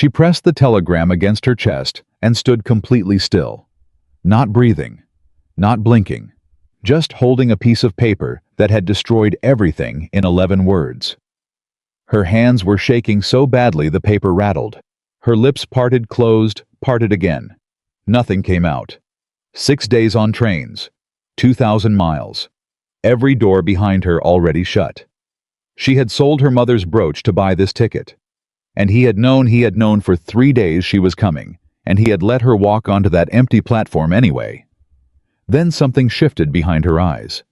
She pressed the telegram against her chest and stood completely still. Not breathing, not blinking, just holding a piece of paper that had destroyed everything in 11 words. Her hands were shaking so badly the paper rattled. Her lips parted, closed, parted again. Nothing came out. 6 days on trains. 2,000 miles. Every door behind her already shut. She had sold her mother's brooch to buy this ticket. And he had known for 3 days she was coming, and he had let her walk onto that empty platform anyway. Then something shifted behind her eyes.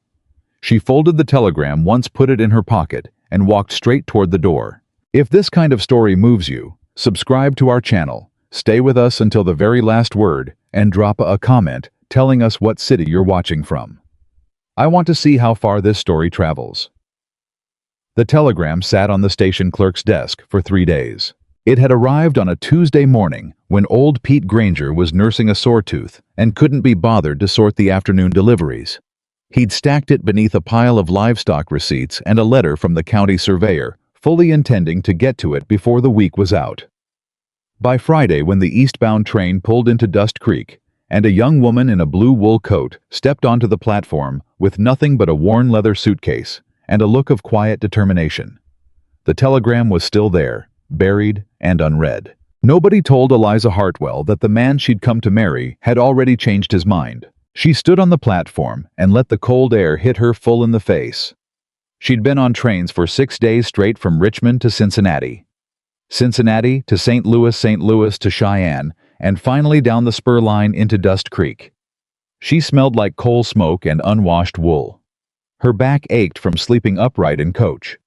She folded the telegram once, put it in her pocket, and walked straight toward the door. If this kind of story moves you, subscribe to our channel, stay with us until the very last word, and drop a comment telling us what city you're watching from. I want to see how far this story travels. The telegram sat on the station clerk's desk for 3 days. It had arrived on a Tuesday morning when old Pete Granger was nursing a sore tooth and couldn't be bothered to sort the afternoon deliveries. He'd stacked it beneath a pile of livestock receipts and a letter from the county surveyor, fully intending to get to it before the week was out. By Friday, when the eastbound train pulled into Dust Creek, and a young woman in a blue wool coat stepped onto the platform with nothing but a worn leather suitcase and a look of quiet determination, the telegram was still there, buried and unread. Nobody told Eliza Hartwell that the man she'd come to marry had already changed his mind. She stood on the platform and let the cold air hit her full in the face. She'd been on trains for 6 days straight from Richmond to Cincinnati. Cincinnati to St. Louis to Cheyenne, and finally down the spur line into Dust Creek. She smelled like coal smoke and unwashed wool. Her back ached from sleeping upright in coach.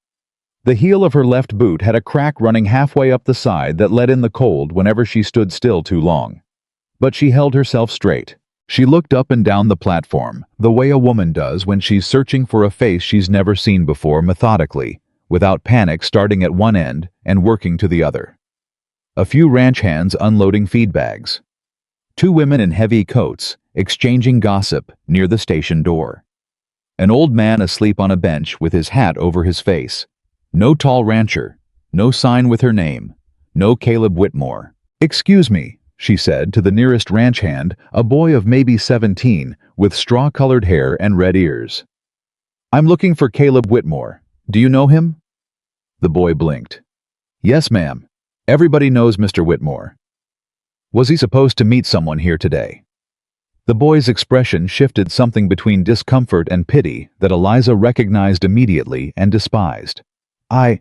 The heel of her left boot had a crack running halfway up the side that let in the cold whenever she stood still too long. But she held herself straight. She looked up and down the platform, the way a woman does when she's searching for a face she's never seen before, methodically, without panic, starting at one end and working to the other. A few ranch hands unloading feed bags. 2 women in heavy coats exchanging gossip near the station door. An old man asleep on a bench with his hat over his face. No tall rancher, no sign with her name, no Caleb Whitmore. "Excuse me," she said to the nearest ranch hand, a boy of maybe 17 with straw-colored hair and red ears. "I'm looking for Caleb Whitmore. Do you know him?" The boy blinked. "Yes, ma'am. Everybody knows Mr. Whitmore." "Was he supposed to meet someone here today?" The boy's expression shifted, something between discomfort and pity that Eliza recognized immediately and despised. I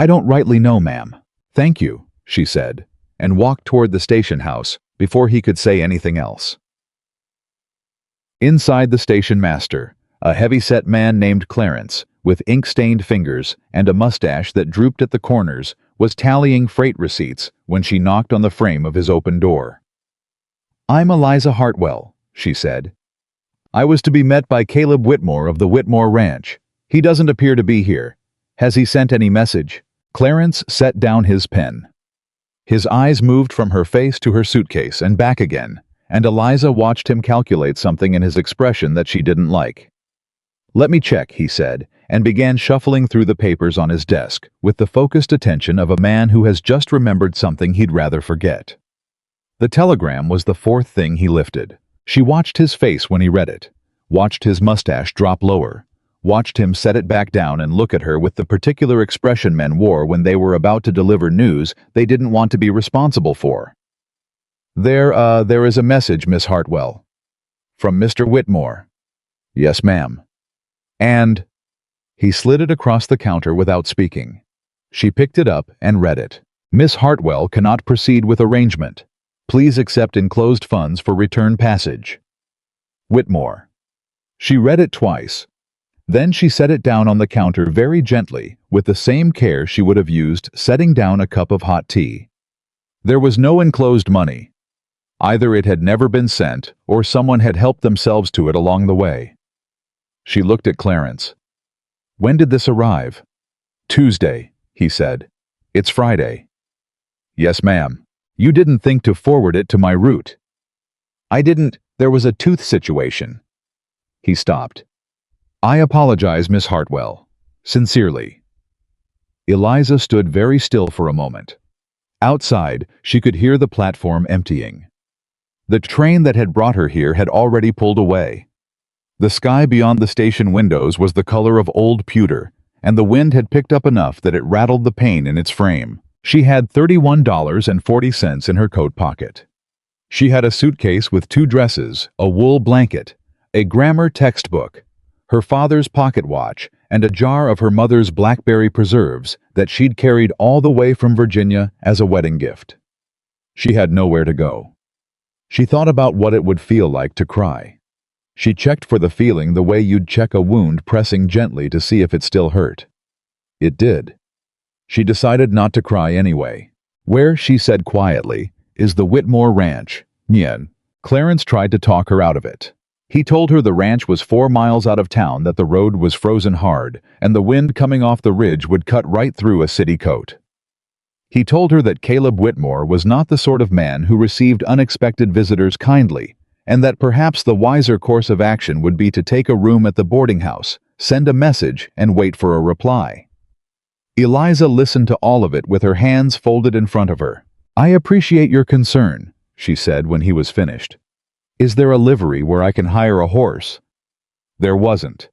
don't rightly know, ma'am." "Thank you," she said, and walked toward the station house before he could say anything else. Inside, the station master, a heavy-set man named Clarence, with ink-stained fingers and a mustache that drooped at the corners, was tallying freight receipts when she knocked on the frame of his open door. "I'm Eliza Hartwell," she said. "I was to be met by Caleb Whitmore of the Whitmore Ranch. He doesn't appear to be here. Has he sent any message?" Clarence set down his pen. His eyes moved from her face to her suitcase and back again, and Eliza watched him calculate something in his expression that she didn't like. "Let me check," he said, and began shuffling through the papers on his desk with the focused attention of a man who has just remembered something he'd rather forget. The telegram was the 4th thing he lifted. She watched his face when he read it, watched his mustache drop lower, watched him set it back down and look at her with the particular expression men wore when they were about to deliver news they didn't want to be responsible for. There is a message, Miss Hartwell." "From Mr. Whitmore?" "Yes, ma'am." "And—" He slid it across the counter without speaking. She picked it up and read it. "Miss Hartwell cannot proceed with arrangement. Please accept enclosed funds for return passage. Whitmore." She read it twice. Then she set it down on the counter very gently, with the same care she would have used setting down a cup of hot tea. There was no enclosed money. Either it had never been sent, or someone had helped themselves to it along the way. She looked at Clarence. "When did this arrive?" "Tuesday," he said. "It's Friday." "Yes, ma'am. You didn't think to forward it to my route." "I didn't. There was a tooth situation." He stopped. "I apologize, Miss Hartwell. Sincerely." Eliza stood very still for a moment. Outside, she could hear the platform emptying. The train that had brought her here had already pulled away. The sky beyond the station windows was the color of old pewter, and the wind had picked up enough that it rattled the pane in its frame. She had $31.40 in her coat pocket. She had a suitcase with 2 dresses, a wool blanket, a grammar textbook, her father's pocket watch, and a jar of her mother's blackberry preserves that she'd carried all the way from Virginia as a wedding gift. She had nowhere to go. She thought about what it would feel like to cry. She checked for the feeling the way you'd check a wound, pressing gently to see if it still hurt. It did. She decided not to cry anyway. Where, she said quietly, is the Whitmore Ranch? Nien. Clarence tried to talk her out of it. He told her the ranch was 4 miles out of town, that the road was frozen hard, and the wind coming off the ridge would cut right through a city coat. He told her that Caleb Whitmore was not the sort of man who received unexpected visitors kindly, and that perhaps the wiser course of action would be to take a room at the boarding house, send a message, and wait for a reply. Eliza listened to all of it with her hands folded in front of her. "I appreciate your concern," she said when he was finished. "Is there a livery where I can hire a horse?" There wasn't.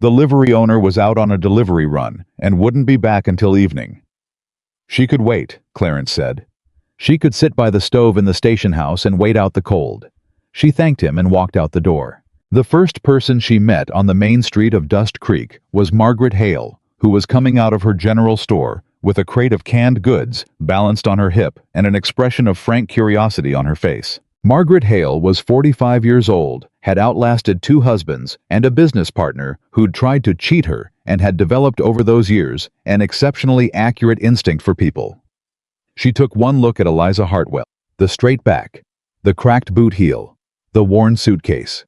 The livery owner was out on a delivery run and wouldn't be back until evening. She could wait, Clarence said. She could sit by the stove in the station house and wait out the cold. She thanked him and walked out the door. The first person she met on the main street of Dust Creek was Margaret Hale, who was coming out of her general store with a crate of canned goods balanced on her hip and an expression of frank curiosity on her face. Margaret Hale was 45 years old, had outlasted 2 husbands, and a business partner who'd tried to cheat her and had developed over those years an exceptionally accurate instinct for people. She took one look at Eliza Hartwell, the straight back, the cracked boot heel, the worn suitcase,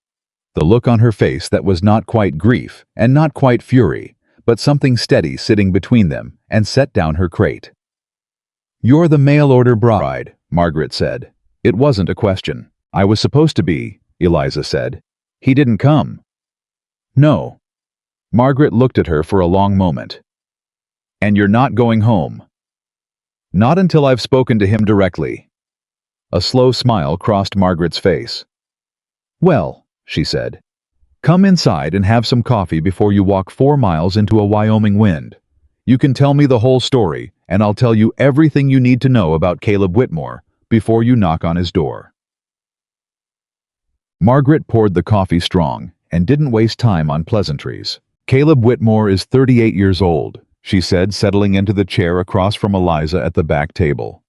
the look on her face that was not quite grief and not quite fury, but something steady sitting between them, and set down her crate. "You're the mail-order bride," Margaret said. It wasn't a question. "I was supposed to be," Eliza said. "He didn't come." "No." Margaret looked at her for a long moment. "And you're not going home?" "Not until I've spoken to him directly." A slow smile crossed Margaret's face. "Well," she said, "come inside and have some coffee before you walk 4 miles into a Wyoming wind. You can tell me the whole story, and I'll tell you everything you need to know about Caleb Whitmore before you knock on his door." Margaret poured the coffee strong and didn't waste time on pleasantries. "Caleb Whitmore is 38 years old," she said, settling into the chair across from Eliza at the back table.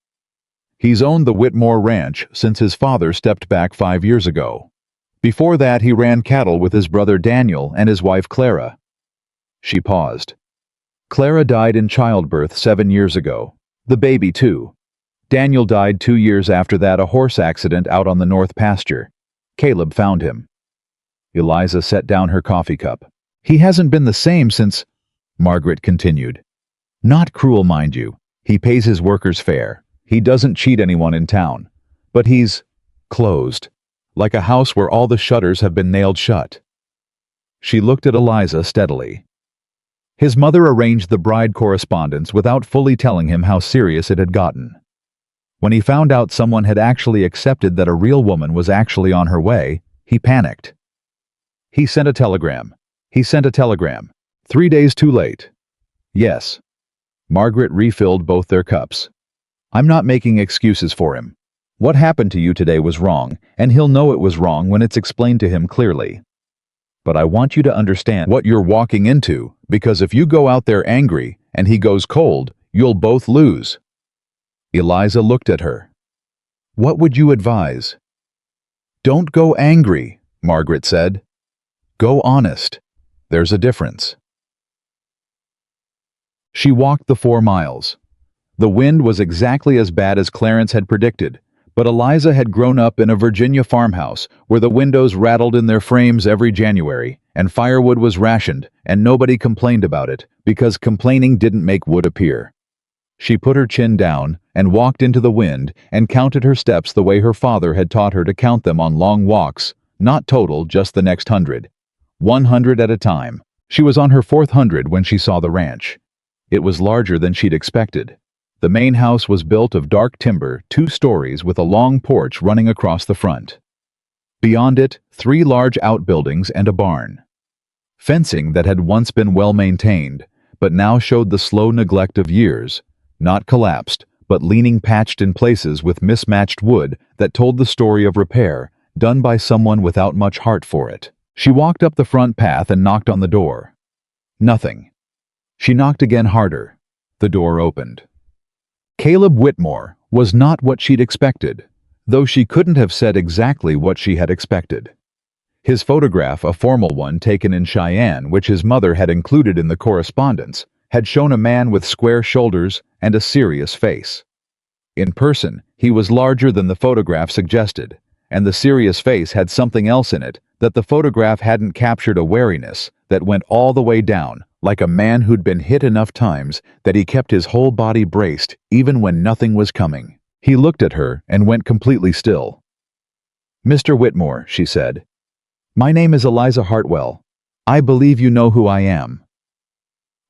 "He's owned the Whitmore Ranch since his father stepped back 5 years ago. Before that, he ran cattle with his brother Daniel and his wife Clara." She paused. "Clara died in childbirth 7 years ago. The baby, too. Daniel died 2 years after that, a horse accident out on the north pasture. Caleb found him." Eliza set down her coffee cup. "He hasn't been the same since," Margaret continued. "Not cruel, mind you. He pays his workers fair. He doesn't cheat anyone in town. But he's closed. Like a house where all the shutters have been nailed shut." She looked at Eliza steadily. "His mother arranged the bride correspondence without fully telling him how serious it had gotten. When he found out someone had actually accepted that a real woman was actually on her way, he panicked. He sent a telegram. 3 days too late." "Yes." Margaret refilled both their cups. "I'm not making excuses for him. What happened to you today was wrong, and he'll know it was wrong when it's explained to him clearly. But I want you to understand what you're walking into, because if you go out there angry and he goes cold, you'll both lose." Eliza looked at her. "What would you advise?" "Don't go angry," Margaret said. "Go honest. There's a difference." She walked the 4 miles. The wind was exactly as bad as Clarence had predicted, but Eliza had grown up in a Virginia farmhouse where the windows rattled in their frames every January, and firewood was rationed, and nobody complained about it, because complaining didn't make wood appear. She put her chin down and walked into the wind and counted her steps the way her father had taught her to count them on long walks, not total, just the next 100. 100 at a time. She was on her 4th 100 when she saw the ranch. It was larger than she'd expected. The main house was built of dark timber, 2 stories with a long porch running across the front. Beyond it, 3 large outbuildings and a barn. Fencing that had once been well maintained, but now showed the slow neglect of years, not collapsed, but leaning patched in places with mismatched wood that told the story of repair, done by someone without much heart for it. She walked up the front path and knocked on the door. Nothing. She knocked again harder. The door opened. Caleb Whitmore was not what she'd expected, though she couldn't have said exactly what she had expected. His photograph, a formal one taken in Cheyenne, which his mother had included in the correspondence, had shown a man with square shoulders and a serious face. In person, he was larger than the photograph suggested, and the serious face had something else in it that the photograph hadn't captured, a wariness that went all the way down, like a man who'd been hit enough times that he kept his whole body braced even when nothing was coming. He looked at her and went completely still. "Mr. Whitmore," she said. "My name is Eliza Hartwell. I believe you know who I am."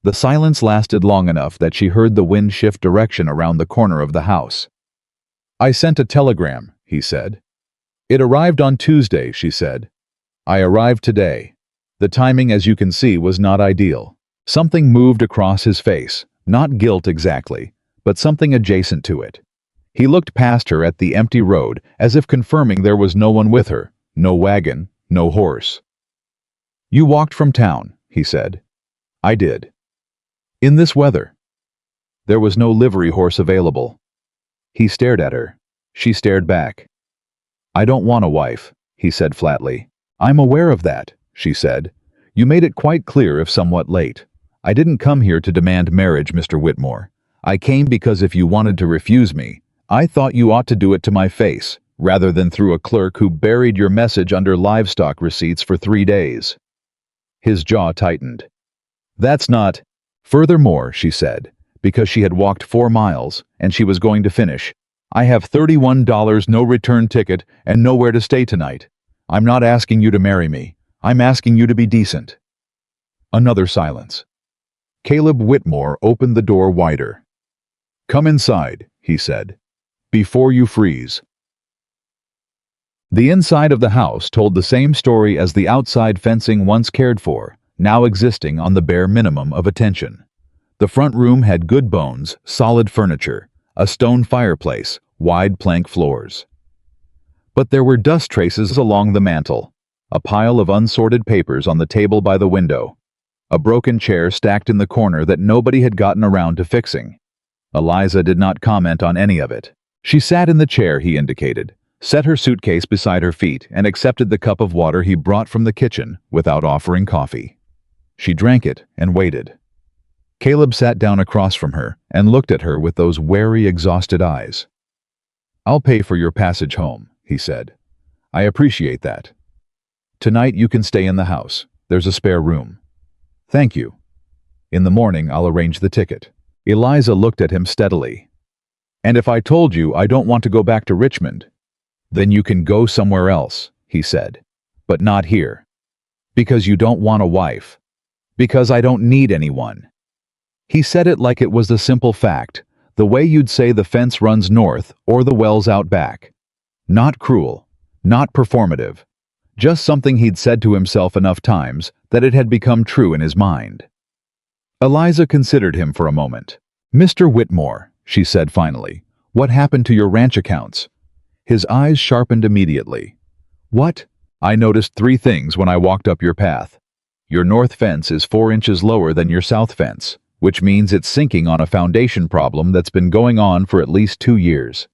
The silence lasted long enough that she heard the wind shift direction around the corner of the house. "I sent a telegram," he said. "It arrived on Tuesday," she said. "I arrived today." The timing, as you can see, was not ideal. Something moved across his face, not guilt exactly, but something adjacent to it. He looked past her at the empty road, as if confirming there was no one with her, no wagon, no horse. "You walked from town," he said. "I did." "In this weather?" There was no livery horse available. He stared at her. She stared back. "I don't want a wife," he said flatly. "I'm aware of that," she said. "You made it quite clear, if somewhat late. I didn't come here to demand marriage, Mr. Whitmore. I came because if you wanted to refuse me, I thought you ought to do it to my face, rather than through a clerk who buried your message under livestock receipts for 3 days. His jaw tightened. "That's not—" "Furthermore," she said, because she had walked 4 miles, and she was going to finish, "I have $31 no return ticket and nowhere to stay tonight. I'm not asking you to marry me. I'm asking you to be decent." Another silence. Caleb Whitmore opened the door wider. "Come inside," he said, "before you freeze." The inside of the house told the same story as the outside fencing once cared for, now existing on the bare minimum of attention. The front room had good bones, solid furniture, a stone fireplace, wide plank floors. But there were dust traces along the mantel, a pile of unsorted papers on the table by the window, a broken chair stacked in the corner that nobody had gotten around to fixing. Eliza did not comment on any of it. She sat in the chair he indicated, set her suitcase beside her feet, and accepted the cup of water he brought from the kitchen without offering coffee. She drank it and waited. Caleb sat down across from her and looked at her with those wary, exhausted eyes. "I'll pay for your passage home," he said. "I appreciate that. Tonight you can stay in the house. There's a spare room." "Thank you. In the morning I'll arrange the ticket." Eliza looked at him steadily. "And if I told you I don't want to go back to Richmond?" "Then you can go somewhere else," he said. "But not here. Because you don't want a wife. Because I don't need anyone." He said it like it was the simple fact, the way you'd say the fence runs north or the well's out back. Not cruel, not performative, just something he'd said to himself enough times that it had become true in his mind. Eliza considered him for a moment. "Mr. Whitmore," she said finally, "what happened to your ranch accounts?" His eyes sharpened immediately. "What?" "I noticed 3 things when I walked up your path. Your north fence is 4 inches lower than your south fence, which means it's sinking on a foundation problem that's been going on for at least 2 years.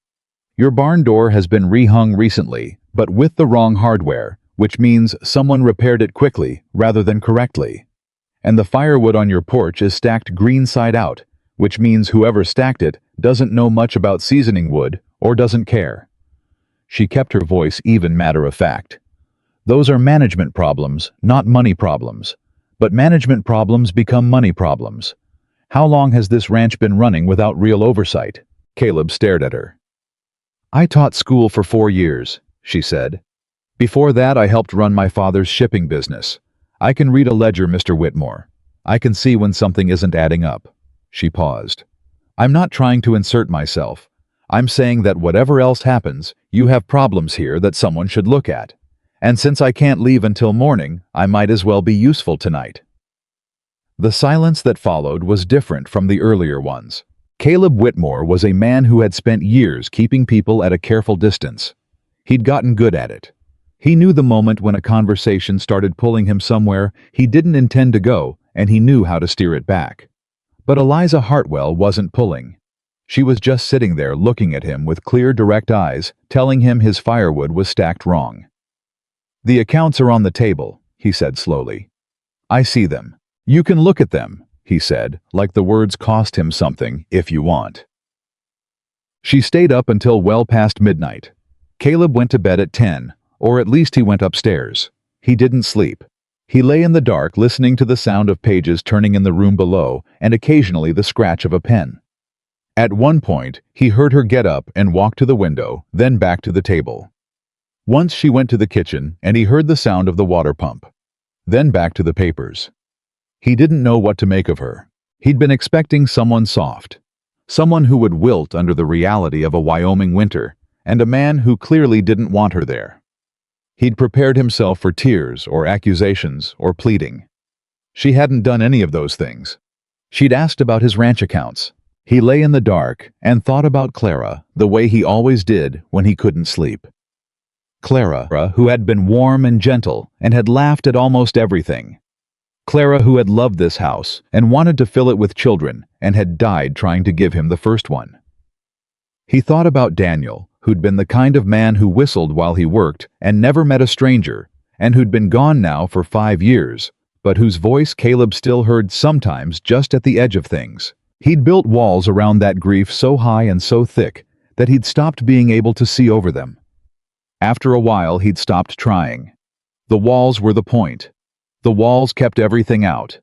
Your barn door has been rehung recently, but with the wrong hardware, which means someone repaired it quickly rather than correctly. And the firewood on your porch is stacked green side out, which means whoever stacked it doesn't know much about seasoning wood or doesn't care." She kept her voice even matter-of-fact. "Those are management problems, not money problems. But management problems become money problems. How long has this ranch been running without real oversight?" Caleb stared at her. "I taught school for 4 years," she said. "Before that I helped run my father's shipping business. I can read a ledger, Mr. Whitmore. I can see when something isn't adding up." She paused. I'm not trying to insert myself. I'm saying that whatever else happens, you have problems here that someone should look at. And since I can't leave until morning, I might as well be useful tonight." The silence that followed was different from the earlier ones. Caleb Whitmore was a man who had spent years keeping people at a careful distance. He'd gotten good at it. He knew the moment when a conversation started pulling him somewhere he didn't intend to go, and he knew how to steer it back. But Eliza Hartwell wasn't pulling. She was just sitting there looking at him with clear, direct eyes, telling him his firewood was stacked wrong. "The accounts are on the table," he said slowly. "I see them. You can look at them," he said, like the words cost him something, "if you want." She stayed up until well past midnight. Caleb went to bed at 10, or at least he went upstairs. He didn't sleep. He lay in the dark listening to the sound of pages turning in the room below and occasionally the scratch of a pen. At one point, he heard her get up and walk to the window, then back to the table. Once she went to the kitchen and he heard the sound of the water pump. Then back to the papers. He didn't know what to make of her. He'd been expecting someone soft. Someone who would wilt under the reality of a Wyoming winter, and a man who clearly didn't want her there. He'd prepared himself for tears or accusations or pleading. She hadn't done any of those things. She'd asked about his ranch accounts. He lay in the dark and thought about Clara the way he always did when he couldn't sleep. Clara, who had been warm and gentle and had laughed at almost everything. Clara, who had loved this house and wanted to fill it with children and had died trying to give him the first one. He thought about Daniel, who'd been the kind of man who whistled while he worked and never met a stranger, and who'd been gone now for 5 years, but whose voice Caleb still heard sometimes just at the edge of things. He'd built walls around that grief so high and so thick that he'd stopped being able to see over them. After a while, he'd stopped trying. The walls were the point. The walls kept everything out.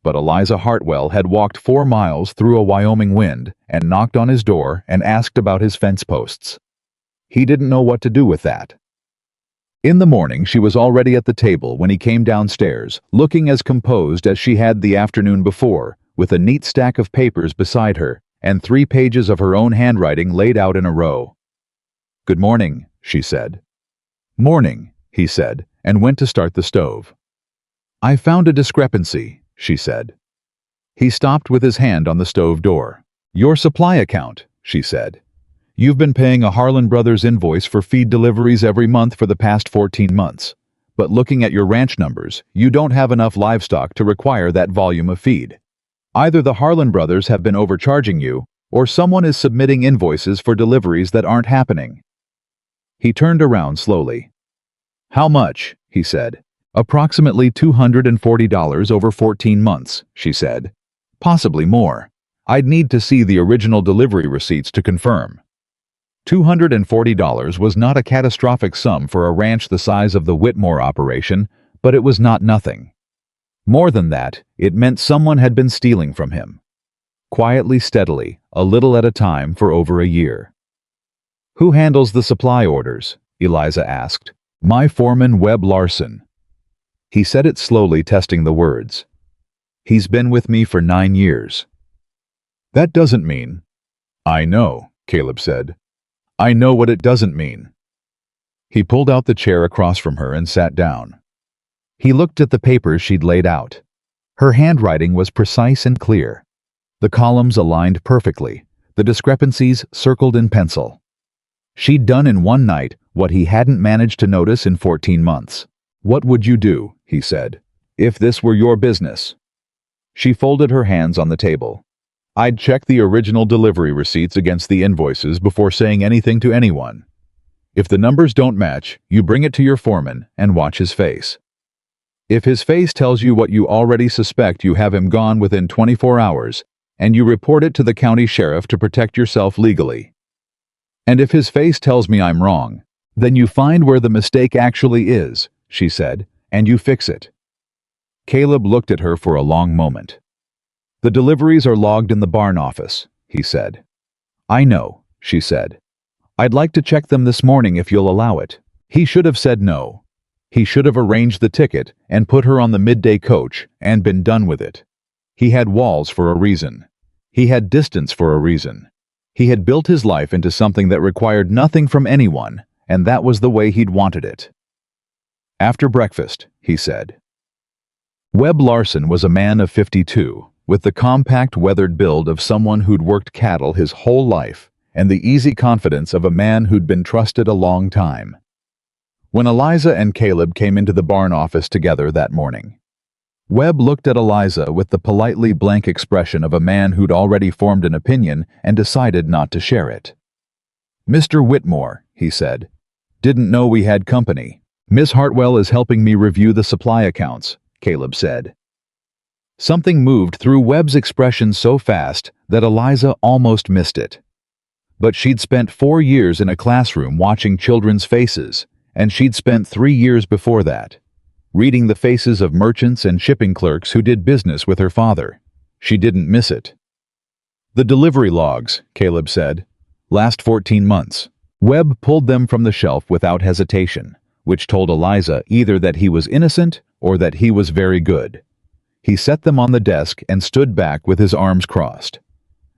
But Eliza Hartwell had walked 4 miles through a Wyoming wind and knocked on his door and asked about his fence posts. He didn't know what to do with that. In the morning, she was already at the table when he came downstairs, looking as composed as she had the afternoon before, with a neat stack of papers beside her and 3 pages of her own handwriting laid out in a row. "Good morning," she said. "Morning," he said, and went to start the stove. "I found a discrepancy," she said. He stopped with his hand on the stove door. "Your supply account," she said. "You've been paying a Harlan Brothers invoice for feed deliveries every month for the past 14 months. But looking at your ranch numbers, you don't have enough livestock to require that volume of feed. Either the Harlan Brothers have been overcharging you, or someone is submitting invoices for deliveries that aren't happening." He turned around slowly. "How much?" he said. "Approximately $240 over 14 months, she said. "Possibly more. I'd need to see the original delivery receipts to confirm." $240 was not a catastrophic sum for a ranch the size of the Whitmore operation, but it was not nothing. More than that, it meant someone had been stealing from him. Quietly, steadily, a little at a time for over a year. "Who handles the supply orders?" Eliza asked. "My foreman, Webb Larson." He said it slowly, testing the words. "He's been with me for 9 years." "That doesn't mean—" "I know," Caleb said. "I know what it doesn't mean." He pulled out the chair across from her and sat down. He looked at the papers she'd laid out. Her handwriting was precise and clear. The columns aligned perfectly, the discrepancies circled in pencil. She'd done in one night what he hadn't managed to notice in 14 months. "What would you do," he said, "if this were your business?" She folded her hands on the table. "I'd check the original delivery receipts against the invoices before saying anything to anyone. If the numbers don't match, you bring it to your foreman and watch his face. If his face tells you what you already suspect, you have him gone within 24 hours, and you report it to the county sheriff to protect yourself legally. And if his face tells me I'm wrong, then you find where the mistake actually is," she said, "and you fix it." Caleb looked at her for a long moment. "The deliveries are logged in the barn office," he said. "I know," she said. "I'd like to check them this morning if you'll allow it." He should have said no. He should have arranged the ticket and put her on the midday coach and been done with it. He had walls for a reason. He had distance for a reason. He had built his life into something that required nothing from anyone, and that was the way he'd wanted it. After breakfast, he said. Webb Larson was a man of 52, with the compact, weathered build of someone who'd worked cattle his whole life, and the easy confidence of a man who'd been trusted a long time. When Eliza and Caleb came into the barn office together that morning, Webb looked at Eliza with the politely blank expression of a man who'd already formed an opinion and decided not to share it. "Mr. Whitmore," he said, "didn't know we had company. Miss Hartwell is helping me review the supply accounts," Caleb said. Something moved through Webb's expression so fast that Eliza almost missed it. But she'd spent 4 years in a classroom watching children's faces, and she'd spent 3 years before that reading the faces of merchants and shipping clerks who did business with her father. She didn't miss it. "The delivery logs," Caleb said. "Last 14 months. Webb pulled them from the shelf without hesitation, which told Eliza either that he was innocent or that he was very good. He set them on the desk and stood back with his arms crossed.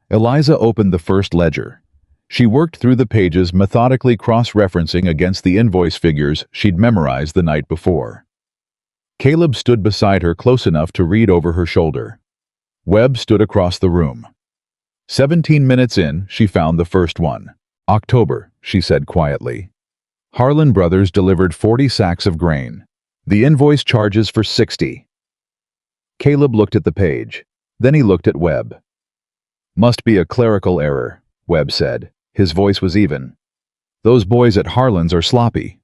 Eliza opened the first ledger. She worked through the pages, methodically cross-referencing against the invoice figures she'd memorized the night before. Caleb stood beside her close enough to read over her shoulder. Webb stood across the room. 17 minutes in, she found the first one. "October," she said quietly. "Harlan Brothers delivered 40 sacks of grain. The invoice charges for 60. Caleb looked at the page. Then he looked at Webb. "Must be a clerical error," Webb said. His voice was even. "Those boys at Harlan's are sloppy."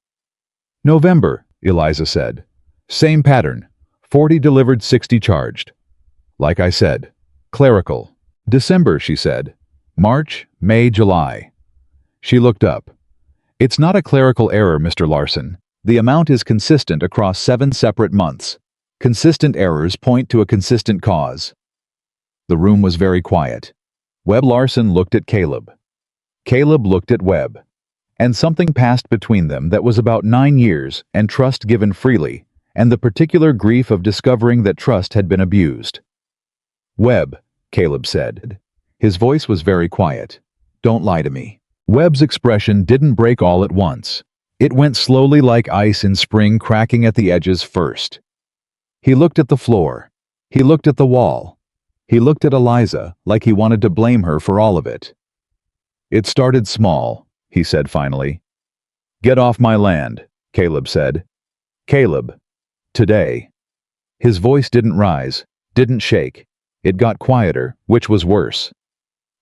"November," Eliza said. "Same pattern. 40 delivered, 60 charged." "Like I said, clerical." "December," she said. "March, May, July." She looked up. "It's not a clerical error, Mr. Larson. The amount is consistent across 7 separate months. Consistent errors point to a consistent cause." The room was very quiet. Webb Larson looked at Caleb. Caleb looked at Webb. And something passed between them that was about 9 years and trust given freely, and the particular grief of discovering that trust had been abused. "Webb," Caleb said. His voice was very quiet. "Don't lie to me." Webb's expression didn't break all at once. It went slowly like ice in spring, cracking at the edges first. He looked at the floor. He looked at the wall. He looked at Eliza like he wanted to blame her for all of it. "It started small," he said finally. "Get off my land," Caleb said. "Caleb. Today." His voice didn't rise, didn't shake. It got quieter, which was worse.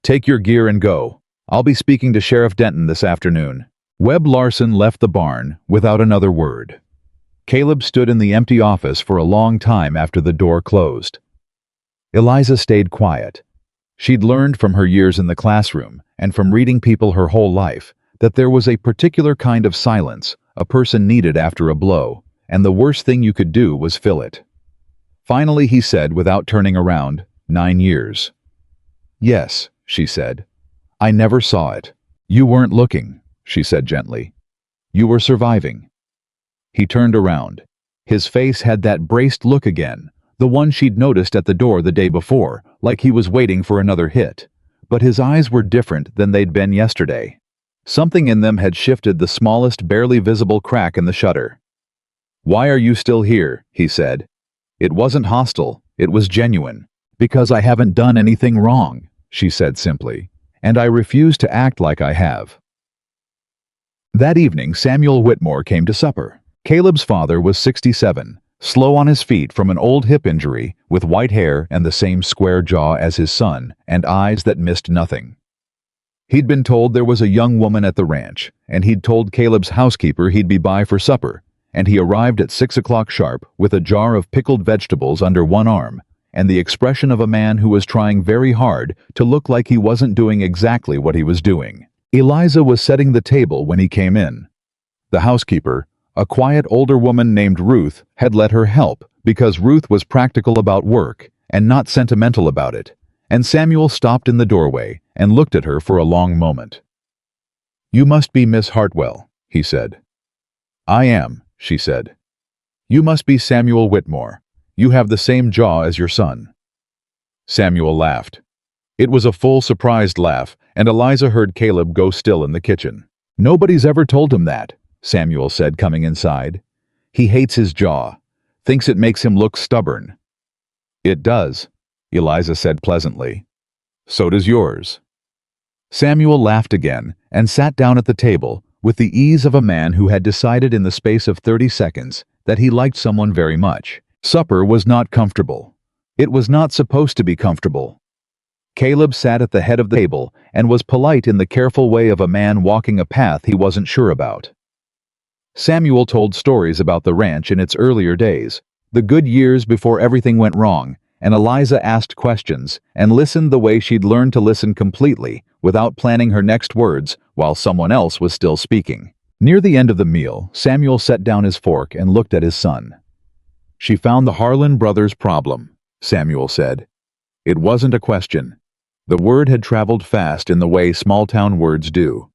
"Take your gear and go. I'll be speaking to Sheriff Denton this afternoon." Webb Larson left the barn without another word. Caleb stood in the empty office for a long time after the door closed. Eliza stayed quiet. She'd learned from her years in the classroom and from reading people her whole life that there was a particular kind of silence a person needed after a blow, and the worst thing you could do was fill it. Finally, he said without turning around, 9 years. "Yes," she said. "I never saw it." "You weren't looking," she said gently. "You were surviving." He turned around. His face had that braced look again, the one she'd noticed at the door the day before, like he was waiting for another hit. But his eyes were different than they'd been yesterday. Something in them had shifted the smallest, barely visible crack in the shutter. "Why are you still here?" he said. "It wasn't hostile, it was genuine." "Because I haven't done anything wrong," she said simply, "and I refuse to act like I have." That evening, Samuel Whitmore came to supper. Caleb's father was 67, slow on his feet from an old hip injury, with white hair and the same square jaw as his son, and eyes that missed nothing. He'd been told there was a young woman at the ranch, and he'd told Caleb's housekeeper he'd be by for supper, and he arrived at 6 o'clock sharp with a jar of pickled vegetables under one arm, and the expression of a man who was trying very hard to look like he wasn't doing exactly what he was doing. Eliza was setting the table when he came in. The housekeeper, a quiet older woman named Ruth, had let her help because Ruth was practical about work and not sentimental about it, and Samuel stopped in the doorway and looked at her for a long moment. "You must be Miss Hartwell," he said. "I am," she said. "You must be Samuel Whitmore. You have the same jaw as your son." Samuel laughed. It was a full surprised laugh, and Eliza heard Caleb go still in the kitchen. "Nobody's ever told him that," Samuel said, coming inside. "He hates his jaw, thinks it makes him look stubborn." "It does," Eliza said pleasantly. "So does yours." Samuel laughed again and sat down at the table with the ease of a man who had decided in the space of 30 seconds that he liked someone very much. Supper was not comfortable. It was not supposed to be comfortable. Caleb sat at the head of the table and was polite in the careful way of a man walking a path he wasn't sure about. Samuel told stories about the ranch in its earlier days, the good years before everything went wrong, and Eliza asked questions and listened the way she'd learned to listen completely, without planning her next words while someone else was still speaking. Near the end of the meal, Samuel set down his fork and looked at his son. "She found the Harlan brothers' problem," Samuel said. It wasn't a question. The word had traveled fast in the way small-town words do.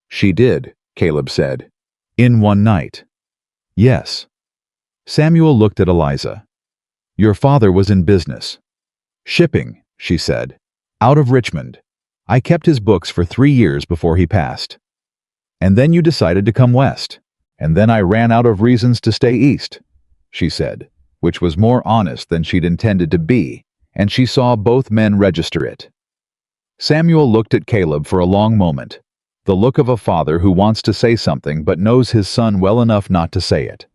"She did," Caleb said. "In one night." "Yes." Samuel looked at Eliza. "Your father was in business. Shipping," she said. "Out of Richmond. I kept his books for 3 years before he passed. And then you decided to come west. And then I ran out of reasons to stay east," she said, which was more honest than she'd intended to be, and she saw both men register it. Samuel looked at Caleb for a long moment, the look of a father who wants to say something but knows his son well enough not to say it.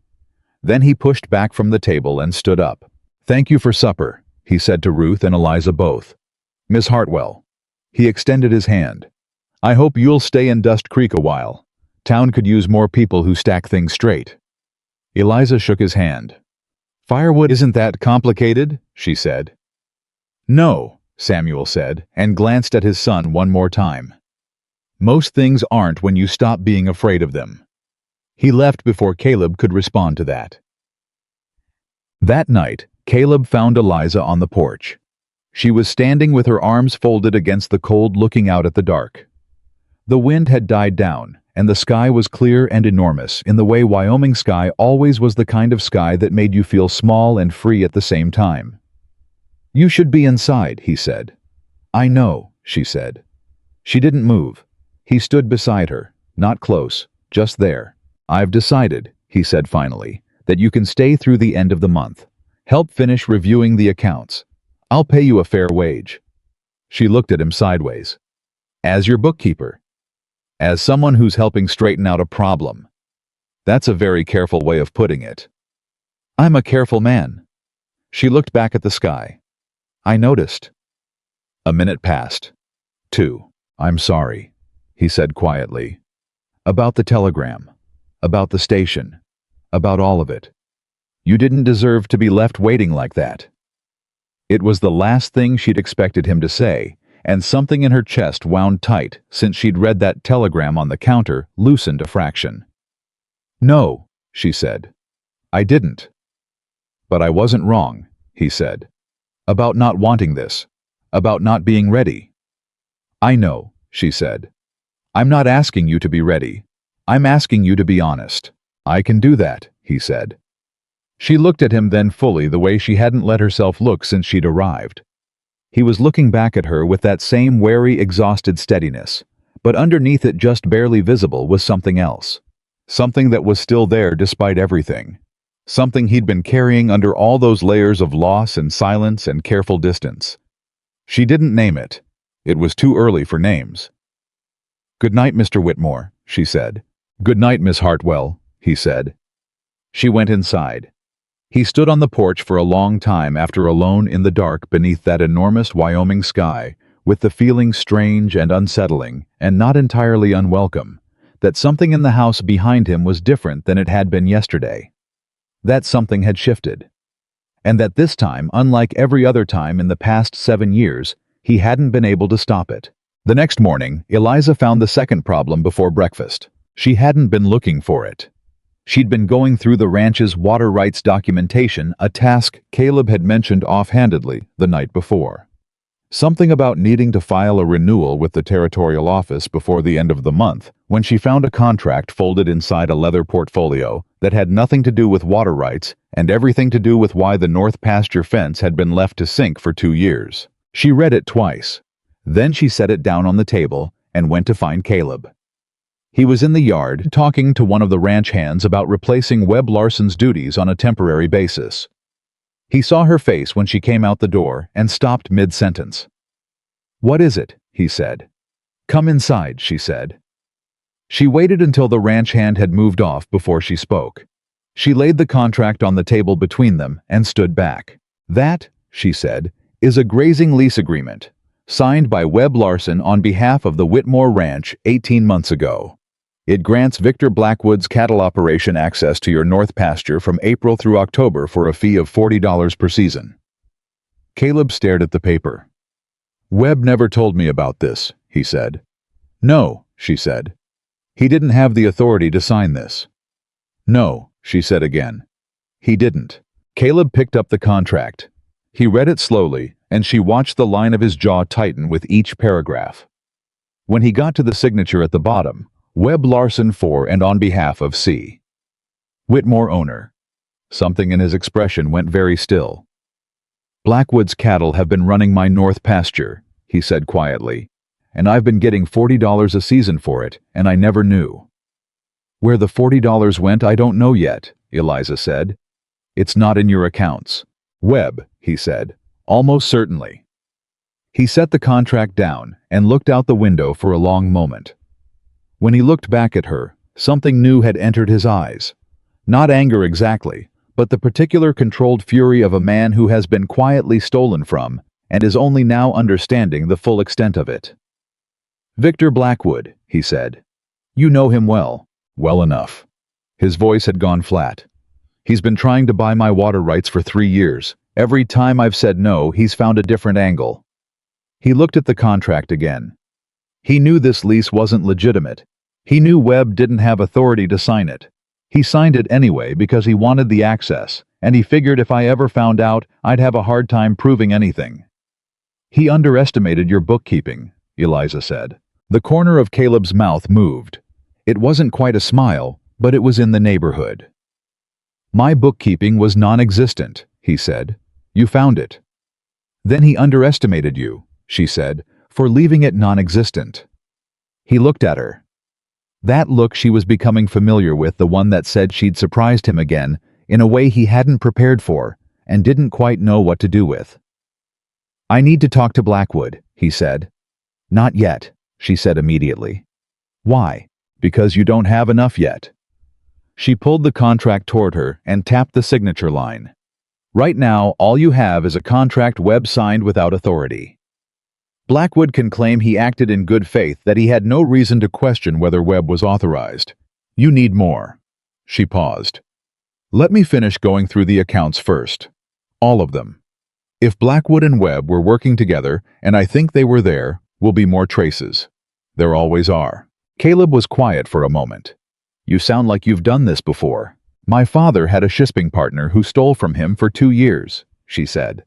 Then he pushed back from the table and stood up. "Thank you for supper," he said to Ruth and Eliza both. "Miss Hartwell." He extended his hand. "I hope you'll stay in Dust Creek a while. Town could use more people who stack things straight." Eliza shook his hand. "Firewood isn't that complicated," she said. "No," Samuel said, and glanced at his son one more time. "Most things aren't when you stop being afraid of them." He left before Caleb could respond to that. That night, Caleb found Eliza on the porch. She was standing with her arms folded against the cold, looking out at the dark. The wind had died down, and the sky was clear and enormous in the way Wyoming sky always was, the kind of sky that made you feel small and free at the same time. "You should be inside," he said. "I know," she said. She didn't move. He stood beside her, not close, just there. "I've decided," he said finally, "that you can stay through the end of the month. Help finish reviewing the accounts. I'll pay you a fair wage." She looked at him sideways. "As your bookkeeper?" "As someone who's helping straighten out a problem." "That's a very careful way of putting it." "I'm a careful man." She looked back at the sky. "I noticed." A minute passed. 2. "I'm sorry," he said quietly. "About the telegram. About the station. About all of it. You didn't deserve to be left waiting like that." It was the last thing she'd expected him to say, and something in her chest wound tight since she'd read that telegram on the counter loosened a fraction. "No," she said. "I didn't." "But I wasn't wrong," he said. "About not wanting this. About not being ready." "I know," she said. "I'm not asking you to be ready. I'm asking you to be honest." "I can do that," he said. She looked at him then fully, the way she hadn't let herself look since she'd arrived. He was looking back at her with that same wary, exhausted steadiness, but underneath it, just barely visible, was something else. Something that was still there despite everything. Something he'd been carrying under all those layers of loss and silence and careful distance. She didn't name it. It was too early for names. "Good night, Mr. Whitmore," she said. "Good night, Miss Hartwell," he said. She went inside. He stood on the porch for a long time after, alone in the dark beneath that enormous Wyoming sky, with the feeling strange and unsettling, and not entirely unwelcome, that something in the house behind him was different than it had been yesterday. That something had shifted. And that this time, unlike every other time in the past 7 years, he hadn't been able to stop it. The next morning, Eliza found the second problem before breakfast. She hadn't been looking for it. She'd been going through the ranch's water rights documentation, a task Caleb had mentioned offhandedly the night before. Something about needing to file a renewal with the territorial office before the end of the month, when she found a contract folded inside a leather portfolio that had nothing to do with water rights and everything to do with why the north pasture fence had been left to sink for 2 years. She read it twice. Then she set it down on the table and went to find Caleb. He was in the yard talking to one of the ranch hands about replacing Webb Larson's duties on a temporary basis. He saw her face when she came out the door and stopped mid-sentence. "What is it?" he said. "Come inside," she said. She waited until the ranch hand had moved off before she spoke. She laid the contract on the table between them and stood back. "That," she said, "is a grazing lease agreement, signed by Webb Larson on behalf of the Whitmore Ranch 18 months ago. It grants Victor Blackwood's cattle operation access to your north pasture from April through October for a fee of $40 per season." Caleb stared at the paper. "Webb never told me about this," he said. "No," she said. "He didn't have the authority to sign this." "No," she said again. "He didn't." Caleb picked up the contract. He read it slowly, and she watched the line of his jaw tighten with each paragraph. When he got to the signature at the bottom, Webb Larson for and on behalf of C. Whitmore owner. Something in his expression went very still. "Blackwood's cattle have been running my north pasture," he said quietly, "and I've been getting $40 a season for it, and I never knew." "Where the $40 went, I don't know yet," Eliza said. "It's not in your accounts." "Webb," he said, "almost certainly." He set the contract down and looked out the window for a long moment. When he looked back at her, something new had entered his eyes. Not anger exactly, but the particular controlled fury of a man who has been quietly stolen from and is only now understanding the full extent of it. "Victor Blackwood," he said. "You know him well." "Well enough." His voice had gone flat. "He's been trying to buy my water rights for 3 years. Every time I've said no, he's found a different angle." He looked at the contract again. He knew this lease wasn't legitimate. He knew Webb didn't have authority to sign it. He signed it anyway because he wanted the access, and he figured if I ever found out, I'd have a hard time proving anything. "He underestimated your bookkeeping," Eliza said. The corner of Caleb's mouth moved. It wasn't quite a smile, but it was in the neighborhood. "My bookkeeping was non-existent," he said. "You found it." "Then he underestimated you," she said, "for leaving it non-existent." He looked at her. That look she was becoming familiar with, the one that said she'd surprised him again in a way he hadn't prepared for and didn't quite know what to do with. "I need to talk to Blackwood," he said. "Not yet," she said immediately. "Why?" "Because you don't have enough yet." She pulled the contract toward her and tapped the signature line. "Right now, all you have is a contract Webb signed without authority. Blackwood can claim he acted in good faith, that he had no reason to question whether Webb was authorized. You need more." She paused. "Let me finish going through the accounts first. All of them. If Blackwood and Webb were working together, and I think they were there, will be more traces. There always are." Caleb was quiet for a moment. "You sound like you've done this before." "My father had a shipping partner who stole from him for 2 years, she said.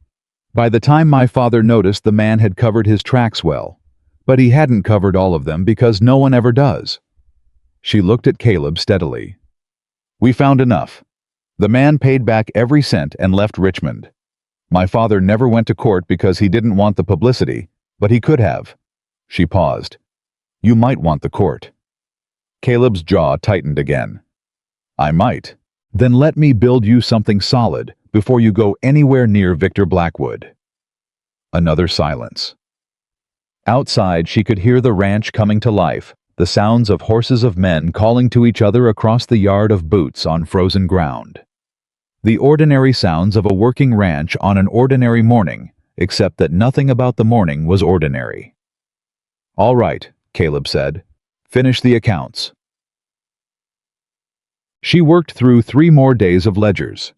By the time my father noticed, the man had covered his tracks well, but he hadn't covered all of them because no one ever does. She looked at Caleb steadily. "We found enough. The man paid back every cent and left Richmond. My father never went to court because he didn't want the publicity, but he could have." She paused. "You might want the court." Caleb's jaw tightened again. "I might. Then let me build you something solid before you go anywhere near Victor Blackwood." Another silence. Outside, she could hear the ranch coming to life, the sounds of horses of men calling to each other across the yard of boots on frozen ground. The ordinary sounds of a working ranch on an ordinary morning, except that nothing about the morning was ordinary. "All right," Caleb said. "Finish the accounts." She worked through 3 more days of ledgers.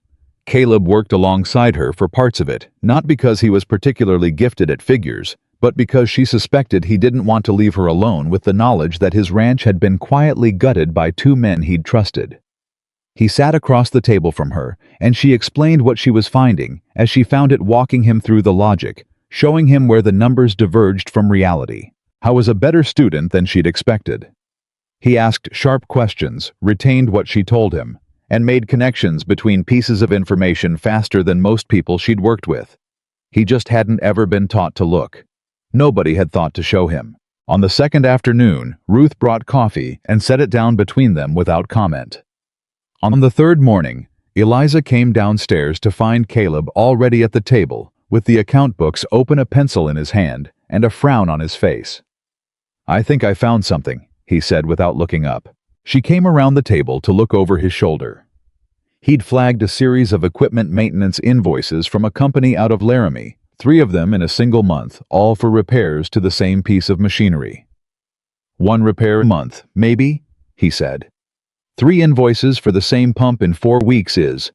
Caleb worked alongside her for parts of it, not because he was particularly gifted at figures, but because she suspected he didn't want to leave her alone with the knowledge that his ranch had been quietly gutted by 2 men he'd trusted. He sat across the table from her, and she explained what she was finding as she found it, walking him through the logic, showing him where the numbers diverged from reality. How was a better student than she'd expected. He asked sharp questions, retained what she told him, and made connections between pieces of information faster than most people she'd worked with. He just hadn't ever been taught to look. Nobody had thought to show him. On the second afternoon, Ruth brought coffee and set it down between them without comment. On the third morning, Eliza came downstairs to find Caleb already at the table, with the account books open, a pencil in his hand, and a frown on his face. "I think I found something," he said without looking up. She came around the table to look over his shoulder. He'd flagged a series of equipment maintenance invoices from a company out of Laramie, 3 of them in a single month, all for repairs to the same piece of machinery. "1 repair a month, maybe?" he said. 3 invoices for the same pump in 4 weeks is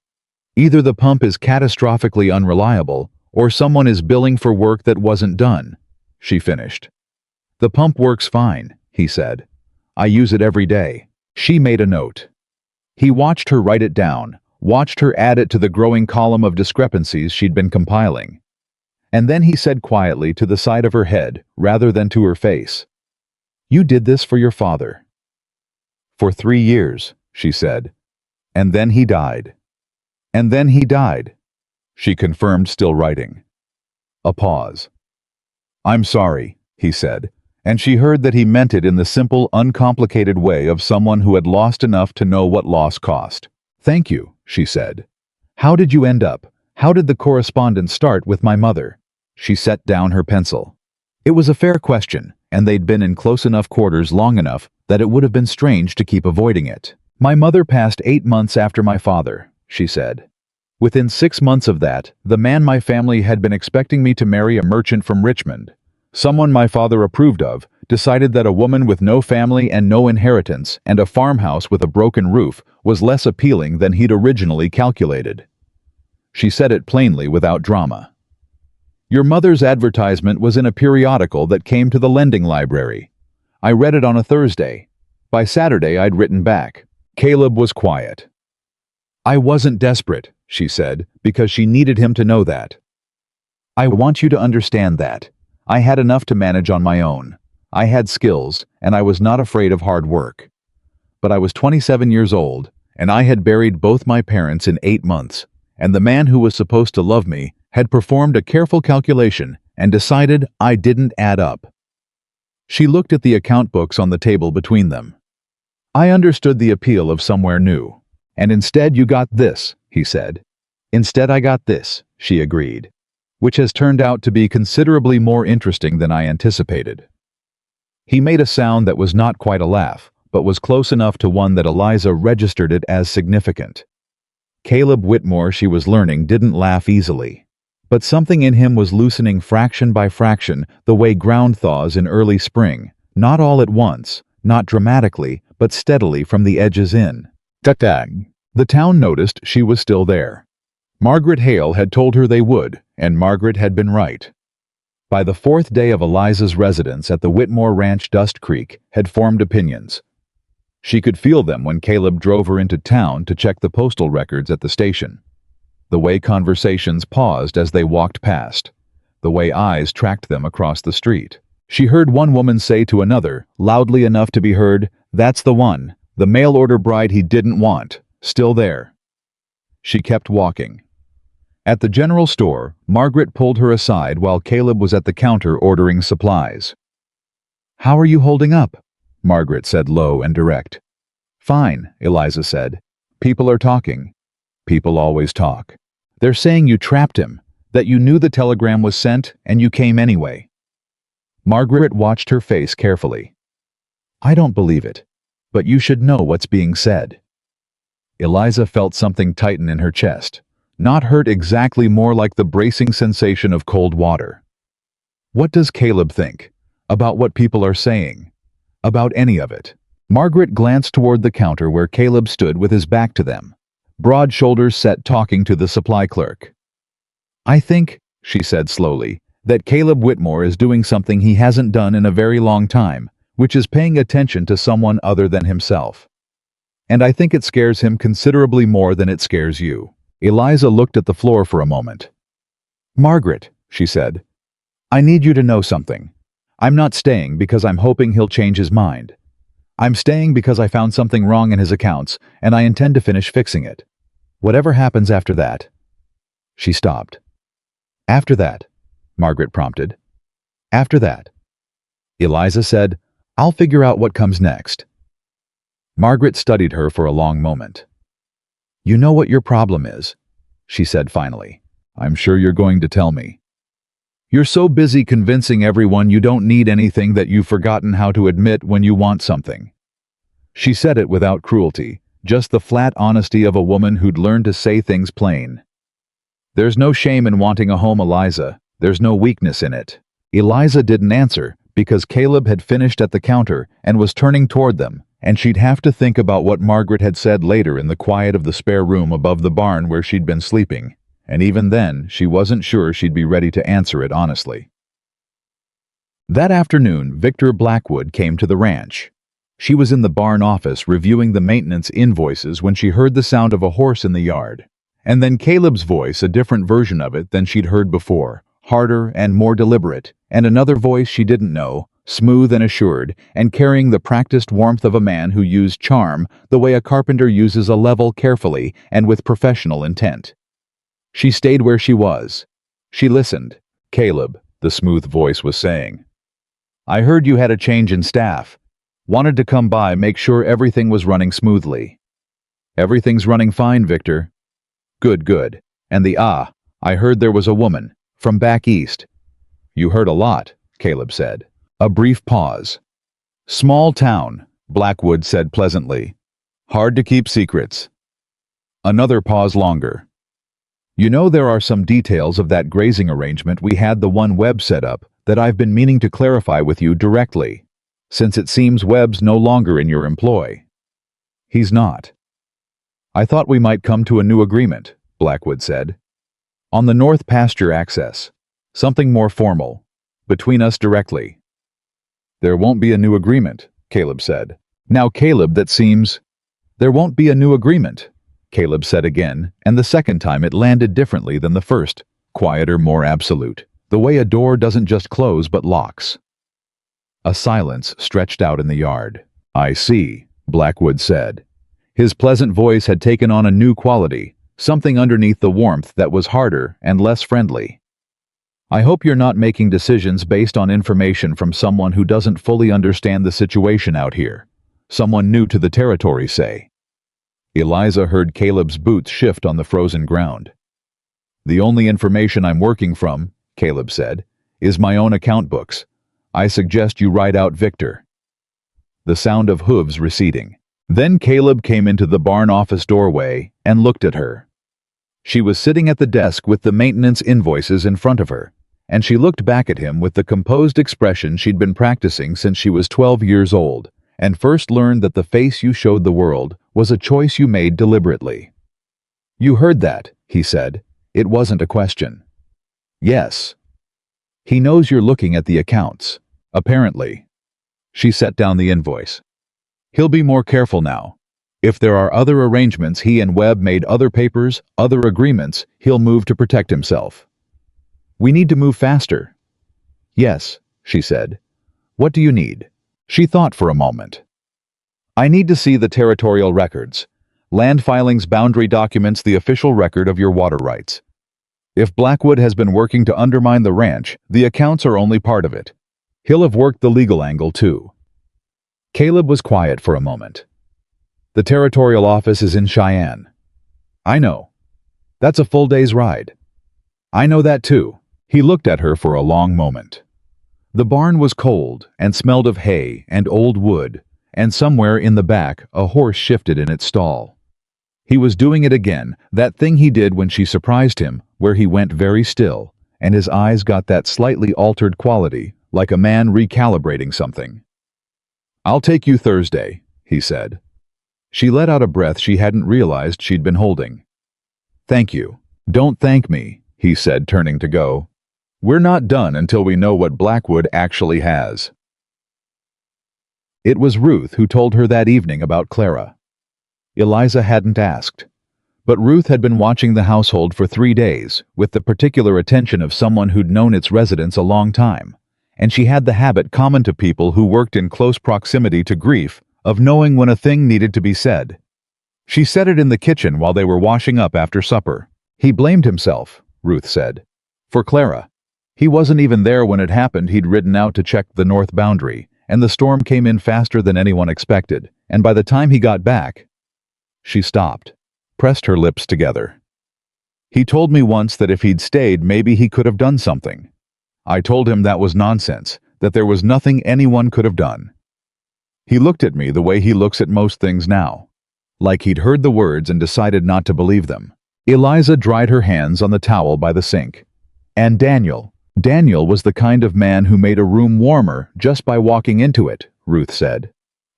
either the pump is catastrophically unreliable or someone is billing for work that wasn't done, she finished. "The pump works fine," he said. "I use it every day." She made a note. He watched her write it down, watched her add it to the growing column of discrepancies she'd been compiling. And then he said quietly to the side of her head, rather than to her face, "You did this for your father." "For 3 years, she said. "And then he died." "And then he died," she confirmed, still writing. A pause. "I'm sorry," he said, and she heard that he meant it in the simple, uncomplicated way of someone who had lost enough to know what loss cost. "Thank you," she said. "How did you end up? How did the correspondence start with my mother?" She set down her pencil. It was a fair question, and they'd been in close enough quarters long enough that it would have been strange to keep avoiding it. "My mother passed 8 months after my father," she said. "Within 6 months of that, the man my family had been expecting me to marry, a merchant from Richmond, someone my father approved of, decided that a woman with no family and no inheritance and a farmhouse with a broken roof was less appealing than he'd originally calculated." She said it plainly, without drama. "Your mother's advertisement was in a periodical that came to the lending library. I read it on a Thursday. By Saturday I'd written back." Caleb was quiet. "I wasn't desperate," she said, because she needed him to know that. "I want you to understand that. I had enough to manage on my own. I had skills, and I was not afraid of hard work. But I was 27 years old, and I had buried both my parents in 8 months, and the man who was supposed to love me had performed a careful calculation and decided I didn't add up." She looked at the account books on the table between them. "I understood the appeal of somewhere new. And instead you got this," he said. "Instead I got this," she agreed, "which has turned out to be considerably more interesting than I anticipated." He made a sound that was not quite a laugh, but was close enough to one that Eliza registered it as significant. Caleb Whitmore, she was learning, didn't laugh easily. But something in him was loosening fraction by fraction, the way ground thaws in early spring, not all at once, not dramatically, but steadily from the edges in. Ta-tag. The town noticed she was still there. Margaret Hale had told her they would, and Margaret had been right. By the 4th day of Eliza's residence at the Whitmore Ranch, Dust Creek had formed opinions. She could feel them when Caleb drove her into town to check the postal records at the station. The way conversations paused as they walked past. The way eyes tracked them across the street. She heard one woman say to another, loudly enough to be heard, "That's the one, the mail-order bride he didn't want, still there." She kept walking. At the general store, Margaret pulled her aside while Caleb was at the counter ordering supplies. "How are you holding up?" Margaret said, low and direct. "Fine," Eliza said. "People are talking. People always talk. They're saying you trapped him, that you knew the telegram was sent and you came anyway." Margaret watched her face carefully. "I don't believe it, but you should know what's being said." Eliza felt something tighten in her chest. Not hurt exactly, more like the bracing sensation of cold water. What does Caleb think? About what people are saying? About any of it? Margaret glanced toward the counter where Caleb stood with his back to them, broad shoulders set, talking to the supply clerk. "I think," she said slowly, "that Caleb Whitmore is doing something he hasn't done in a very long time, which is paying attention to someone other than himself. And I think it scares him considerably more than it scares you." Eliza looked at the floor for a moment. "Margaret," she said, "I need you to know something. I'm not staying because I'm hoping he'll change his mind. I'm staying because I found something wrong in his accounts, and I intend to finish fixing it. Whatever happens after that." She stopped. "After that," Margaret prompted. After that. Eliza said, I'll figure out what comes next. Margaret studied her for a long moment. You know what your problem is, she said finally. I'm sure you're going to tell me. You're so busy convincing everyone you don't need anything that you've forgotten how to admit when you want something. She said it without cruelty, just the flat honesty of a woman who'd learned to say things plain. There's no shame in wanting a home, Eliza. There's no weakness in it. Eliza didn't answer because Caleb had finished at the counter and was turning toward them, and she'd have to think about what Margaret had said later in the quiet of the spare room above the barn where she'd been sleeping. And even then, she wasn't sure she'd be ready to answer it honestly. That afternoon, Victor Blackwood came to the ranch. She was in the barn office reviewing the maintenance invoices when she heard the sound of a horse in the yard. And then Caleb's voice, a different version of it than she'd heard before, harder and more deliberate, and another voice she didn't know, smooth and assured, and carrying the practiced warmth of a man who used charm the way a carpenter uses a level carefully and with professional intent. She stayed where she was. She listened. Caleb, the smooth voice was saying, I heard you had a change in staff. Wanted to come by, make sure everything was running smoothly. Everything's running fine, Victor. Good, good. And I heard there was a woman, from back east. You heard a lot, Caleb said. A brief pause. Small town, Blackwood said pleasantly. Hard to keep secrets. Another pause longer. You know, there are some details of that grazing arrangement we had the one Webb set up that I've been meaning to clarify with you directly, since it seems Webb's no longer in your employ. He's not. I thought we might come to a new agreement, Blackwood said. On the north pasture access. Something more formal. Between us directly. There won't be a new agreement, Caleb said. Now, Caleb, that seems... There won't be a new agreement, Caleb said again, and the second time it landed differently than the first, quieter, more absolute, the way a door doesn't just close but locks. A silence stretched out in the yard. I see, Blackwood said. His pleasant voice had taken on a new quality, something underneath the warmth that was harder and less friendly. I hope you're not making decisions based on information from someone who doesn't fully understand the situation out here. Someone new to the territory, say. Eliza heard Caleb's boots shift on the frozen ground. The only information I'm working from, Caleb said, is my own account books. I suggest you write out Victor. The sound of hooves receding. Then Caleb came into the barn office doorway and looked at her. She was sitting at the desk with the maintenance invoices in front of her, and she looked back at him with the composed expression she'd been practicing since she was 12 years old, and first learned that the face you showed the world was a choice you made deliberately. You heard that, he said. It wasn't a question. Yes. He knows you're looking at the accounts, apparently. She set down the invoice. He'll be more careful now. If there are other arrangements, he and Webb made other papers, other agreements, he'll move to protect himself. We need to move faster. Yes, she said. What do you need? She thought for a moment. I need to see the territorial records. Land filings, boundary documents, the official record of your water rights. If Blackwood has been working to undermine the ranch, the accounts are only part of it. He'll have worked the legal angle too. Caleb was quiet for a moment. The territorial office is in Cheyenne. I know. That's a full day's ride. I know that too. He looked at her for a long moment. The barn was cold and smelled of hay and old wood, and somewhere in the back a horse shifted in its stall. He was doing it again, that thing he did when she surprised him, where he went very still, and his eyes got that slightly altered quality, like a man recalibrating something. I'll take you Thursday, he said. She let out a breath she hadn't realized she'd been holding. Thank you. Don't thank me, he said, turning to go. We're not done until we know what Blackwood actually has. It was Ruth who told her that evening about Clara. Eliza hadn't asked. But Ruth had been watching the household for 3 days, with the particular attention of someone who'd known its residents a long time, and she had the habit common to people who worked in close proximity to grief of knowing when a thing needed to be said. She said it in the kitchen while they were washing up after supper. He blamed himself, Ruth said, for Clara. He wasn't even there when it happened. He'd ridden out to check the north boundary, and the storm came in faster than anyone expected, and by the time he got back, she stopped, pressed her lips together. He told me once that if he'd stayed, maybe he could have done something. I told him that was nonsense, that there was nothing anyone could have done. He looked at me the way he looks at most things now, like he'd heard the words and decided not to believe them. Eliza dried her hands on the towel by the sink. And Daniel was the kind of man who made a room warmer just by walking into it, Ruth said.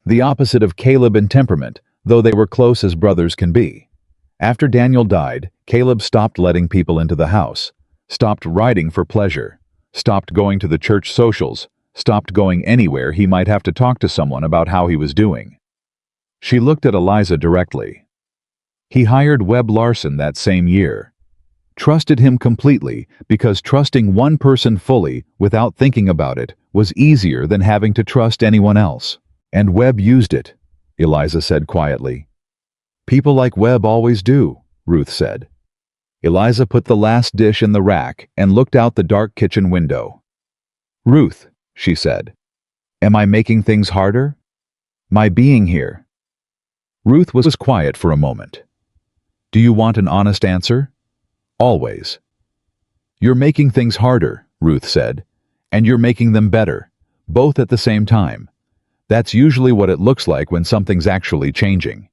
The opposite of Caleb in temperament, though they were close as brothers can be. After Daniel died, Caleb stopped letting people into the house, stopped riding for pleasure, stopped going to the church socials, stopped going anywhere he might have to talk to someone about how he was doing. She looked at Eliza directly. He hired Webb Larson that same year. Trusted him completely because trusting one person fully without thinking about it was easier than having to trust anyone else. And Webb used it, Eliza said quietly. People like Webb always do, Ruth said. Eliza put the last dish in the rack and looked out the dark kitchen window. Ruth, she said, am I making things harder? My being here. Ruth was quiet for a moment. Do you want an honest answer? Always. You're making things harder, Ruth said, and you're making them better, both at the same time. That's usually what it looks like when something's actually changing.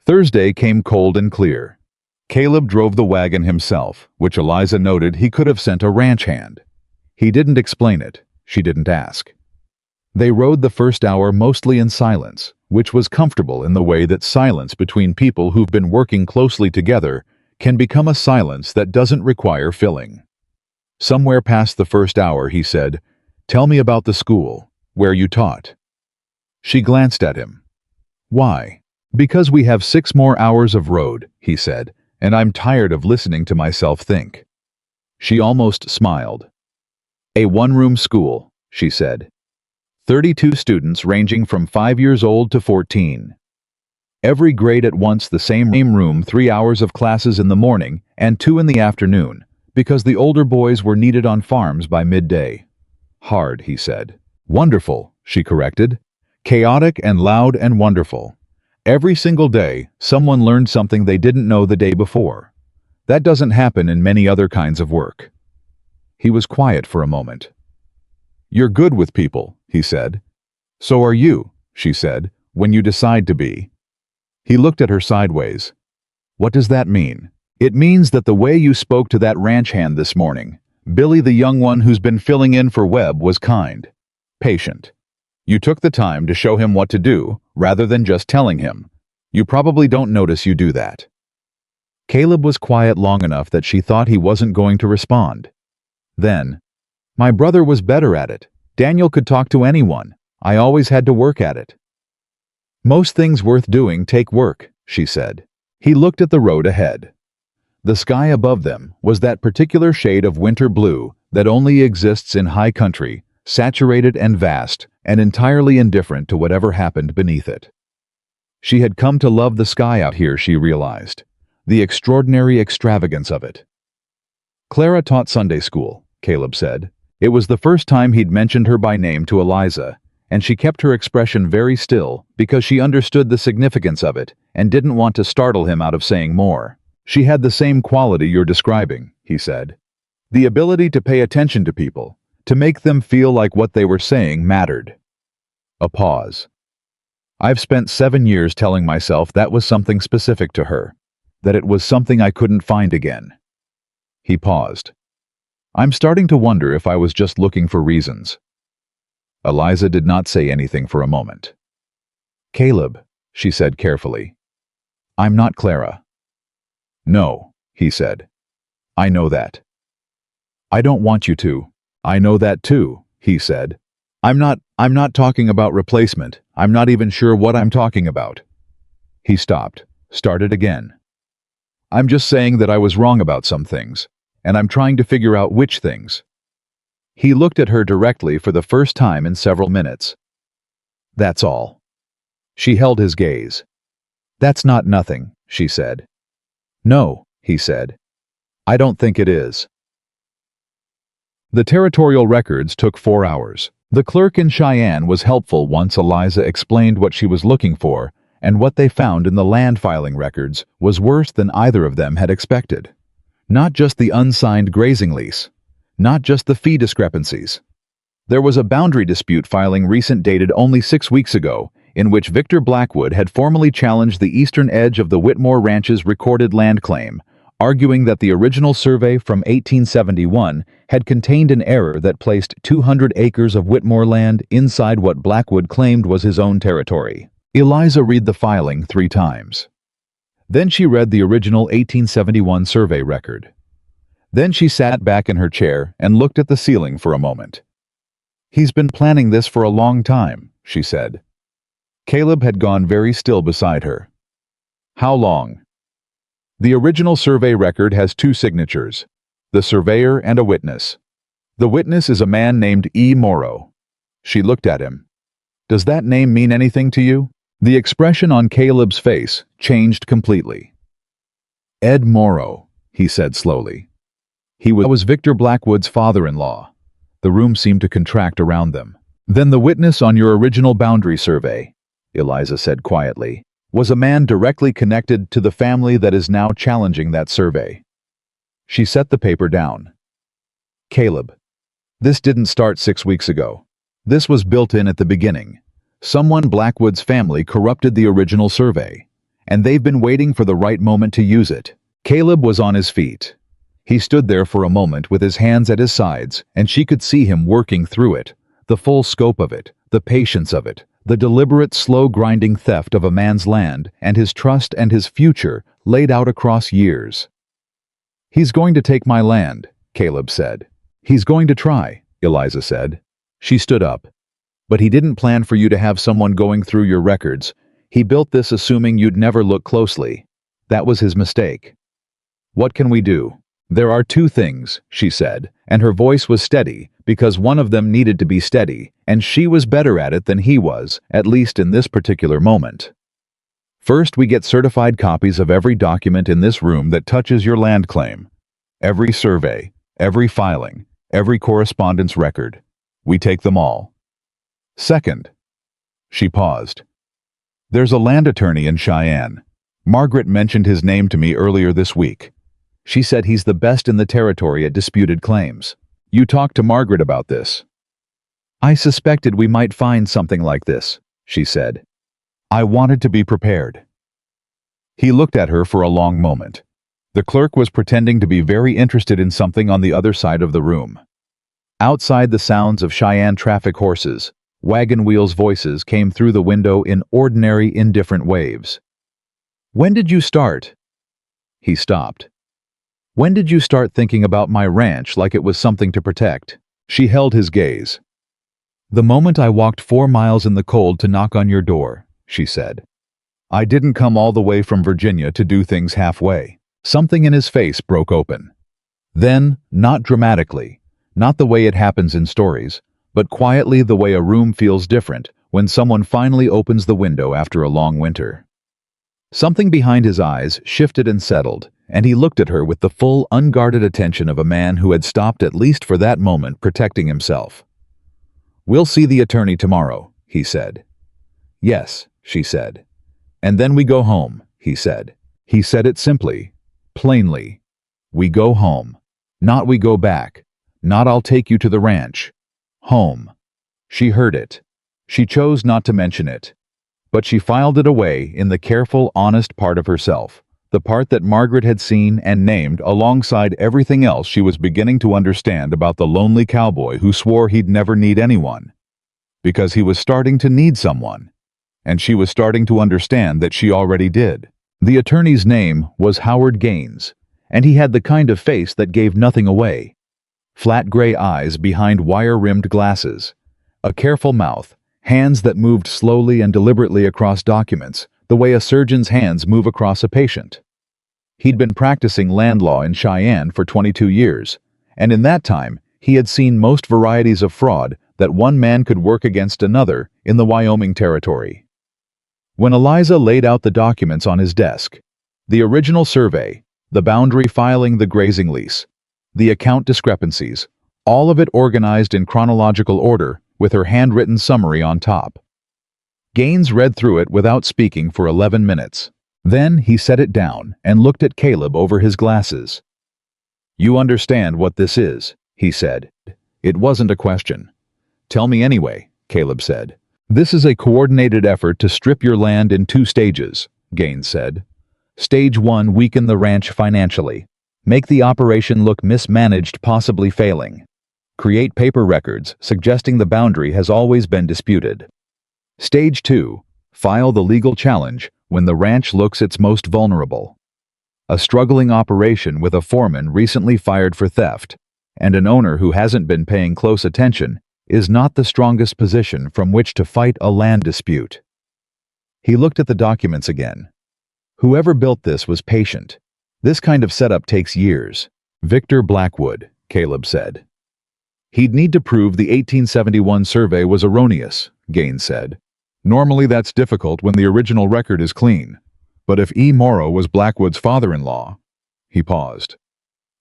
Thursday came cold and clear. Caleb drove the wagon himself, which Eliza noted he could have sent a ranch hand. He didn't explain it. She didn't ask. They rode the first hour mostly in silence, which was comfortable in the way that silence between people who've been working closely together can become a silence that doesn't require filling. Somewhere past the first hour, he said, "Tell me about the school, where you taught." She glanced at him. "Why?" "Because we have 6 more hours of road," he said, "and I'm tired of listening to myself think." She almost smiled. "A one-room school," she said. 32 students ranging from 5 years old to 14. Every grade at once, the same room, 3 hours of classes in the morning and 2 in the afternoon, because the older boys were needed on farms by midday. "Hard," he said. "Wonderful," she corrected. "Chaotic and loud and wonderful. Every single day, someone learned something they didn't know the day before. That doesn't happen in many other kinds of work." He was quiet for a moment. "You're good with people," he said. "So are you," she said, "when you decide to be." He looked at her sideways. "What does that mean?" "It means that the way you spoke to that ranch hand this morning, Billy, the young one who's been filling in for Webb, was kind, patient. You took the time to show him what to do, rather than just telling him. You probably don't notice you do that." Caleb was quiet long enough that she thought he wasn't going to respond. Then, "My brother was better at it. Daniel could talk to anyone. I always had to work at it." "Most things worth doing take work," she said. He looked at the road ahead. The sky above them was that particular shade of winter blue that only exists in high country, saturated and vast, and entirely indifferent to whatever happened beneath it. She had come to love the sky out here, she realized, the extraordinary extravagance of it. "Clara taught Sunday school," Caleb said. It was the first time he'd mentioned her by name to Eliza, and she kept her expression very still because she understood the significance of it and didn't want to startle him out of saying more. "She had the same quality you're describing," he said. "The ability to pay attention to people, to make them feel like what they were saying mattered." A pause. "I've spent 7 years telling myself that was something specific to her, that it was something I couldn't find again." He paused. "I'm starting to wonder if I was just looking for reasons." Eliza did not say anything for a moment. "Caleb," she said carefully, "I'm not Clara." "No," he said. "I know that." "I don't want you to." "I know that too," he said. I'm not talking about replacement. I'm not even sure what I'm talking about." He stopped, started again. "I'm just saying that I was wrong about some things, and I'm trying to figure out which things." He looked at her directly for the first time in several minutes. "That's all." She held his gaze. "That's not nothing," she said. "No," he said. "I don't think it is." The territorial records took 4 hours. The clerk in Cheyenne was helpful once Eliza explained what she was looking for, and what they found in the land filing records was worse than either of them had expected. Not just the unsigned grazing lease. Not just the fee discrepancies. There was a boundary dispute filing recent dated only 6 weeks ago, in which Victor Blackwood had formally challenged the eastern edge of the Whitmore Ranch's recorded land claim, arguing that the original survey from 1871 had contained an error that placed 200 acres of Whitmore land inside what Blackwood claimed was his own territory. Eliza read the filing 3 times. Then she read the original 1871 survey record. Then she sat back in her chair and looked at the ceiling for a moment. "He's been planning this for a long time," she said. Caleb had gone very still beside her. "How long?" The original survey record has 2 signatures, the surveyor and a witness. The witness is a man named E. Morrow. She looked at him. "Does that name mean anything to you?" The expression on Caleb's face changed completely. "Ed Morrow," he said slowly. "He was Victor Blackwood's father-in-law." The room seemed to contract around them. "Then the witness on your original boundary survey," Eliza said quietly, "was a man directly connected to the family that is now challenging that survey." She set the paper down. "Caleb, this didn't start 6 weeks ago. This was built in at the beginning. Someone Blackwood's family corrupted the original survey, and they've been waiting for the right moment to use it." Caleb was on his feet. He stood there for a moment with his hands at his sides, and she could see him working through it, the full scope of it, the patience of it, the deliberate, slow-grinding theft of a man's land and his trust and his future laid out across years. "He's going to take my land," Caleb said. "He's going to try," Eliza said. She stood up. "But he didn't plan for you to have someone going through your records. He built this assuming you'd never look closely. That was his mistake. What can we do?" "There are 2 things," she said, and her voice was steady because one of them needed to be steady, and she was better at it than he was, at least in this particular moment. "First, we get certified copies of every document in this room that touches your land claim. Every survey, every filing, every correspondence record. We take them all. Second," she paused, "there's a land attorney in Cheyenne. Margaret mentioned his name to me earlier this week. She said he's the best in the territory at disputed claims. You talked to Margaret about this." "I suspected we might find something like this," she said. "I wanted to be prepared." He looked at her for a long moment. The clerk was pretending to be very interested in something on the other side of the room. Outside, the sounds of Cheyenne traffic horses, wagon wheels' voices came through the window in ordinary, indifferent waves. "When did you start?" He stopped. "When did you start thinking about my ranch like it was something to protect?" She held his gaze. "The moment I walked 4 miles in the cold to knock on your door," she said. "I didn't come all the way from Virginia to do things halfway." Something in his face broke open. Then, not dramatically, not the way it happens in stories, but quietly the way a room feels different when someone finally opens the window after a long winter. Something behind his eyes shifted and settled, and he looked at her with the full, unguarded attention of a man who had stopped, at least for that moment, protecting himself. "We'll see the attorney tomorrow," he said. "Yes," she said. "And then we go home," he said. He said it simply, plainly. "We go home. Not we go back. Not I'll take you to the ranch. Home." She heard it. She chose not to mention it. But she filed it away in the careful, honest part of herself, the part that Margaret had seen and named alongside everything else she was beginning to understand about the lonely cowboy who swore he'd never need anyone. Because he was starting to need someone. And she was starting to understand that she already did. The attorney's name was Howard Gaines, and he had the kind of face that gave nothing away. Flat gray eyes behind wire-rimmed glasses, a careful mouth, hands that moved slowly and deliberately across documents, the way a surgeon's hands move across a patient. He'd been practicing land law in Cheyenne for 22 years, and in that time, he had seen most varieties of fraud that one man could work against another in the Wyoming Territory. When Eliza laid out the documents on his desk, the original survey, the boundary filing, the grazing lease, the account discrepancies, all of it organized in chronological order, with her handwritten summary on top. Gaines read through it without speaking for 11 minutes. Then he set it down and looked at Caleb over his glasses. "You understand what this is," he said. It wasn't a question. "Tell me anyway," Caleb said. "This is a coordinated effort to strip your land in 2 stages," Gaines said. "Stage 1, weaken the ranch financially. Make the operation look mismanaged, possibly failing. Create paper records suggesting the boundary has always been disputed. Stage 2, file the legal challenge when the ranch looks its most vulnerable. A struggling operation with a foreman recently fired for theft, and an owner who hasn't been paying close attention is not the strongest position from which to fight a land dispute." He looked at the documents again. Whoever built this was patient. This kind of setup takes years. "Victor Blackwood," Caleb said. "He'd need to prove the 1871 survey was erroneous," Gaines said. "Normally that's difficult when the original record is clean. But if E. Morrow was Blackwood's father-in-law..." He paused.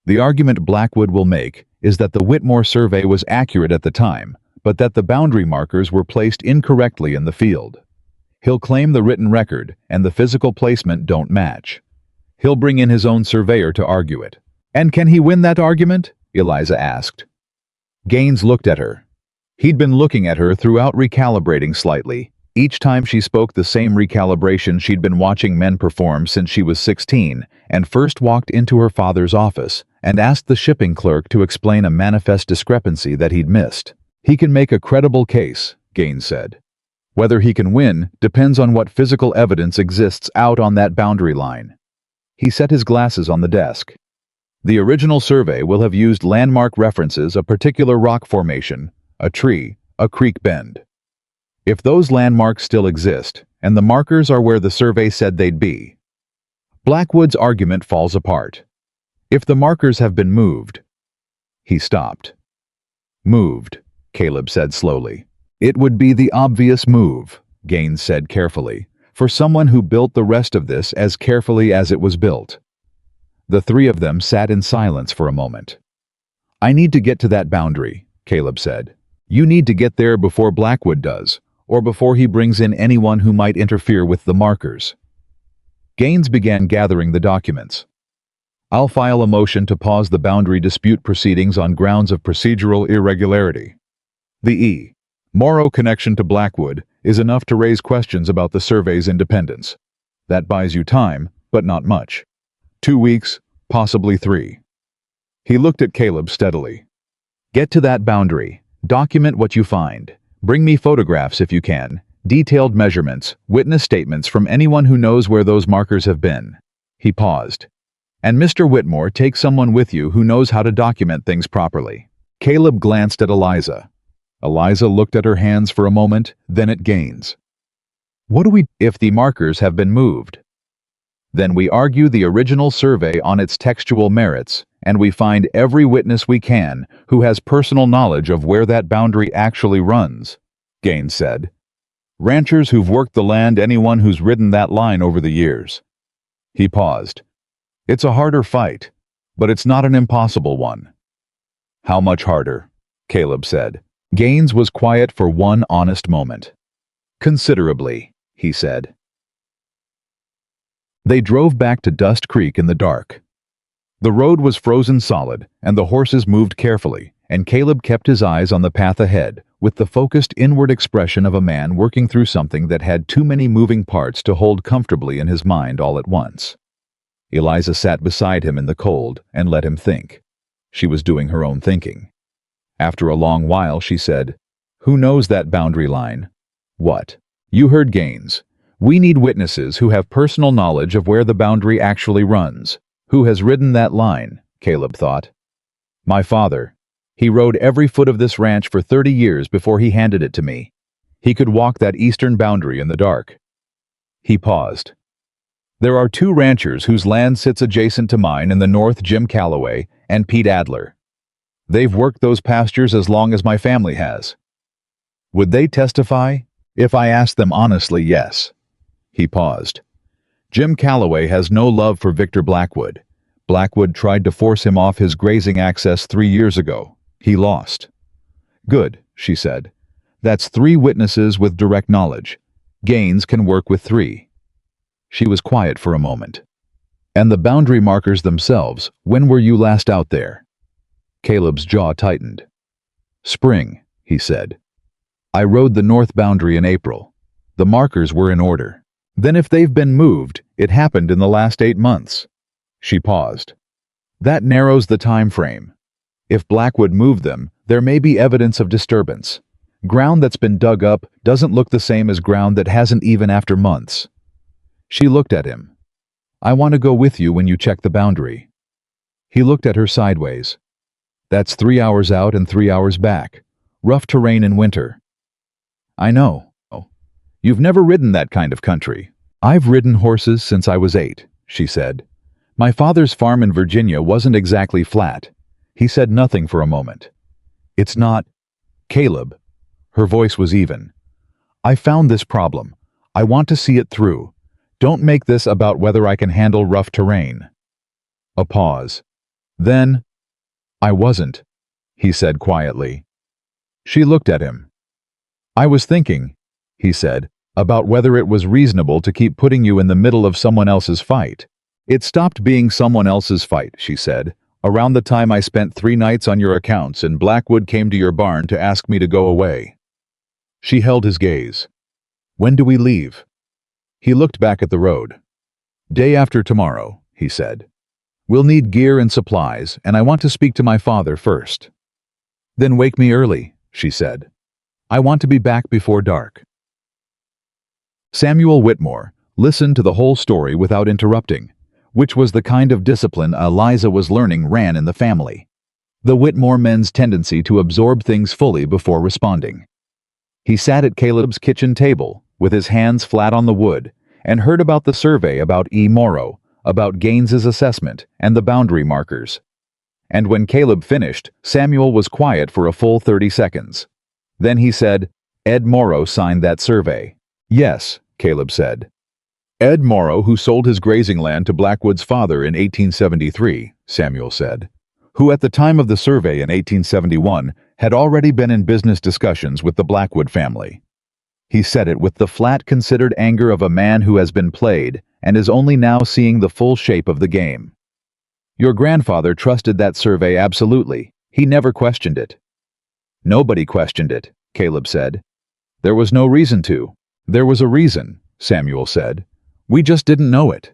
"The argument Blackwood will make is that the Whitmore survey was accurate at the time, but that the boundary markers were placed incorrectly in the field. He'll claim the written record and the physical placement don't match. He'll bring in his own surveyor to argue it." "And can he win that argument?" Eliza asked. Gaines looked at her. He'd been looking at her throughout, recalibrating slightly. Each time she spoke the same recalibration she'd been watching men perform since she was 16 and first walked into her father's office and asked the shipping clerk to explain a manifest discrepancy that he'd missed. "He can make a credible case," Gaines said. "Whether he can win depends on what physical evidence exists out on that boundary line." He set his glasses on the desk. "The original survey will have used landmark references, a particular rock formation, a tree, a creek bend. If those landmarks still exist, and the markers are where the survey said they'd be, Blackwood's argument falls apart. If the markers have been moved..." He stopped. "Moved," Caleb said slowly. "It would be the obvious move," Gaines said carefully, "for someone who built the rest of this as carefully as it was built." The 3 of them sat in silence for a moment. "I need to get to that boundary," Caleb said. "You need to get there before Blackwood does, or before he brings in anyone who might interfere with the markers." Gaines began gathering the documents. "I'll file a motion to pause the boundary dispute proceedings on grounds of procedural irregularity. The E. Morrow connection to Blackwood is enough to raise questions about the survey's independence. That buys you time, but not much. 2 weeks, possibly 3. He looked at Caleb steadily. "Get to that boundary. Document what you find. Bring me photographs if you can, detailed measurements, witness statements from anyone who knows where those markers have been." He paused. "And Mr. Whitmore, take someone with you who knows how to document things properly." Caleb glanced at Eliza. Eliza looked at her hands for a moment, then at Gaines. "What do we do if the markers have been moved?" "Then we argue the original survey on its textual merits, and we find every witness we can who has personal knowledge of where that boundary actually runs," Gaines said. "Ranchers who've worked the land, anyone who's ridden that line over the years." He paused. "It's a harder fight, but it's not an impossible one." "How much harder?" Caleb said. Gaines was quiet for one honest moment. "Considerably," he said. They drove back to Dust Creek in the dark. The road was frozen solid, and the horses moved carefully, and Caleb kept his eyes on the path ahead, with the focused inward expression of a man working through something that had too many moving parts to hold comfortably in his mind all at once. Eliza sat beside him in the cold and let him think. She was doing her own thinking. After a long while she said, "Who knows that boundary line?" "What?" "You heard Gaines. We need witnesses who have personal knowledge of where the boundary actually runs. Who has ridden that line?" Caleb thought. "My father. He rode every foot of this ranch for 30 years before he handed it to me. He could walk that eastern boundary in the dark." He paused. "There are 2 ranchers whose land sits adjacent to mine in the north, Jim Calloway and Pete Adler. They've worked those pastures as long as my family has. Would they testify? If I asked them honestly, yes." He paused. "Jim Calloway has no love for Victor Blackwood. Blackwood tried to force him off his grazing access 3 years ago. He lost. Good, she said. That's 3 witnesses with direct knowledge. Gaines can work with 3. She was quiet for a moment. And the boundary markers themselves, when were you last out there? Caleb's jaw tightened. Spring, he said. I rode the north boundary in April. The markers were in order. Then if they've been moved, it happened in the last 8 months. She paused. That narrows the time frame. If Blackwood moved them, there may be evidence of disturbance. Ground that's been dug up doesn't look the same as ground that hasn't even after months. She looked at him. I want to go with you when you check the boundary. He looked at her sideways. That's 3 hours out and 3 hours back. Rough terrain in winter. I know. You've never ridden that kind of country. I've ridden horses since I was 8, she said. My father's farm in Virginia wasn't exactly flat. He said nothing for a moment. It's not... Caleb. Her voice was even. I found this problem. I want to see it through. Don't make this about whether I can handle rough terrain. A pause. Then, I wasn't, he said quietly. She looked at him. I was thinking, he said, about whether it was reasonable to keep putting you in the middle of someone else's fight. It stopped being someone else's fight, she said, around the time I spent 3 nights on your accounts and Blackwood came to your barn to ask me to go away. She held his gaze. When do we leave? He looked back at the road. Day after tomorrow, he said. We'll need gear and supplies, and I want to speak to my father first. Then wake me early, she said. I want to be back before dark. Samuel Whitmore listened to the whole story without interrupting, which was the kind of discipline Eliza was learning ran in the family. The Whitmore men's tendency to absorb things fully before responding. He sat at Caleb's kitchen table, with his hands flat on the wood, and heard about the survey about E. Morrow, about Gaines's assessment, and the boundary markers. And when Caleb finished, Samuel was quiet for a full 30 seconds. Then he said, Ed Morrow signed that survey. Yes, Caleb said. Ed Morrow, who sold his grazing land to Blackwood's father in 1873, Samuel said, who at the time of the survey in 1871 had already been in business discussions with the Blackwood family. He said it with the flat, considered anger of a man who has been played and is only now seeing the full shape of the game. Your grandfather trusted that survey absolutely. He never questioned it. Nobody questioned it, Caleb said. There was no reason to. There was a reason, Samuel said. We just didn't know it.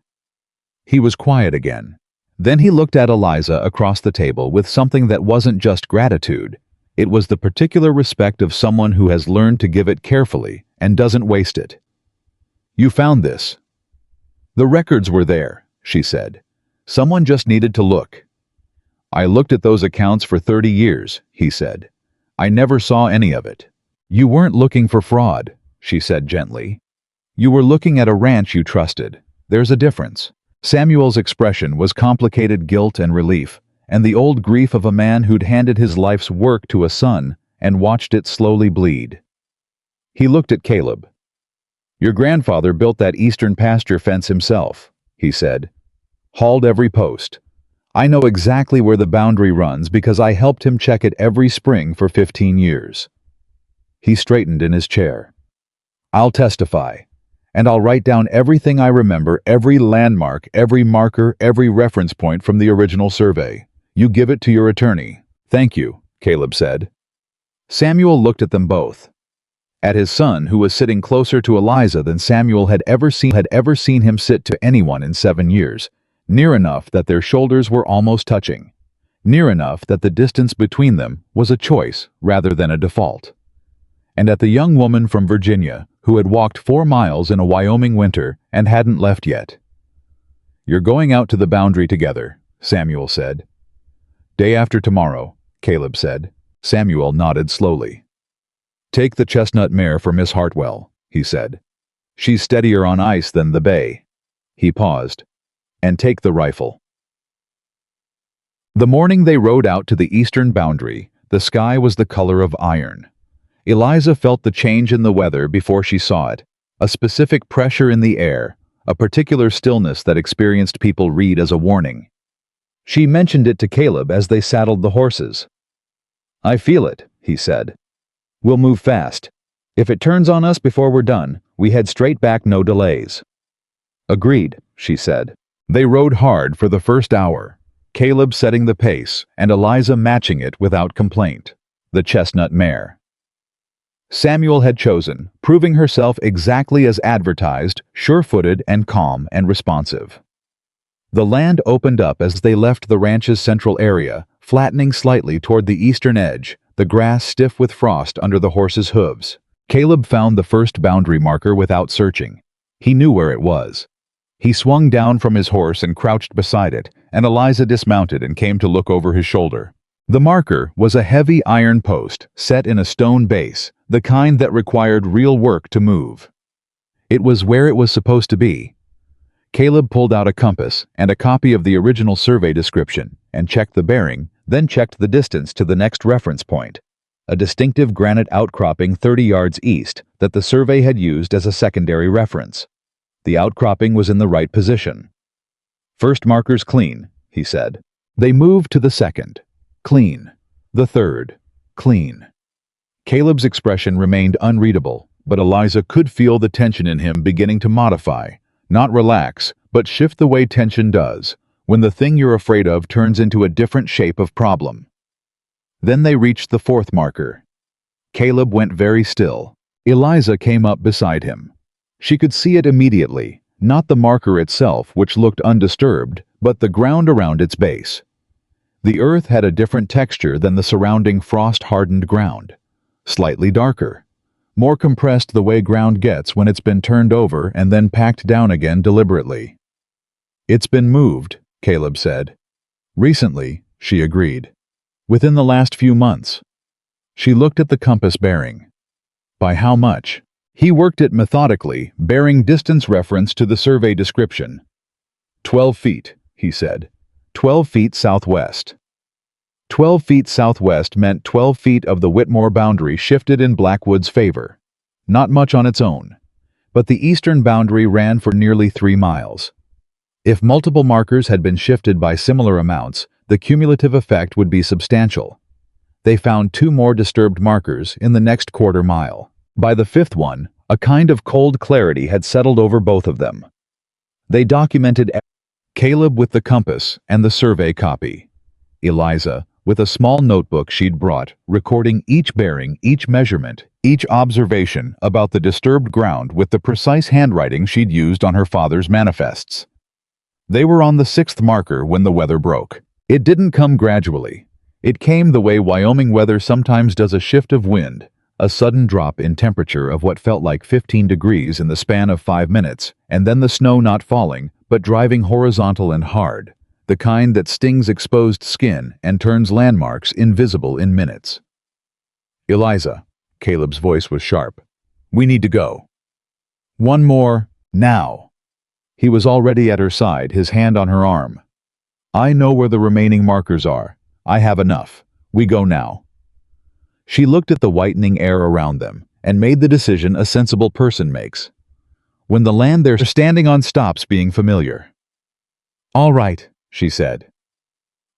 He was quiet again. Then he looked at Eliza across the table with something that wasn't just gratitude. It was the particular respect of someone who has learned to give it carefully and doesn't waste it. You found this. The records were there, she said. Someone just needed to look. I looked at those accounts for 30 years, he said. I never saw any of it. You weren't looking for fraud, she said gently. You were looking at a ranch you trusted. There's a difference. Samuel's expression was complicated guilt and relief, and the old grief of a man who'd handed his life's work to a son and watched it slowly bleed. He looked at Caleb. Your grandfather built that eastern pasture fence himself, he said. Hauled every post. I know exactly where the boundary runs because I helped him check it every spring for 15 years. He straightened in his chair. I'll testify, and I'll write down everything I remember, every landmark, every marker, every reference point from the original survey. You give it to your attorney. Thank you, Caleb said. Samuel looked at them both. At his son, who was sitting closer to Eliza than Samuel had ever seen him sit to anyone in 7 years, near enough that their shoulders were almost touching, near enough that the distance between them was a choice rather than a default. And at the young woman from Virginia, who had walked 4 miles in a Wyoming winter and hadn't left yet. You're going out to the boundary together, Samuel said. Day after tomorrow, Caleb said. Samuel nodded slowly. Take the chestnut mare for Miss Hartwell, he said. She's steadier on ice than the bay. He paused. And take the rifle. The morning they rode out to the eastern boundary, the sky was the color of iron. Eliza felt the change in the weather before she saw it, a specific pressure in the air, a particular stillness that experienced people read as a warning. She mentioned it to Caleb as they saddled the horses. I feel it, he said. We'll move fast. If it turns on us before we're done, we head straight back, no delays. Agreed, she said. They rode hard for the first hour, Caleb setting the pace and Eliza matching it without complaint. The chestnut mare. Samuel had chosen, proving herself exactly as advertised, sure-footed and calm and responsive. The land opened up as they left the ranch's central area, flattening slightly toward the eastern edge, the grass stiff with frost under the horses' hooves. Caleb found the first boundary marker without searching. He knew where it was. He swung down from his horse and crouched beside it, and Eliza dismounted and came to look over his shoulder. The marker was a heavy iron post set in a stone base, the kind that required real work to move. It was where it was supposed to be. Caleb pulled out a compass and a copy of the original survey description and checked the bearing, then checked the distance to the next reference point, a distinctive granite outcropping 30 yards east that the survey had used as a secondary reference. The outcropping was in the right position. First marker's clean, he said. They moved to the second. Clean. The third. Clean. Caleb's expression remained unreadable, but Eliza could feel the tension in him beginning to modify, not relax, but shift the way tension does, when the thing you're afraid of turns into a different shape of problem. Then they reached the fourth marker. Caleb went very still. Eliza came up beside him. She could see it immediately, not the marker itself, which looked undisturbed, but the ground around its base. The earth had a different texture than the surrounding frost-hardened ground. Slightly darker. More compressed the way ground gets when it's been turned over and then packed down again deliberately. It's been moved, Caleb said. Recently, she agreed. Within the last few months. She looked at the compass bearing. By how much? He worked it methodically, bearing distance reference to the survey description. 12 feet, he said. 12 feet southwest. 12 feet southwest meant 12 feet of the Whitmore boundary shifted in Blackwood's favor. Not much on its own. But the eastern boundary ran for nearly 3 miles. If multiple markers had been shifted by similar amounts, the cumulative effect would be substantial. They found 2 more disturbed markers in the next quarter mile. By the 5th one, a kind of cold clarity had settled over both of them. They documented Caleb with the compass and the survey copy. Eliza, with a small notebook she'd brought, recording each bearing, each measurement, each observation about the disturbed ground with the precise handwriting she'd used on her father's manifests. They were on the 6th marker when the weather broke. It didn't come gradually. It came the way Wyoming weather sometimes does, a shift of wind, a sudden drop in temperature of what felt like 15 degrees in the span of 5 minutes, and then the snow not falling, but driving horizontal and hard, the kind that stings exposed skin and turns landmarks invisible in minutes. Eliza, Caleb's voice was sharp. We need to go. One more, now. He was already at her side, his hand on her arm. I know where the remaining markers are. I have enough. We go now. She looked at the whitening air around them and made the decision a sensible person makes. When the land they're standing on stops being familiar. All right, she said.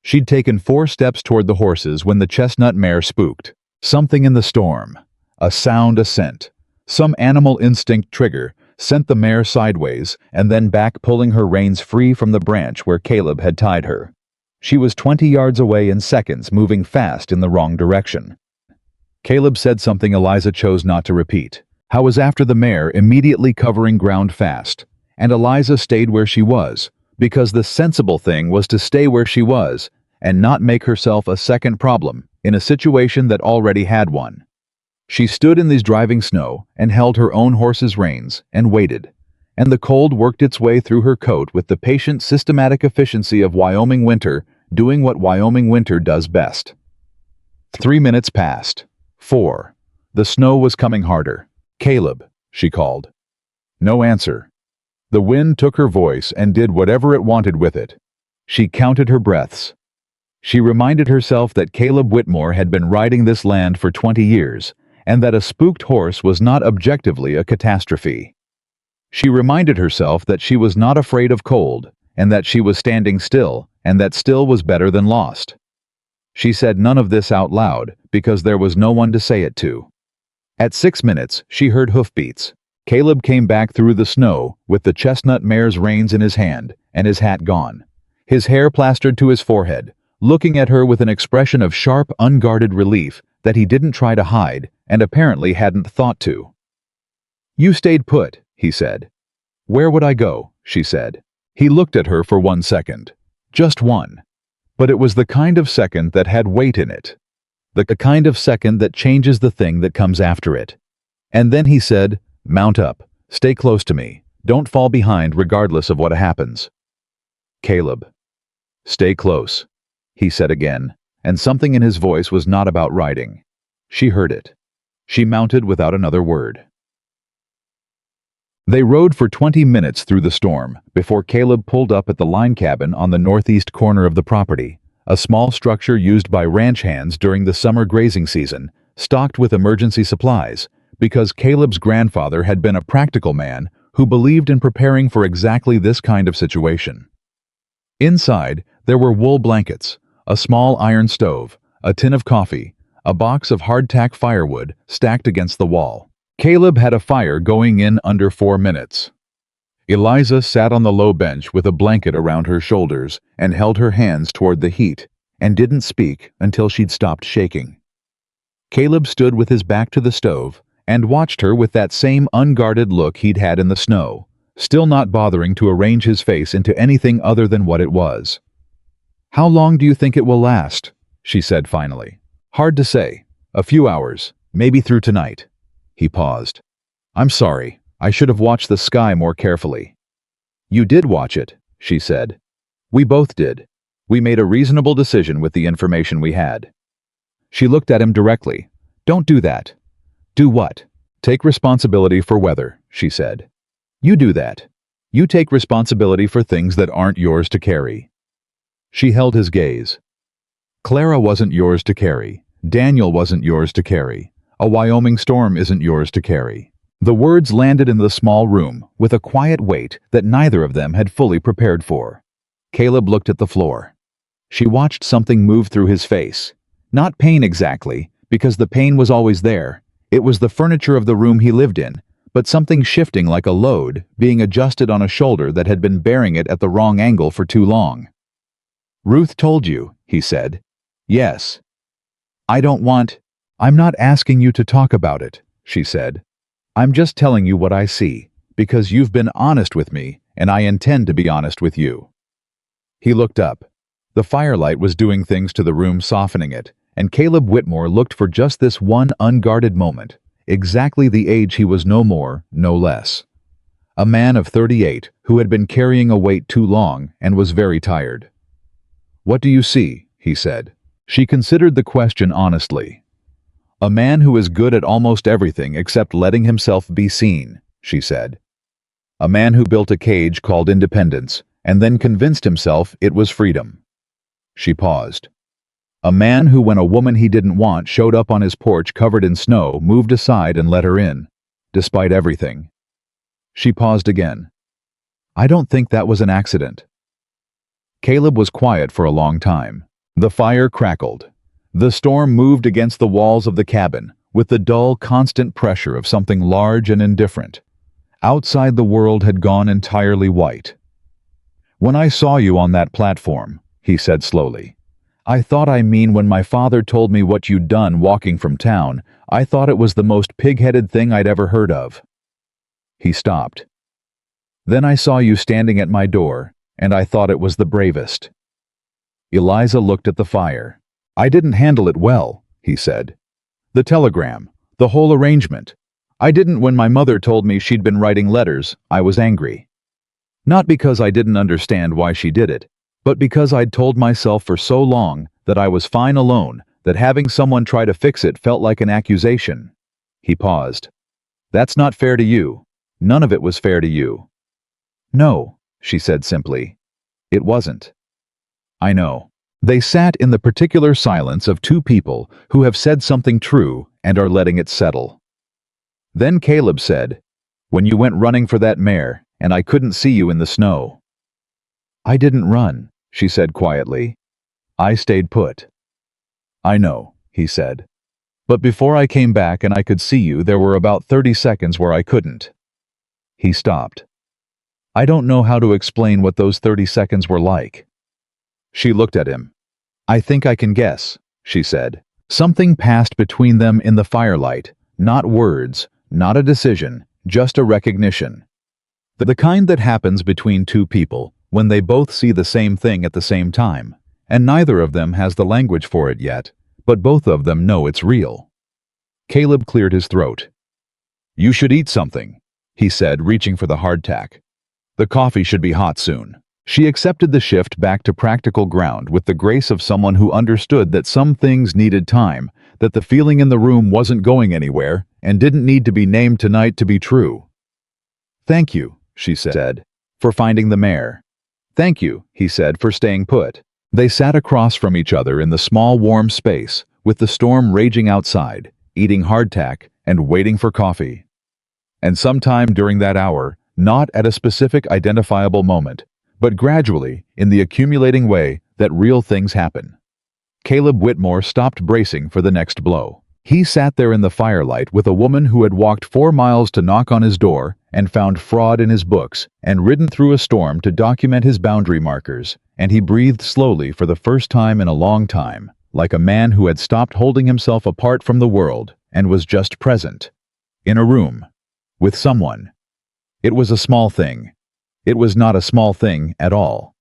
She'd taken 4 steps toward the horses when the chestnut mare spooked. Something in the storm. A sound, a scent. Some animal instinct trigger sent the mare sideways and then back, pulling her reins free from the branch where Caleb had tied her. She was 20 yards away in seconds, moving fast in the wrong direction. Caleb said something Eliza chose not to repeat. How was after the mare, immediately covering ground fast, and Eliza stayed where she was, because the sensible thing was to stay where she was and not make herself a second problem in a situation that already had one. She stood in this driving snow and held her own horse's reins and waited, and the cold worked its way through her coat with the patient, systematic efficiency of Wyoming winter doing what Wyoming winter does best. 3 minutes passed. 4. The snow was coming harder. Caleb, she called. No answer. The wind took her voice and did whatever it wanted with it. She counted her breaths. She reminded herself that Caleb Whitmore had been riding this land for 20 years, and that a spooked horse was not objectively a catastrophe. She reminded herself that she was not afraid of cold, and that she was standing still, and that still was better than lost. She said none of this out loud because there was no one to say it to. At 6 minutes, she heard hoofbeats. Caleb came back through the snow with the chestnut mare's reins in his hand and his hat gone. His hair plastered to his forehead, looking at her with an expression of sharp, unguarded relief that he didn't try to hide and apparently hadn't thought to. "You stayed put," he said. "Where would I go?" she said. He looked at her for 1 second. Just one. But it was the kind of second that had weight in it. The kind of second that changes the thing that comes after it. And then he said, "Mount up. Stay close to me. Don't fall behind regardless of what happens." "Caleb." "Stay close," he said again, and something in his voice was not about riding. She heard it. She mounted without another word. They rode for 20 minutes through the storm before Caleb pulled up at the line cabin on the northeast corner of the property, a small structure used by ranch hands during the summer grazing season, stocked with emergency supplies, because Caleb's grandfather had been a practical man who believed in preparing for exactly this kind of situation. Inside, there were wool blankets, a small iron stove, a tin of coffee, a box of hardtack firewood stacked against the wall. Caleb had a fire going in under 4 minutes. Eliza sat on the low bench with a blanket around her shoulders and held her hands toward the heat and didn't speak until she'd stopped shaking. Caleb stood with his back to the stove and watched her with that same unguarded look he'd had in the snow, still not bothering to arrange his face into anything other than what it was. "How long do you think it will last?" she said finally. "Hard to say. A few hours, maybe through tonight." He paused. "I'm sorry. I should have watched the sky more carefully." "You did watch it," she said. "We both did. We made a reasonable decision with the information we had." She looked at him directly. "Don't do that." "Do what?" "Take responsibility for weather," she said. "You do that. You take responsibility for things that aren't yours to carry." She held his gaze. "Clara wasn't yours to carry. Daniel wasn't yours to carry. A Wyoming storm isn't yours to carry." The words landed in the small room with a quiet weight that neither of them had fully prepared for. Caleb looked at the floor. She watched something move through his face. Not pain exactly, because the pain was always there. It was the furniture of the room he lived in, but something shifting like a load, being adjusted on a shoulder that had been bearing it at the wrong angle for too long. "Ruth told you," he said. "Yes." "I don't want—" "I'm not asking you to talk about it," she said. "I'm just telling you what I see, because you've been honest with me, and I intend to be honest with you." He looked up. The firelight was doing things to the room, softening it, and Caleb Whitmore looked for just this one unguarded moment, exactly the age he was, no more, no less. A man of 38 who had been carrying a weight too long and was very tired. "What do you see?" he said. She considered the question honestly. "A man who is good at almost everything except letting himself be seen," she said. "A man who built a cage called independence and then convinced himself it was freedom." She paused. "A man who, when a woman he didn't want showed up on his porch covered in snow, moved aside and let her in, despite everything." She paused again. "I don't think that was an accident." Caleb was quiet for a long time. The fire crackled. The storm moved against the walls of the cabin with the dull, constant pressure of something large and indifferent. Outside the world had gone entirely white. "When I saw you on that platform," he said slowly, "I thought, when my father told me what you'd done walking from town, I thought it was the most pig-headed thing I'd ever heard of." He stopped. "Then I saw you standing at my door, and I thought it was the bravest." Eliza looked at the fire. "I didn't handle it well," he said. "The telegram, the whole arrangement. I didn't. When my mother told me she'd been writing letters, I was angry. Not because I didn't understand why she did it, but because I'd told myself for so long that I was fine alone, that having someone try to fix it felt like an accusation." He paused. "That's not fair to you. None of it was fair to you." "No," she said simply. "It wasn't." "I know." They sat in the particular silence of two people who have said something true and are letting it settle. Then Caleb said, "When you went running for that mare, and I couldn't see you in the snow." "I didn't run," she said quietly. "I stayed put." "I know," he said. "But before I came back and I could see you, there were about 30 seconds where I couldn't." He stopped. "I don't know how to explain what those 30 seconds were like." She looked at him. "I think I can guess," she said. Something passed between them in the firelight, not words, not a decision, just a recognition. The kind that happens between two people when they both see the same thing at the same time, and neither of them has the language for it yet, but both of them know it's real. Caleb cleared his throat. "You should eat something," he said, reaching for the hardtack. "The coffee should be hot soon." She accepted the shift back to practical ground with the grace of someone who understood that some things needed time, that the feeling in the room wasn't going anywhere, and didn't need to be named tonight to be true. "Thank you," she said, "for finding the mare." "Thank you," he said, "for staying put." They sat across from each other in the small warm space, with the storm raging outside, eating hardtack and waiting for coffee. And sometime during that hour, not at a specific identifiable moment, but gradually, in the accumulating way that real things happen, Caleb Whitmore stopped bracing for the next blow. He sat there in the firelight with a woman who had walked 4 miles to knock on his door and found fraud in his books and ridden through a storm to document his boundary markers, and he breathed slowly for the first time in a long time, like a man who had stopped holding himself apart from the world and was just present. In a room. With someone. It was a small thing. It was not a small thing at all.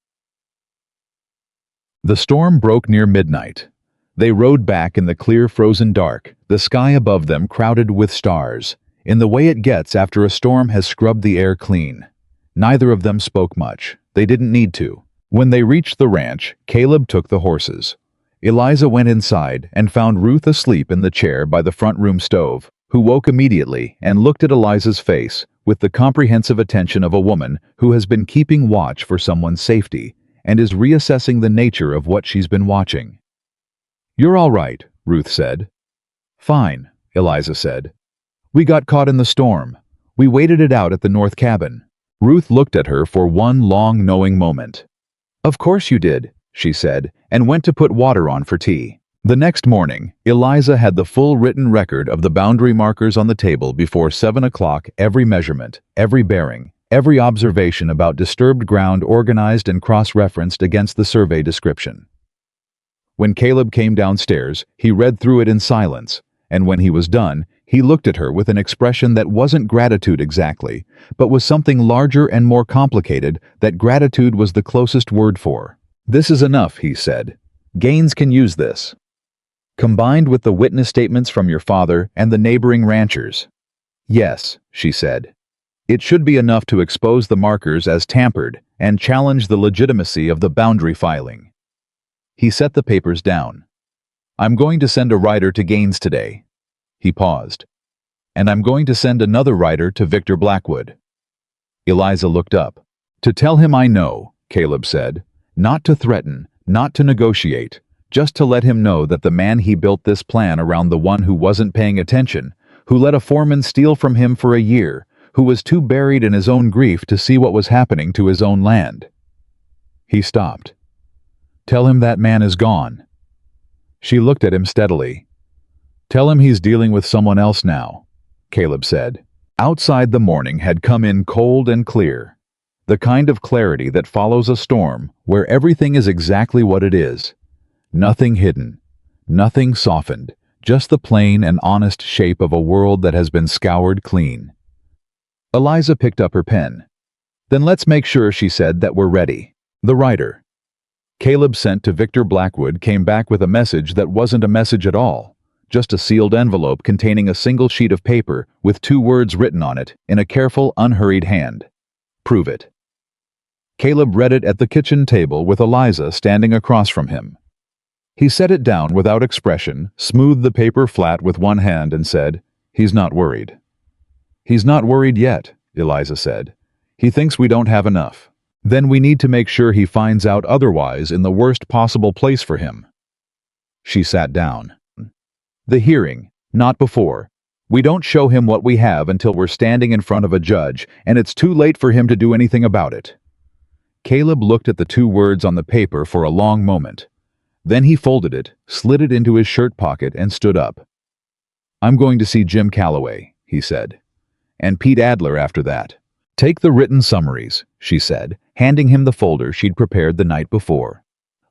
The storm broke near midnight. They rode back in the clear frozen dark, the sky above them crowded with stars, in the way it gets after a storm has scrubbed the air clean. Neither of them spoke much. They didn't need to. When they reached the ranch, Caleb took the horses. Eliza went inside and found Ruth asleep in the chair by the front room stove, who woke immediately and looked at Eliza's face with the comprehensive attention of a woman who has been keeping watch for someone's safety and is reassessing the nature of what she's been watching. "You're all right," Ruth said. "Fine," Eliza said. "We got caught in the storm. We waited it out at the north cabin." Ruth looked at her for one long knowing moment. "Of course you did," she said, and went to put water on for tea. The next morning, Eliza had the full written record of the boundary markers on the table before 7 o'clock, every measurement, every bearing, every observation about disturbed ground organized and cross-referenced against the survey description. When Caleb came downstairs, he read through it in silence, and when he was done, he looked at her with an expression that wasn't gratitude exactly, but was something larger and more complicated that gratitude was the closest word for. "This is enough," he said. "Gaines can use this. Combined with the witness statements from your father and the neighboring ranchers." "Yes," she said. "It should be enough to expose the markers as tampered and challenge the legitimacy of the boundary filing." He set the papers down. "I'm going to send a writer to Gaines today." He paused. "And I'm going to send another writer to Victor Blackwood." Eliza looked up. "To tell him I know," Caleb said. "Not to threaten, not to negotiate. Just to let him know that the man he built this plan around, the one who wasn't paying attention, who let a foreman steal from him for a year, who was too buried in his own grief to see what was happening to his own land." He stopped. "Tell him that man is gone." She looked at him steadily. "Tell him he's dealing with someone else now," Caleb said. Outside, the morning had come in cold and clear. The kind of clarity that follows a storm, where everything is exactly what it is. Nothing hidden, nothing softened, just the plain and honest shape of a world that has been scoured clean. Eliza picked up her pen. "Then let's make sure," she said, "that we're ready." The writer Caleb sent to Victor Blackwood came back with a message that wasn't a message at all, just a sealed envelope containing a single sheet of paper with 2 words written on it in a careful, unhurried hand. "Prove it." Caleb read it at the kitchen table with Eliza standing across from him. He set it down without expression, smoothed the paper flat with one hand and said, "He's not worried." "He's not worried yet," Eliza said. "He thinks we don't have enough. Then we need to make sure he finds out otherwise in the worst possible place for him." She sat down. "The hearing, not before. We don't show him what we have until we're standing in front of a judge, and it's too late for him to do anything about it." Caleb looked at the 2 words on the paper for a long moment. Then he folded it, slid it into his shirt pocket, and stood up. "I'm going to see Jim Calloway," he said. "And Pete Adler after that." "Take the written summaries," she said, handing him the folder she'd prepared the night before.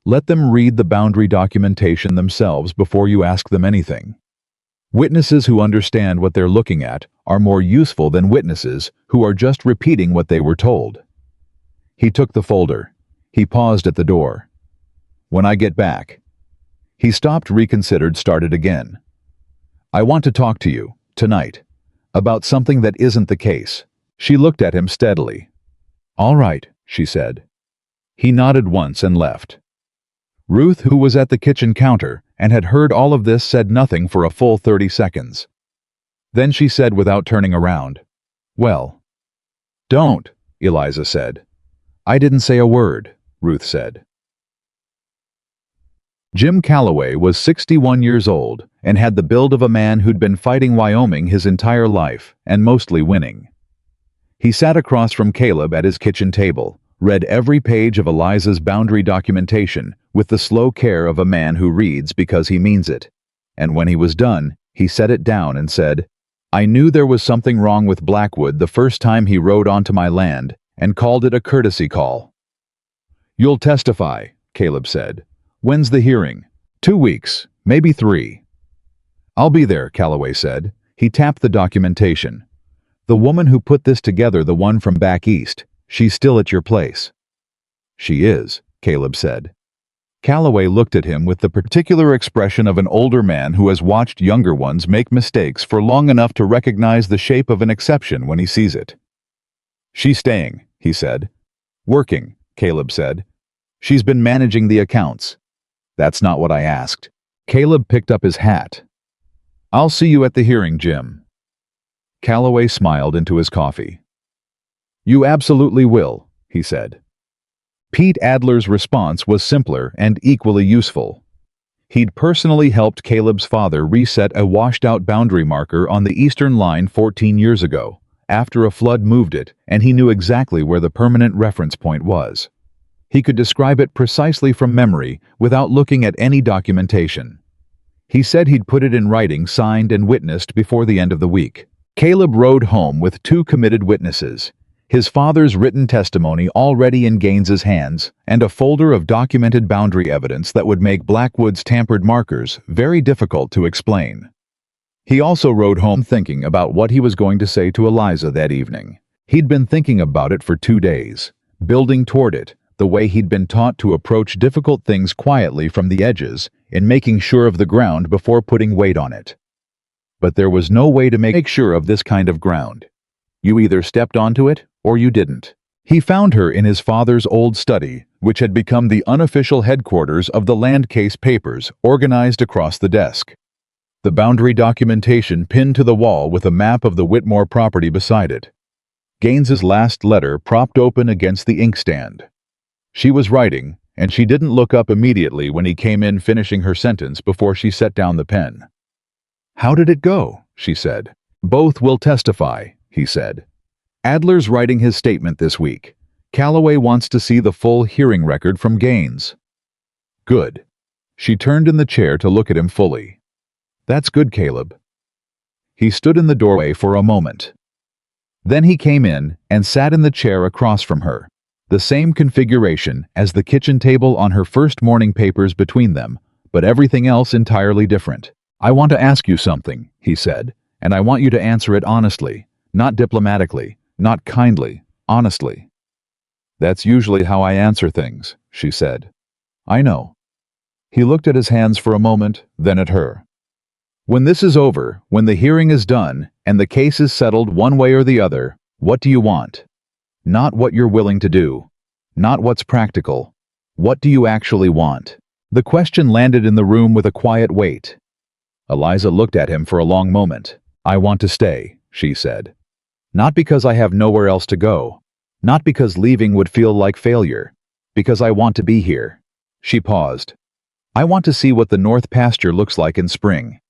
"Let them read the boundary documentation themselves before you ask them anything. Witnesses who understand what they're looking at are more useful than witnesses who are just repeating what they were told." He took the folder. He paused at the door. "When I get back." He stopped, reconsidered, started again. "I want to talk to you, tonight, about something that isn't the case." She looked at him steadily. "All right," she said. He nodded once and left. Ruth, who was at the kitchen counter and had heard all of this, said nothing for a full 30 seconds. Then she said without turning around, "Well." "Don't," Eliza said. "I didn't say a word," Ruth said. Jim Calloway was 61 years old and had the build of a man who'd been fighting Wyoming his entire life and mostly winning. He sat across from Caleb at his kitchen table, read every page of Eliza's boundary documentation with the slow care of a man who reads because he means it. And when he was done, he set it down and said, "I knew there was something wrong with Blackwood the first time he rode onto my land and called it a courtesy call." "You'll testify," Caleb said. "When's the hearing?" "2 weeks, maybe 3. "I'll be there," Calloway said. He tapped the documentation. "The woman who put this together, the one from back east, she's still at your place." "She is," Caleb said. Calloway looked at him with the particular expression of an older man who has watched younger ones make mistakes for long enough to recognize the shape of an exception when he sees it. "She's staying," he said. "Working," Caleb said. "She's been managing the accounts." "That's not what I asked." Caleb picked up his hat. "I'll see you at the hearing, Jim." Calloway smiled into his coffee. "You absolutely will," he said. Pete Adler's response was simpler and equally useful. He'd personally helped Caleb's father reset a washed-out boundary marker on the eastern line 14 years ago, after a flood moved it, and he knew exactly where the permanent reference point was. He could describe it precisely from memory without looking at any documentation. He said he'd put it in writing, signed and witnessed before the end of the week. Caleb rode home with 2 committed witnesses, his father's written testimony already in Gaines's hands, and a folder of documented boundary evidence that would make Blackwood's tampered markers very difficult to explain. He also rode home thinking about what he was going to say to Eliza that evening. He'd been thinking about it for 2 days, building toward it, the way he'd been taught to approach difficult things quietly from the edges, in making sure of the ground before putting weight on it. But there was no way to make sure of this kind of ground. You either stepped onto it, or you didn't. He found her in his father's old study, which had become the unofficial headquarters of the land case papers organized across the desk. The boundary documentation pinned to the wall with a map of the Whitmore property beside it. Gaines's last letter propped open against the inkstand. She was writing, and she didn't look up immediately when he came in finishing her sentence before she set down the pen. "How did it go?" she said. "Both will testify," he said. "Adler's writing his statement this week. Calloway wants to see the full hearing record from Gaines." "Good." She turned in the chair to look at him fully. "That's good, Caleb." He stood in the doorway for a moment. Then he came in and sat in the chair across from her, the same configuration as the kitchen table on her first morning papers between them, but everything else entirely different. "I want to ask you something," he said, "and I want you to answer it honestly, not diplomatically, not kindly, honestly." "That's usually how I answer things," she said. "I know." He looked at his hands for a moment, then at her. "When this is over, when the hearing is done, and the case is settled one way or the other, what do you want? Not what you're willing to do. Not what's practical. What do you actually want?" The question landed in the room with a quiet weight. Eliza looked at him for a long moment. "I want to stay," she said. "Not because I have nowhere else to go. Not because leaving would feel like failure. Because I want to be here." She paused. "I want to see what the North Pasture looks like in spring.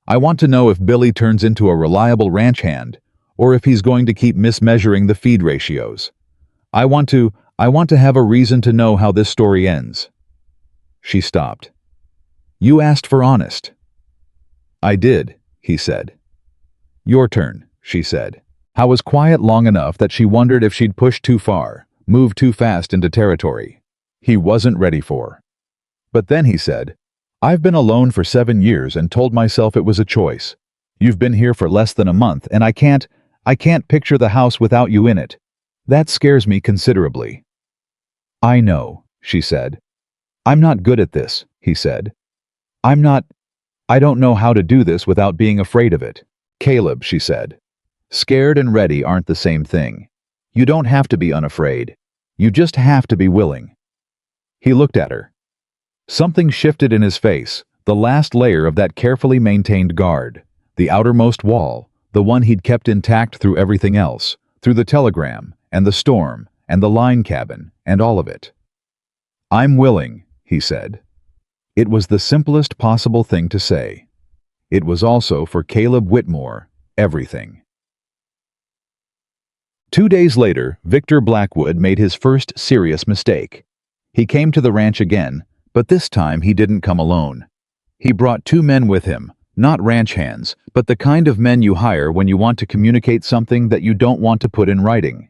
I want to know if Billy turns into a reliable ranch hand, or if he's going to keep mismeasuring the feed ratios. I want to have a reason to know how this story ends." She stopped. You asked for honest. I did, he said. Your turn, she said. Howe was quiet long enough that she wondered if she'd pushed too far, moved too fast into territory he wasn't ready for. But then he said, I've been alone for 7 years and told myself it was a choice. You've been here for less than a month and I can't picture the house without you in it. That scares me considerably. I know, she said. I'm not good at this, he said. I don't know how to do this without being afraid of it. Caleb, she said. Scared and ready aren't the same thing. You don't have to be unafraid. You just have to be willing. He looked at her. Something shifted in his face, the last layer of that carefully maintained guard, the outermost wall, the one he'd kept intact through everything else, through the telegram, and the storm, and the line cabin, and all of it. I'm willing, he said. It was the simplest possible thing to say. It was also, for Caleb Whitmore, everything. 2 days later, Victor Blackwood made his first serious mistake. He came to the ranch again, but this time he didn't come alone. He brought 2 men with him, not ranch hands, but the kind of men you hire when you want to communicate something that you don't want to put in writing.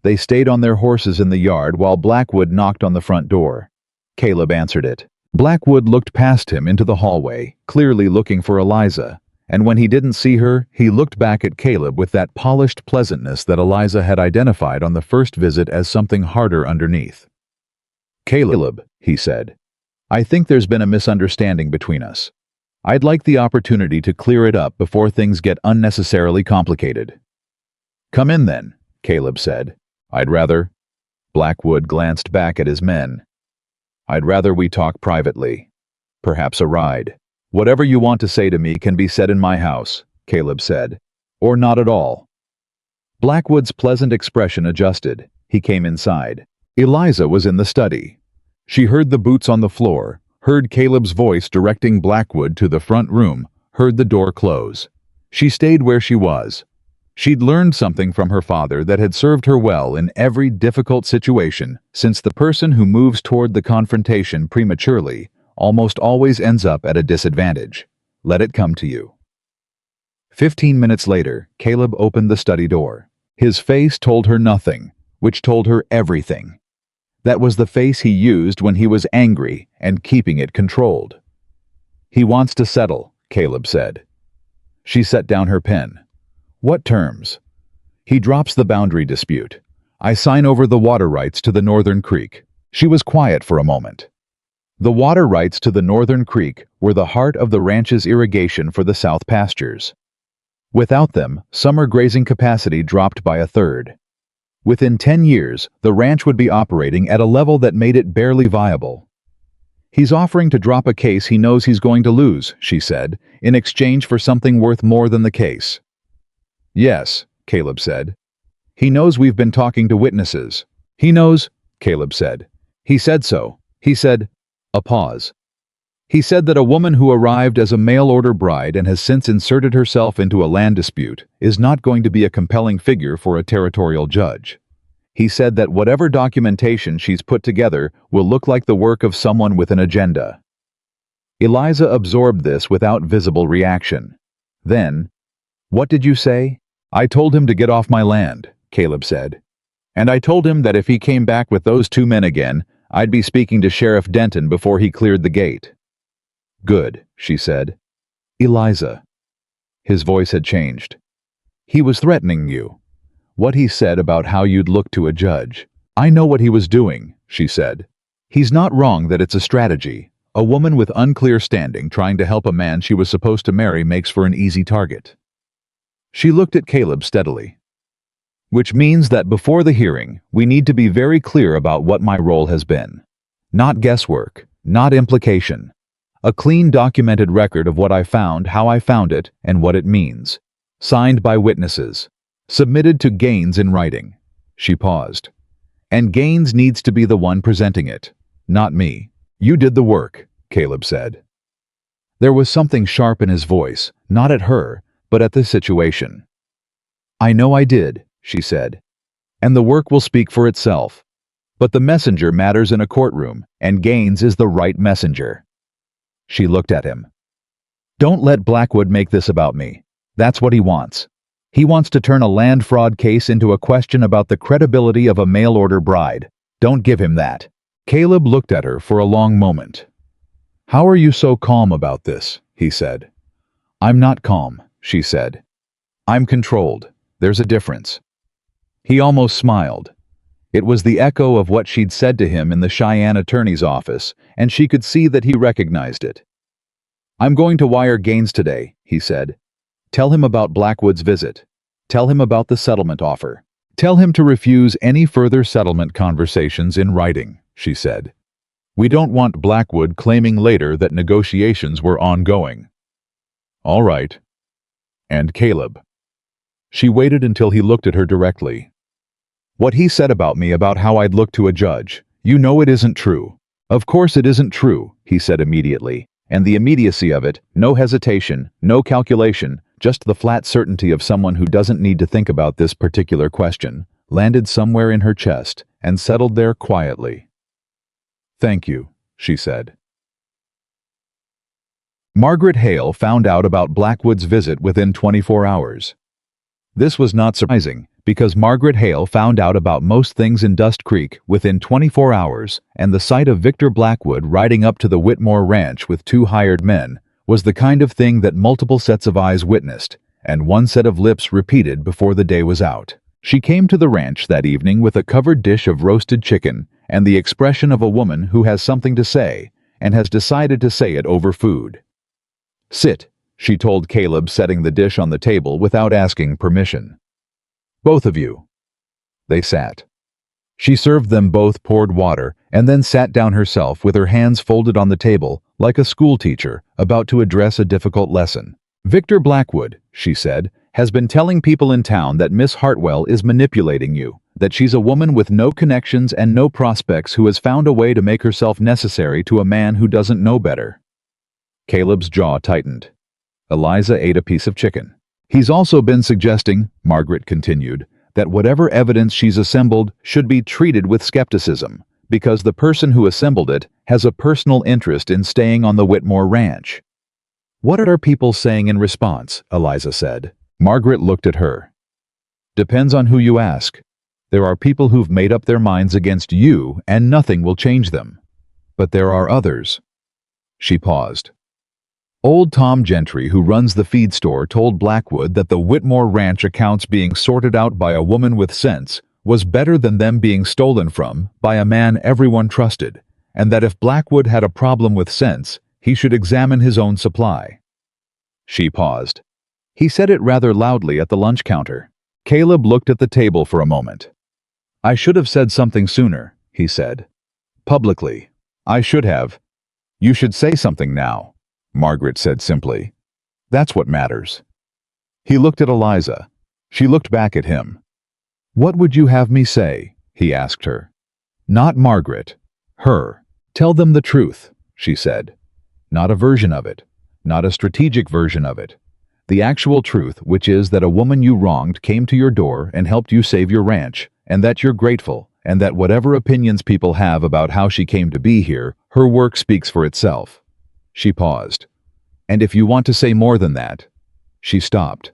They stayed on their horses in the yard while Blackwood knocked on the front door. Caleb answered it. Blackwood looked past him into the hallway, clearly looking for Eliza, and when he didn't see her, he looked back at Caleb with that polished pleasantness that Eliza had identified on the first visit as something harder underneath. Caleb, he said, I think there's been a misunderstanding between us. I'd like the opportunity to clear it up before things get unnecessarily complicated. Come in then, Caleb said. I'd rather. Blackwood glanced back at his men. I'd rather we talk privately. Perhaps a ride. Whatever you want to say to me can be said in my house, Caleb said. Or not at all. Blackwood's pleasant expression adjusted. He came inside. Eliza was in the study. She heard the boots on the floor, heard Caleb's voice directing Blackwood to the front room, heard the door close. She stayed where she was. She'd learned something from her father that had served her well in every difficult situation, since the person who moves toward the confrontation prematurely almost always ends up at a disadvantage. Let it come to you. 15 minutes later, Caleb opened the study door. His face told her nothing, which told her everything. That was the face he used when he was angry and keeping it controlled. He wants to settle, Caleb said. She set down her pen. What terms? He drops the boundary dispute. I sign over the water rights to the Northern Creek. She was quiet for a moment. The water rights to the Northern Creek were the heart of the ranch's irrigation for the south pastures. Without them, summer grazing capacity dropped by a third. Within 10 years, the ranch would be operating at a level that made it barely viable. He's offering to drop a case he knows he's going to lose, she said, in exchange for something worth more than the case. Yes, Caleb said. He knows we've been talking to witnesses. He knows, Caleb said. He said so. He said, a pause. He said that a woman who arrived as a mail-order bride and has since inserted herself into a land dispute is not going to be a compelling figure for a territorial judge. He said that whatever documentation she's put together will look like the work of someone with an agenda. Eliza absorbed this without visible reaction. Then, what did you say? I told him to get off my land, Caleb said. And I told him that if he came back with those 2 men again, I'd be speaking to Sheriff Denton before he cleared the gate. Good, she said. Eliza. His voice had changed. He was threatening you. What he said about how you'd look to a judge. I know what he was doing, she said. He's not wrong that it's a strategy. A woman with unclear standing trying to help a man she was supposed to marry makes for an easy target. She looked at Caleb steadily. Which means that before the hearing, we need to be very clear about what my role has been. Not guesswork, not implication. A clean documented record of what I found, how I found it, and what it means. Signed by witnesses. Submitted to Gaines in writing. She paused. And Gaines needs to be the one presenting it, not me. You did the work, Caleb said. There was something sharp in his voice, not at her, but at the situation. I know I did, she said. And the work will speak for itself. But the messenger matters in a courtroom, and Gaines is the right messenger. She looked at him. Don't let Blackwood make this about me. That's what he wants. He wants to turn a land fraud case into a question about the credibility of a mail-order bride. Don't give him that. Caleb looked at her for a long moment. How are you so calm about this? He said. I'm not calm, she said. I'm controlled. There's a difference. He almost smiled. It was the echo of what she'd said to him in the Cheyenne attorney's office, and she could see that he recognized it. I'm going to wire Gaines today, he said. Tell him about Blackwood's visit. Tell him about the settlement offer. Tell him to refuse any further settlement conversations in writing, she said. We don't want Blackwood claiming later that negotiations were ongoing. All right. And Caleb. She waited until he looked at her directly. What he said about me about how I'd look to a judge, you know it isn't true. Of course it isn't true, he said immediately, and the immediacy of it, no hesitation, no calculation, just the flat certainty of someone who doesn't need to think about this particular question, landed somewhere in her chest and settled there quietly. Thank you, she said. Margaret Hale found out about Blackwood's visit within 24 hours. This was not surprising, because Margaret Hale found out about most things in Dust Creek within 24 hours, and the sight of Victor Blackwood riding up to the Whitmore Ranch with 2 hired men was the kind of thing that multiple sets of eyes witnessed, and one set of lips repeated before the day was out. She came to the ranch that evening with a covered dish of roasted chicken and the expression of a woman who has something to say, and has decided to say it over food. Sit, she told Caleb, setting the dish on the table without asking permission. Both of you. They sat. She served them both poured water and then sat down herself with her hands folded on the table like a schoolteacher about to address a difficult lesson. Victor Blackwood, she said, has been telling people in town that Miss Hartwell is manipulating you, that she's a woman with no connections and no prospects who has found a way to make herself necessary to a man who doesn't know better. Caleb's jaw tightened. Eliza ate a piece of chicken. He's also been suggesting, Margaret continued, that whatever evidence she's assembled should be treated with skepticism, because the person who assembled it has a personal interest in staying on the Whitmore Ranch. What are people saying in response? Eliza said. Margaret looked at her. Depends on who you ask. There are people who've made up their minds against you and nothing will change them. But there are others. She paused. Old Tom Gentry, who runs the feed store, told Blackwood that the Whitmore Ranch accounts being sorted out by a woman with sense was better than them being stolen from by a man everyone trusted, and that if Blackwood had a problem with sense, he should examine his own supply. She paused. He said it rather loudly at the lunch counter. Caleb looked at the table for a moment. I should have said something sooner, he said. Publicly. I should have. You should say something now, Margaret said simply. That's what matters. He looked at Eliza. She looked back at him. What would you have me say? He asked her. Not Margaret. Her. Tell them the truth, she said. Not a version of it. Not a strategic version of it. The actual truth, which is that a woman you wronged came to your door and helped you save your ranch, and that you're grateful, and that whatever opinions people have about how she came to be here, her work speaks for itself. She paused. And if you want to say more than that, she stopped.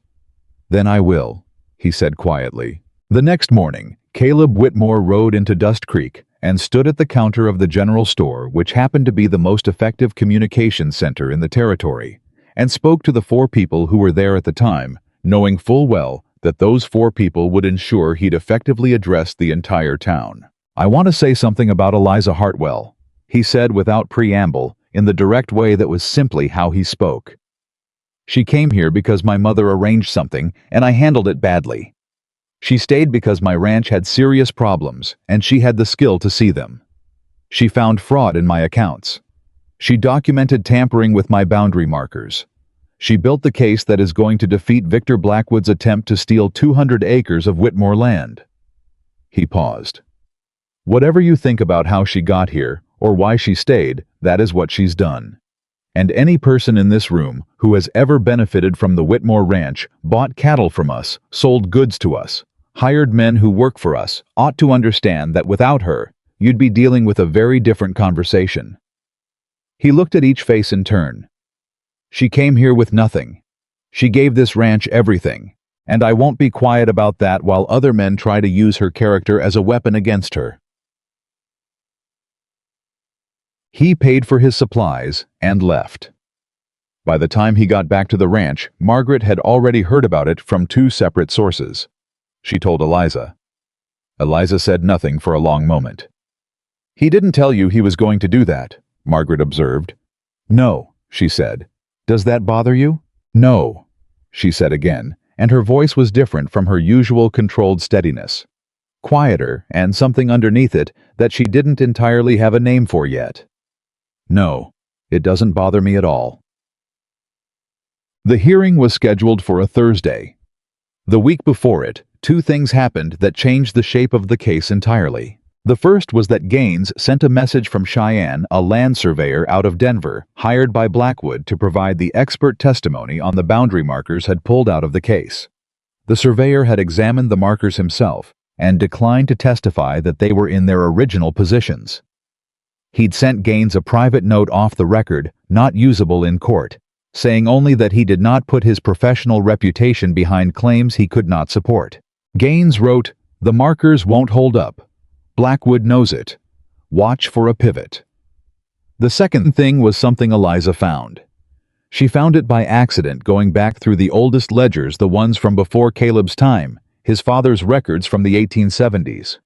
Then I will, he said quietly. The next morning, Caleb Whitmore rode into Dust Creek and stood at the counter of the general store, which happened to be the most effective communications center in the territory, and spoke to the 4 people who were there at the time, knowing full well that those 4 people would ensure he'd effectively addressed the entire town. I want to say something about Eliza Hartwell, he said without preamble, in the direct way that was simply how he spoke. She came here because my mother arranged something, and I handled it badly. She stayed because my ranch had serious problems, and she had the skill to see them. She found fraud in my accounts. She documented tampering with my boundary markers. She built the case that is going to defeat Victor Blackwood's attempt to steal 200 acres of Whitmore land. He paused. Whatever you think about how she got here, or why she stayed, that is what she's done. And any person in this room who has ever benefited from the Whitmore Ranch, bought cattle from us, sold goods to us, hired men who work for us, ought to understand that without her, you'd be dealing with a very different conversation. He looked at each face in turn. She came here with nothing. She gave this ranch everything, and I won't be quiet about that while other men try to use her character as a weapon against her. He paid for his supplies and left. By the time he got back to the ranch, Margaret had already heard about it from two separate sources. She told Eliza. Eliza said nothing for a long moment. "He didn't tell you he was going to do that," Margaret observed. "No," she said. "Does that bother you?" "No," she said again, and her voice was different from her usual controlled steadiness. Quieter, and something underneath it that she didn't entirely have a name for yet. "No, it doesn't bother me at all." The hearing was scheduled for a Thursday. The week before it, two things happened that changed the shape of the case entirely. The first was that Gaines sent a message from Cheyenne, a land surveyor out of Denver, hired by Blackwood to provide the expert testimony on the boundary markers had pulled out of the case. The surveyor had examined the markers himself and declined to testify that they were in their original positions. He'd sent Gaines a private note off the record, not usable in court, saying only that he did not put his professional reputation behind claims he could not support. Gaines wrote, "The markers won't hold up. Blackwood knows it. Watch for a pivot." The second thing was something Eliza found. She found it by accident going back through the oldest ledgers, the ones from before Caleb's time, his father's records from the 1870s.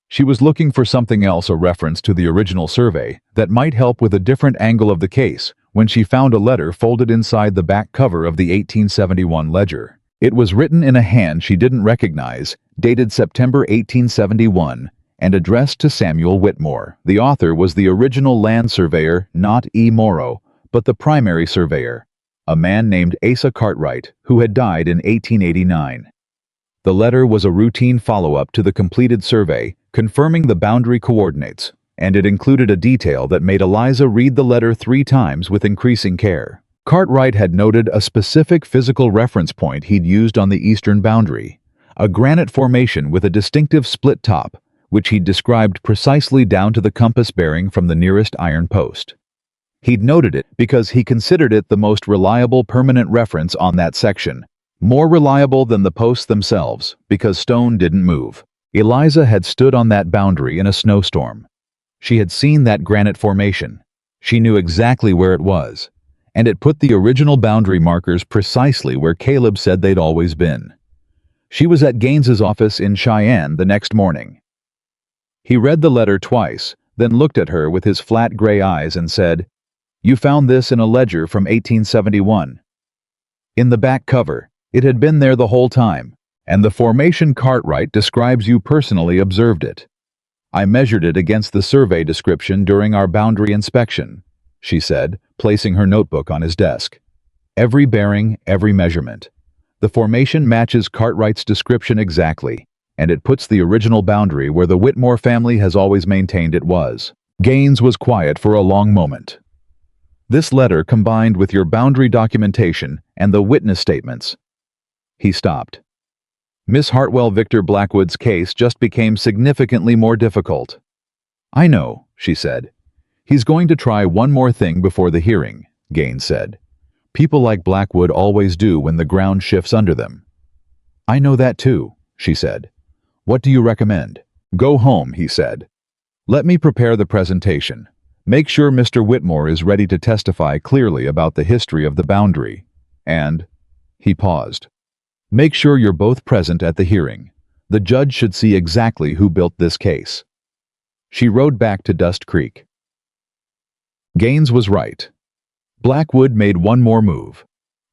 She was looking for something else, a reference to the original survey, that might help with a different angle of the case, when she found a letter folded inside the back cover of the 1871 ledger. It was written in a hand she didn't recognize, dated September 1871, and addressed to Samuel Whitmore. The author was the original land surveyor, not E. Morrow, but the primary surveyor, a man named Asa Cartwright, who had died in 1889. The letter was a routine follow-up to the completed survey, confirming the boundary coordinates, and it included a detail that made Eliza read the letter 3 times with increasing care. Cartwright had noted a specific physical reference point he'd used on the eastern boundary, a granite formation with a distinctive split top, which he'd described precisely down to the compass bearing from the nearest iron post. He'd noted it because he considered it the most reliable permanent reference on that section, more reliable than the posts themselves, because stone didn't move. Eliza had stood on that boundary in a snowstorm. She had seen that granite formation. She knew exactly where it was, and it put the original boundary markers precisely where Caleb said they'd always been. She was at Gaines's office in Cheyenne the next morning. He read the letter twice, then looked at her with his flat gray eyes and said, "You found this in a ledger from 1871. In the back cover. It had been there the whole time, and the formation Cartwright describes you personally observed it. I measured it against the survey description during our boundary inspection," she said, placing her notebook on his desk. "Every bearing, every measurement. The formation matches Cartwright's description exactly, and it puts the original boundary where the Whitmore family has always maintained it was." Gaines was quiet for a long moment. "This letter combined with your boundary documentation and the witness statements." He stopped. "Miss Hartwell Victor Blackwood's case just became significantly more difficult." "I know," she said. "He's going to try one more thing before the hearing," Gaines said. "People like Blackwood always do when the ground shifts under them." "I know that too," she said. "What do you recommend?" "Go home," he said. "Let me prepare the presentation. Make sure Mr. Whitmore is ready to testify clearly about the history of the boundary. And..." He paused. "Make sure you're both present at the hearing. The judge should see exactly who built this case." She rode back to Dust Creek. Gaines was right. Blackwood made one more move.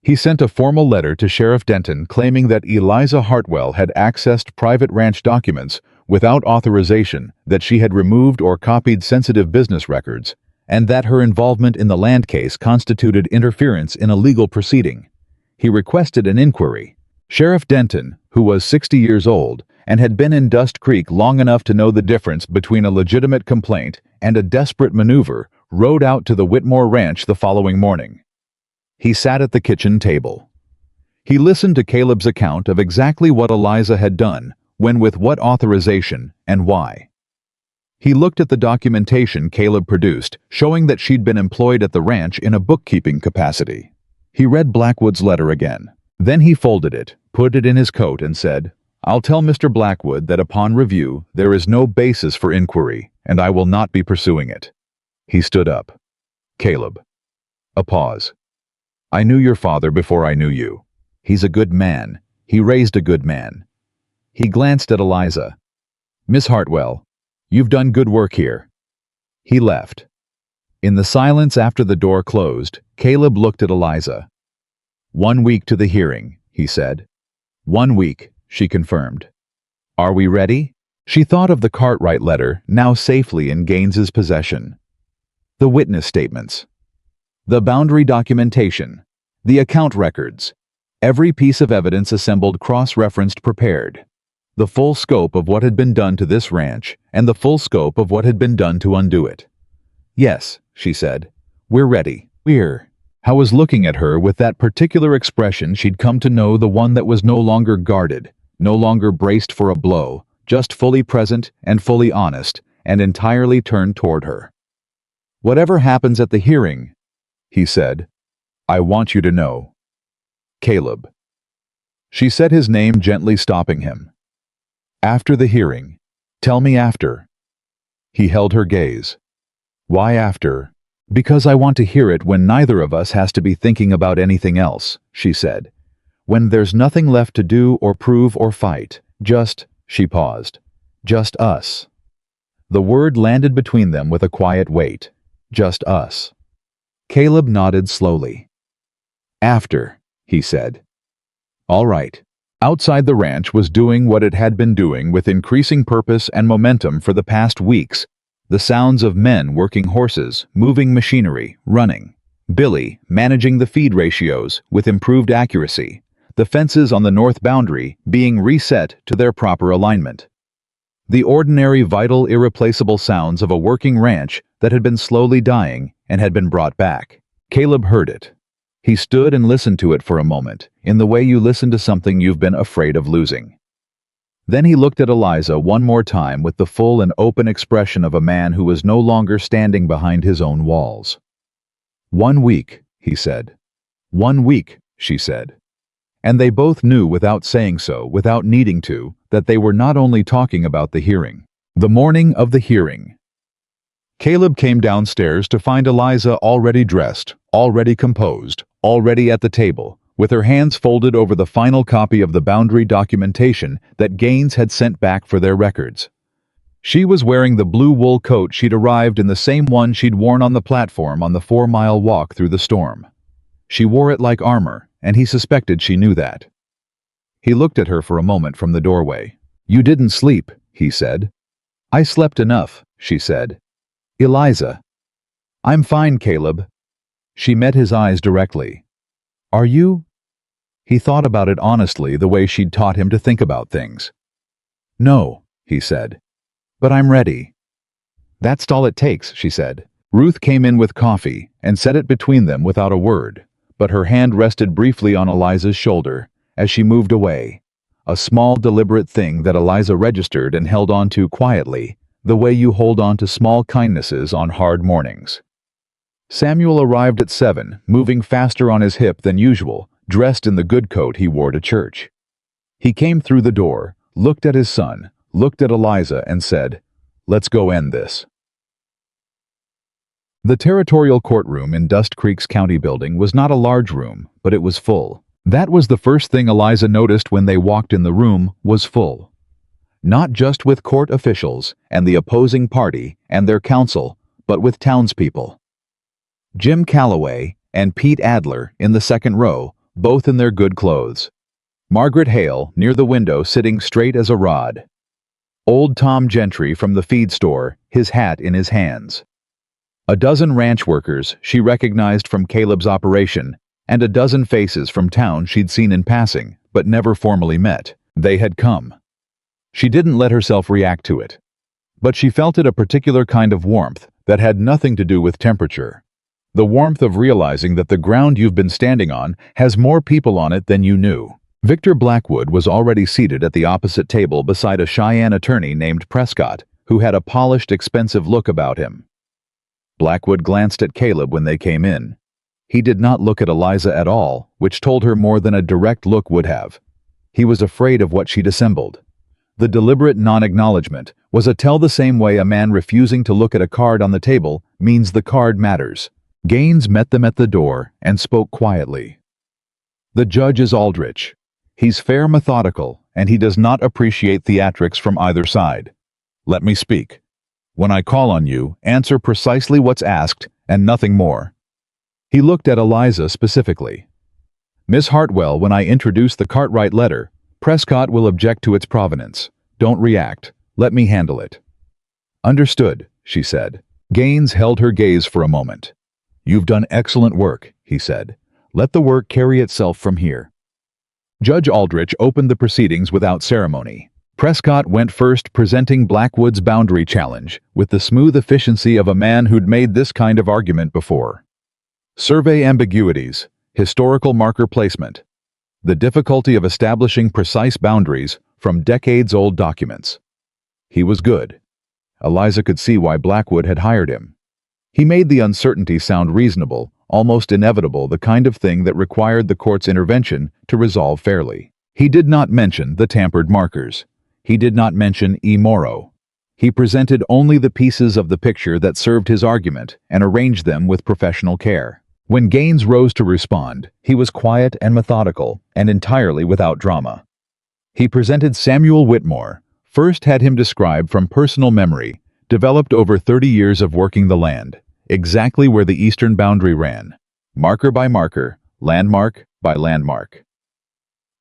He sent a formal letter to Sheriff Denton claiming that Eliza Hartwell had accessed private ranch documents without authorization, that she had removed or copied sensitive business records, and that her involvement in the land case constituted interference in a legal proceeding. He requested an inquiry. Sheriff Denton, who was 60 years old and had been in Dust Creek long enough to know the difference between a legitimate complaint and a desperate maneuver, rode out to the Whitmore Ranch the following morning. He sat at the kitchen table. He listened to Caleb's account of exactly what Eliza had done, when, with what authorization, and why. He looked at the documentation Caleb produced, showing that she'd been employed at the ranch in a bookkeeping capacity. He read Blackwood's letter again. Then he folded it, put it in his coat, and said, "I'll tell Mr. Blackwood that upon review there is no basis for inquiry, and I will not be pursuing it." He stood up. "Caleb." A pause. "I knew your father before I knew you. He's a good man. He raised a good man." He glanced at Eliza. "Miss Hartwell, you've done good work here." He left. In the silence after the door closed, Caleb looked at Eliza. "1 week to the hearing," he said. "1 week," she confirmed. "Are we ready?" She thought of the Cartwright letter, now safely in Gaines's possession. The witness statements. The boundary documentation. The account records. Every piece of evidence assembled, cross-referenced, prepared. The full scope of what had been done to this ranch, and the full scope of what had been done to undo it. "Yes," she said. "We're ready." I was looking at her with that particular expression she'd come to know, the one that was no longer guarded, no longer braced for a blow, just fully present and fully honest, and entirely turned toward her. "Whatever happens at the hearing," he said, "I want you to know. Caleb." She said his name, gently stopping him. "After the hearing. Tell me after." He held her gaze. "Why after?" "Because I want to hear it when neither of us has to be thinking about anything else," she said. "When there's nothing left to do or prove or fight. Just," she paused, "just us." The word landed between them with a quiet weight. Just us. Caleb nodded slowly. "After," he said. "All right." Outside, the ranch was doing what it had been doing with increasing purpose and momentum for the past weeks. The sounds of men working horses, moving machinery, running. Billy managing the feed ratios with improved accuracy. The fences on the north boundary being reset to their proper alignment. The ordinary, vital, irreplaceable sounds of a working ranch that had been slowly dying and had been brought back. Caleb heard it. He stood and listened to it for a moment, in the way you listen to something you've been afraid of losing. Then he looked at Eliza one more time with the full and open expression of a man who was no longer standing behind his own walls. 1 week, he said. 1 week, she said. And they both knew, without saying so, without needing to, that they were not only talking about the hearing. The morning of the hearing. Caleb came downstairs to find Eliza already dressed, already composed, already at the table, with her hands folded over the final copy of the boundary documentation that Gaines had sent back for their records. She was wearing the blue wool coat she'd arrived in, the same one she'd worn on the platform on the 4-mile walk through the storm. She wore it like armor, and he suspected she knew that. He looked at her for a moment from the doorway. "You didn't sleep," he said. "I slept enough," she said. "Eliza." "I'm fine, Caleb." She met his eyes directly. "Are you?" He thought about it honestly, the way she'd taught him to think about things. "No," he said. "But I'm ready." "That's all it takes," she said. Ruth came in with coffee and set it between them without a word, but her hand rested briefly on Eliza's shoulder as she moved away. A small, deliberate thing that Eliza registered and held on to quietly, the way you hold on to small kindnesses on hard mornings. Samuel arrived at 7, moving faster on his hip than usual, dressed in the good coat he wore to church. He came through the door, looked at his son, looked at Eliza, and said, "Let's go end this." The territorial courtroom in Dust Creek's county building was not a large room, but it was full. That was the first thing Eliza noticed when they walked in. The room was full. Not just with court officials and the opposing party and their counsel, but with townspeople. Jim Calloway and Pete Adler in the second row, both in their good clothes. Margaret Hale near the window, sitting straight as a rod. Old Tom Gentry from the feed store, his hat in his hands. A dozen ranch workers she recognized from Caleb's operation, and a dozen faces from town she'd seen in passing, but never formally met. They had come. She didn't let herself react to it. But she felt it a particular kind of warmth that had nothing to do with temperature. The warmth of realizing that the ground you've been standing on has more people on it than you knew. Victor Blackwood was already seated at the opposite table beside a Cheyenne attorney named Prescott, who had a polished, expensive look about him. Blackwood glanced at Caleb when they came in. He did not look at Eliza at all, which told her more than a direct look would have. He was afraid of what she'd assembled. The deliberate non-acknowledgement was a tell the same way a man refusing to look at a card on the table means the card matters. Gaines met them at the door and spoke quietly. The judge is Aldrich. He's fair, methodical, and he does not appreciate theatrics from either side. Let me speak. When I call on you, answer precisely what's asked and nothing more. He looked at Eliza specifically. Miss Hartwell, when I introduce the Cartwright letter, Prescott will object to its provenance. Don't react. Let me handle it. Understood, she said. Gaines held her gaze for a moment. You've done excellent work, he said. Let the work carry itself from here. Judge Aldrich opened the proceedings without ceremony. Prescott went first, presenting Blackwood's boundary challenge with the smooth efficiency of a man who'd made this kind of argument before. Survey ambiguities, historical marker placement, the difficulty of establishing precise boundaries from decades-old documents. He was good. Eliza could see why Blackwood had hired him. He made the uncertainty sound reasonable, almost inevitable, the kind of thing that required the court's intervention to resolve fairly. He did not mention the tampered markers. He did not mention E. Morrow. He presented only the pieces of the picture that served his argument and arranged them with professional care. When Gaines rose to respond, he was quiet and methodical and entirely without drama. He presented Samuel Whitmore, first had him describe from personal memory, developed over 30 years of working the land, exactly where the eastern boundary ran, marker by marker, landmark by landmark.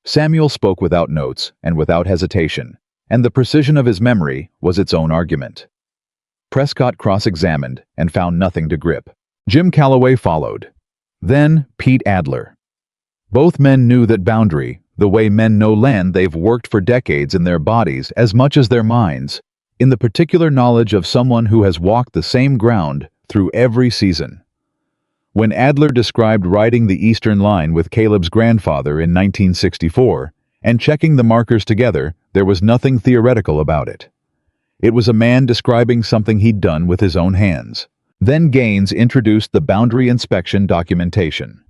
Samuel spoke without notes and without hesitation, and the precision of his memory was its own argument. Prescott cross-examined and found nothing to grip. Jim Calloway followed. Then Pete Adler. Both men knew that boundary, the way men know land, they've worked for decades in their bodies as much as their minds, in the particular knowledge of someone who has walked the same ground through every season. When Adler described riding the eastern line with Caleb's grandfather in 1964 and checking the markers together, there was nothing theoretical about it. It was a man describing something he'd done with his own hands. Then Gaines introduced the boundary inspection documentation.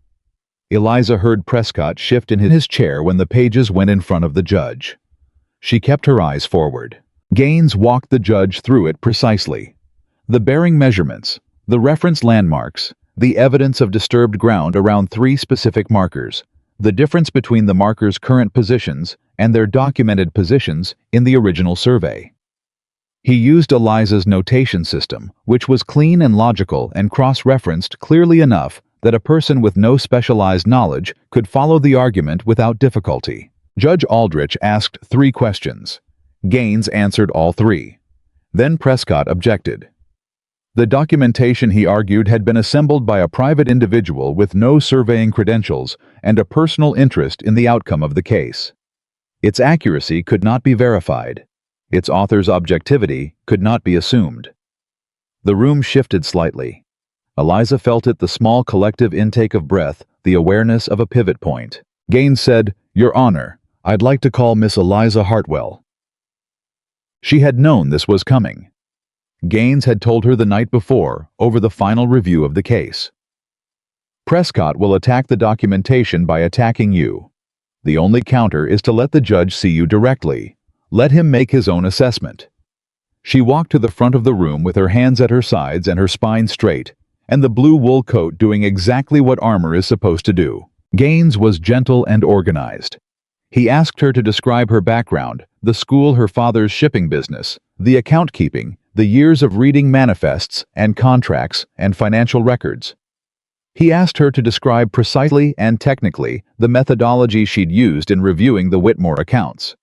Eliza heard Prescott shift in his chair when the pages went in front of the judge. She kept her eyes forward. Gaines walked the judge through it precisely. The bearing measurements, the reference landmarks, the evidence of disturbed ground around 3 specific markers, the difference between the markers' current positions and their documented positions in the original survey. He used Eliza's notation system, which was clean and logical and cross-referenced clearly enough that a person with no specialized knowledge could follow the argument without difficulty. Judge Aldrich asked 3 questions. Gaines answered all 3. Then Prescott objected. The documentation, he argued, had been assembled by a private individual with no surveying credentials and a personal interest in the outcome of the case. Its accuracy could not be verified. Its author's objectivity could not be assumed. The room shifted slightly. Eliza felt it, the small collective intake of breath, the awareness of a pivot point. Gaines said, "Your Honor, I'd like to call Miss Eliza Hartwell." She had known this was coming. Gaines had told her the night before, over the final review of the case. Prescott will attack the documentation by attacking you. The only counter is to let the judge see you directly. Let him make his own assessment. She walked to the front of the room with her hands at her sides and her spine straight, and the blue wool coat doing exactly what armor is supposed to do. Gaines was gentle and organized. He asked her to describe her background, the school, her father's shipping business, the account keeping, the years of reading manifests and contracts and financial records. He asked her to describe precisely and technically the methodology she'd used in reviewing the Whitmore accounts.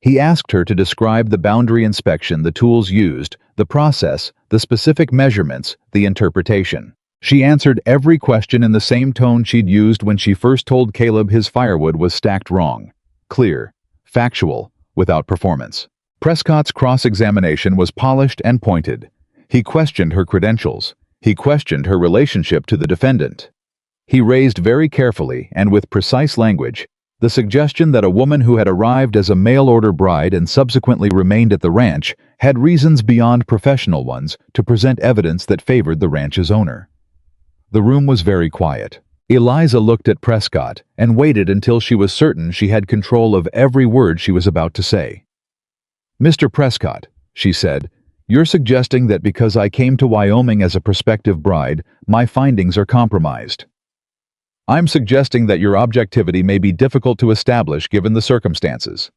He asked her to describe the boundary inspection, the tools used, the process, the specific measurements, the interpretation. She answered every question in the same tone she'd used when she first told Caleb his firewood was stacked wrong. Clear, factual, without performance. Prescott's cross-examination was polished and pointed. He questioned her credentials. He questioned her relationship to the defendant. He raised very carefully and with precise language The suggestion that a woman who had arrived as a mail-order bride and subsequently remained at the ranch had reasons beyond professional ones to present evidence that favored the ranch's owner. The room was very quiet. Eliza looked at Prescott and waited until she was certain she had control of every word she was about to say. "Mr. Prescott," she said, "you're suggesting that because I came to Wyoming as a prospective bride, my findings are compromised." "I'm suggesting that your objectivity may be difficult to establish given the circumstances,"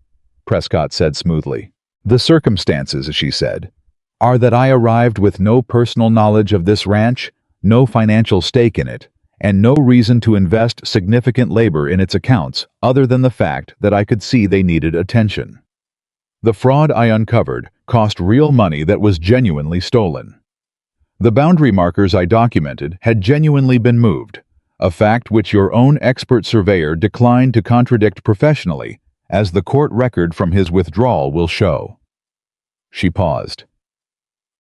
Prescott said smoothly. "The circumstances," she said, "are that I arrived with no personal knowledge of this ranch, no financial stake in it, and no reason to invest significant labor in its accounts other than the fact that I could see they needed attention. The fraud I uncovered cost real money that was genuinely stolen. The boundary markers I documented had genuinely been moved, a fact which your own expert surveyor declined to contradict professionally, as the court record from his withdrawal will show." She paused.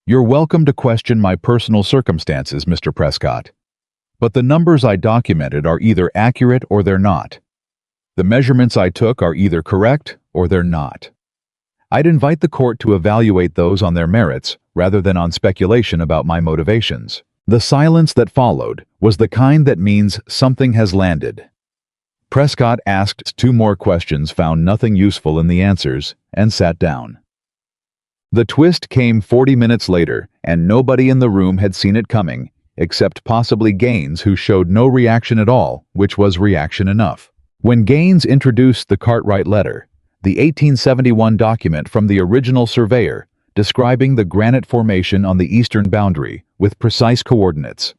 "You're welcome to question my personal circumstances, Mr. Prescott. But the numbers I documented are either accurate or they're not. The measurements I took are either correct or they're not. I'd invite the court to evaluate those on their merits rather than on speculation about my motivations." The silence that followed was the kind that means something has landed. Prescott asked 2 more questions, found nothing useful in the answers, and sat down. The twist came 40 minutes later, and nobody in the room had seen it coming, except possibly Gaines, who showed no reaction at all, which was reaction enough. When Gaines introduced the Cartwright letter, the 1871 document from the original surveyor, describing the granite formation on the eastern boundary with precise coordinates,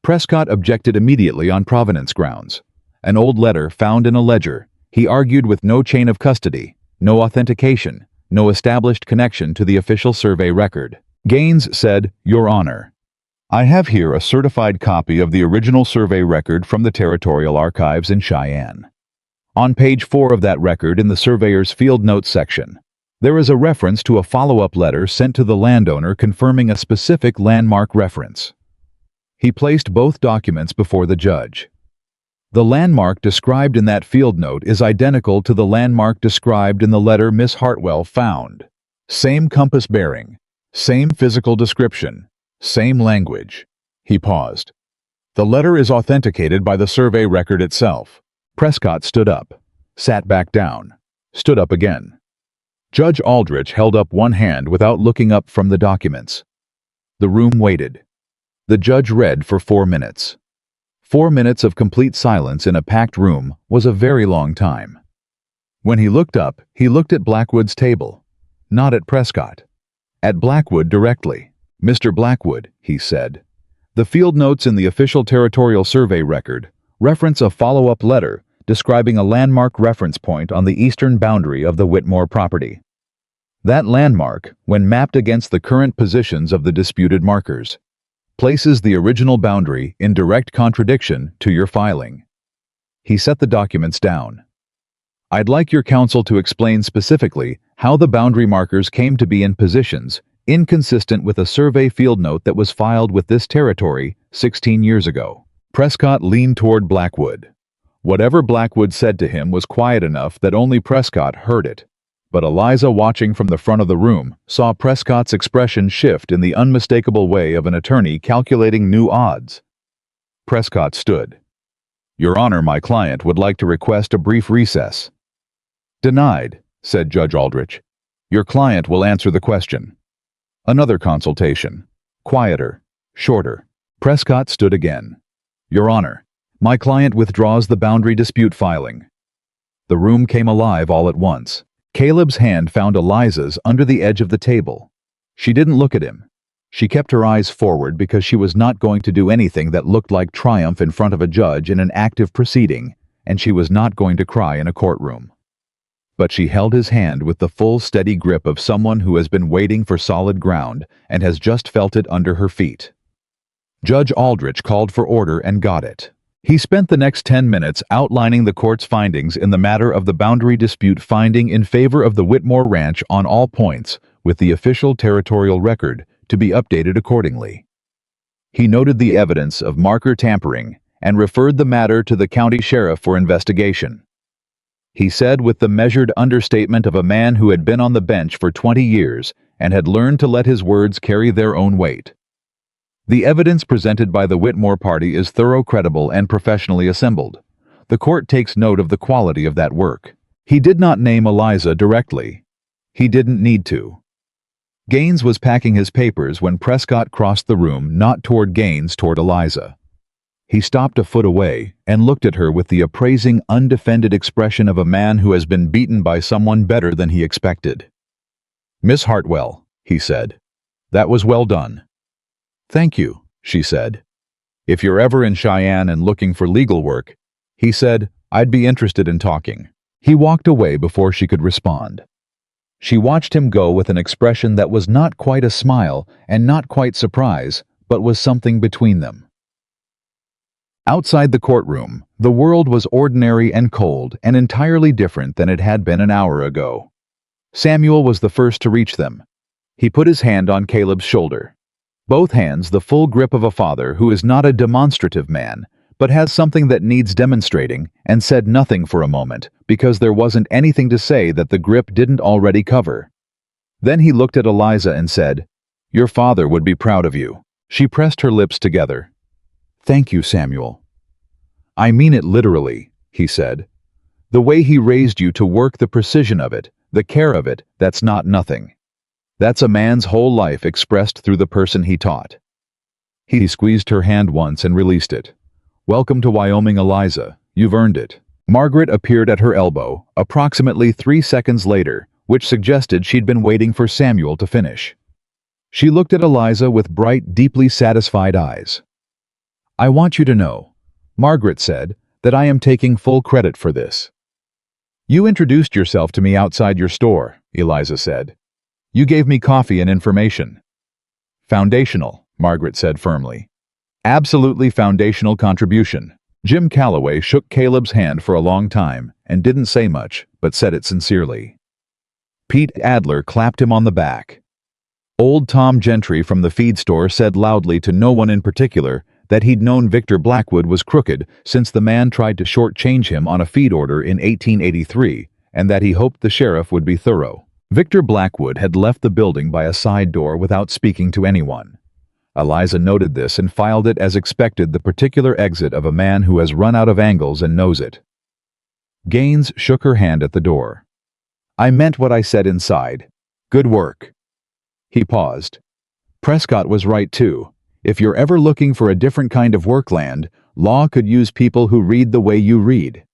Prescott objected immediately on provenance grounds. An old letter found in a ledger, he argued, with no chain of custody, no authentication, no established connection to the official survey record. Gaines said, "Your Honor, I have here a certified copy of the original survey record from the Territorial Archives in Cheyenne. On page 4 of that record, in the surveyor's field notes section, there is a reference to a follow-up letter sent to the landowner confirming a specific landmark reference." He placed both documents before the judge. "The landmark described in that field note is identical to the landmark described in the letter Miss Hartwell found. Same compass bearing, same physical description, same language." He paused. "The letter is authenticated by the survey record itself." Prescott stood up, sat back down, stood up again. Judge Aldrich held up one hand without looking up from the documents. The room waited. The judge read for 4 minutes. 4 minutes of complete silence in a packed room was a very long time. When he looked up, he looked at Blackwood's table, not at Prescott. At Blackwood directly. "Mr. Blackwood," he said, "the field notes in the official territorial survey record reference a follow-up letter describing a landmark reference point on the eastern boundary of the Whitmore property. That landmark, when mapped against the current positions of the disputed markers, places the original boundary in direct contradiction to your filing." He set the documents down. "I'd like your counsel to explain specifically how the boundary markers came to be in positions inconsistent with a survey field note that was filed with this territory 16 years ago." Prescott leaned toward Blackwood. Whatever Blackwood said to him was quiet enough that only Prescott heard it. But Eliza, watching from the front of the room, saw Prescott's expression shift in the unmistakable way of an attorney calculating new odds. Prescott stood. "Your Honor, my client would like to request a brief recess." "Denied," said Judge Aldrich. "Your client will answer the question." Another consultation. Quieter, shorter. Prescott stood again. "Your Honor, my client withdraws the boundary dispute filing." The room came alive all at once. Caleb's hand found Eliza's under the edge of the table. She didn't look at him. She kept her eyes forward because she was not going to do anything that looked like triumph in front of a judge in an active proceeding, and she was not going to cry in a courtroom. But she held his hand with the full, steady grip of someone who has been waiting for solid ground and has just felt it under her feet. Judge Aldrich called for order and got it. He spent the next 10 minutes outlining the court's findings in the matter of the boundary dispute, finding in favor of the Whitmore Ranch on all points, with the official territorial record to be updated accordingly. He noted the evidence of marker tampering and referred the matter to the county sheriff for investigation. he said with the measured understatement of a man who had been on the bench for 20 years and had learned to let his words carry their own weight. The evidence presented by the Whitmore party is thorough, credible, and professionally assembled. The court takes note of the quality of that work. He did not name Eliza directly. He didn't need to. Gaines was packing his papers when Prescott crossed the room, not toward Gaines, toward Eliza. He stopped a foot away and looked at her with the appraising, undefended expression of a man who has been beaten by someone better than he expected. "Miss Hartwell," he said, "that was well done." "Thank you," she said. "If you're ever in Cheyenne and looking for legal work," he said, "I'd be interested in talking." He walked away before she could respond. She watched him go with an expression that was not quite a smile and not quite surprise, but was something between them. Outside the courtroom, the world was ordinary and cold and entirely different than it had been an hour ago. Samuel was the first to reach them. He put his hand on Caleb's shoulder. Both hands the full grip of a father who is not a demonstrative man, but has something that needs demonstrating, and said nothing for a moment, because there wasn't anything to say that the grip didn't already cover. Then he looked at Eliza and said, "Your father would be proud of you." She pressed her lips together. "Thank you, Samuel." "I mean it literally," he said. "The way he raised you to work, the precision of it, the care of it, that's not nothing. That's a man's whole life expressed through the person he taught." He squeezed her hand once and released it. "Welcome to Wyoming, Eliza. You've earned it." Margaret appeared at her elbow, approximately 3 seconds later, which suggested she'd been waiting for Samuel to finish. She looked at Eliza with bright, deeply satisfied eyes. "I want you to know," Margaret said, "that I am taking full credit for this." "You introduced yourself to me outside your store," Eliza said. "You gave me coffee and information." "Foundational," Margaret said firmly. "Absolutely foundational contribution." Jim Calloway shook Caleb's hand for a long time and didn't say much, but said it sincerely. Pete Adler clapped him on the back. Old Tom Gentry from the feed store said loudly to no one in particular that he'd known Victor Blackwood was crooked since the man tried to shortchange him on a feed order in 1883, and that he hoped the sheriff would be thorough. Victor Blackwood had left the building by a side door without speaking to anyone. Eliza noted this and filed it as expected, the particular exit of a man who has run out of angles and knows it. Gaines shook her hand at the door. "I meant what I said inside. Good work." He paused. "Prescott was right too. If you're ever looking for a different kind of workland, law could use people who read the way you read."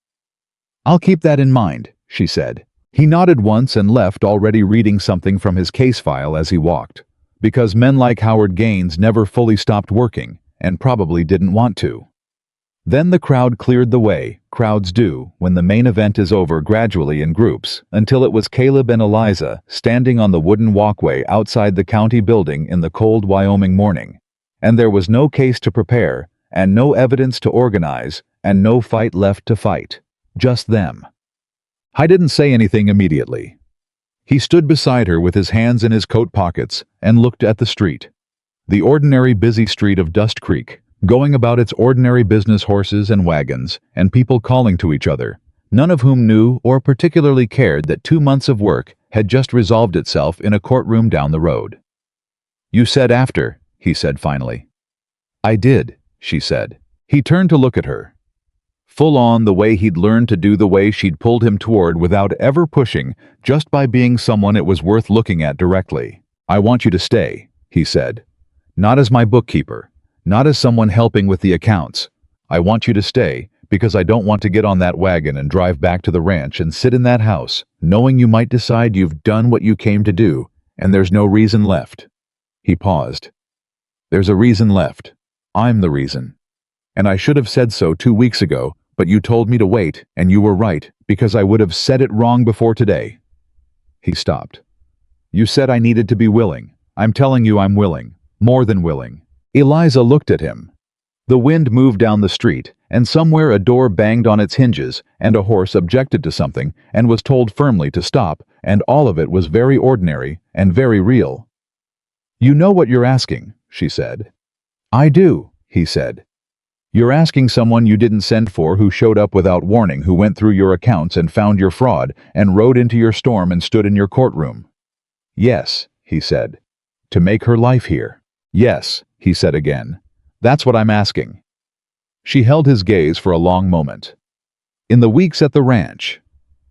"I'll keep that in mind," she said. He nodded once and left, already reading something from his case file as he walked, because men like Howard Gaines never fully stopped working, and probably didn't want to. Then the crowd cleared the way, crowds do when the main event is over, gradually in groups, until it was Caleb and Eliza standing on the wooden walkway outside the county building in the cold Wyoming morning. And there was no case to prepare, and no evidence to organize, and no fight left to fight. Just them. I didn't say anything immediately. He stood beside her with his hands in his coat pockets and looked at the street. The ordinary busy street of Dust Creek, going about its ordinary business, horses and wagons, and people calling to each other, none of whom knew or particularly cared that 2 months of work had just resolved itself in a courtroom down the road. "You said after," he said finally. "I did," she said. He turned to look at her. Full on, the way he'd learned to do, the way she'd pulled him toward without ever pushing, just by being someone it was worth looking at directly. "I want you to stay," he said. "Not as my bookkeeper, not as someone helping with the accounts. I want you to stay because I don't want to get on that wagon and drive back to the ranch and sit in that house, knowing you might decide you've done what you came to do, and there's no reason left." He paused. "There's a reason left. I'm the reason. And I should have said so 2 weeks ago, but you told me to wait, and you were right, because I would have said it wrong before today." He stopped. "You said I needed to be willing. I'm telling you I'm willing. More than willing." Eliza looked at him. The wind moved down the street, and somewhere a door banged on its hinges, and a horse objected to something, and was told firmly to stop, and all of it was very ordinary and very real. "You know what you're asking," she said. "I do," he said. You're asking someone you didn't send for who showed up without warning, who went through your accounts and found your fraud and rode into your storm and stood in your courtroom. Yes, he said. To make her life here. Yes, he said again. That's what I'm asking. She held his gaze for a long moment. In the weeks at the ranch,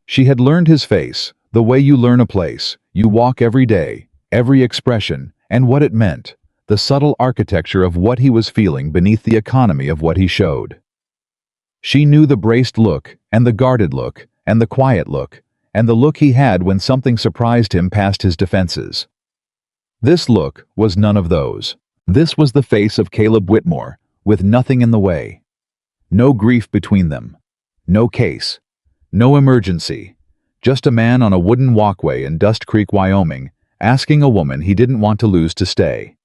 she had learned his face, the way you learn a place. You walk every day, every expression, and what it meant, the subtle architecture of what he was feeling beneath the economy of what he showed. She knew the braced look, and the guarded look, and the quiet look, and the look he had when something surprised him past his defenses. This look was none of those. This was the face of Caleb Whitmore, with nothing in the way. No grief between them. No case. No emergency. Just a man on a wooden walkway in Dust Creek, Wyoming, asking a woman he didn't want to lose to stay.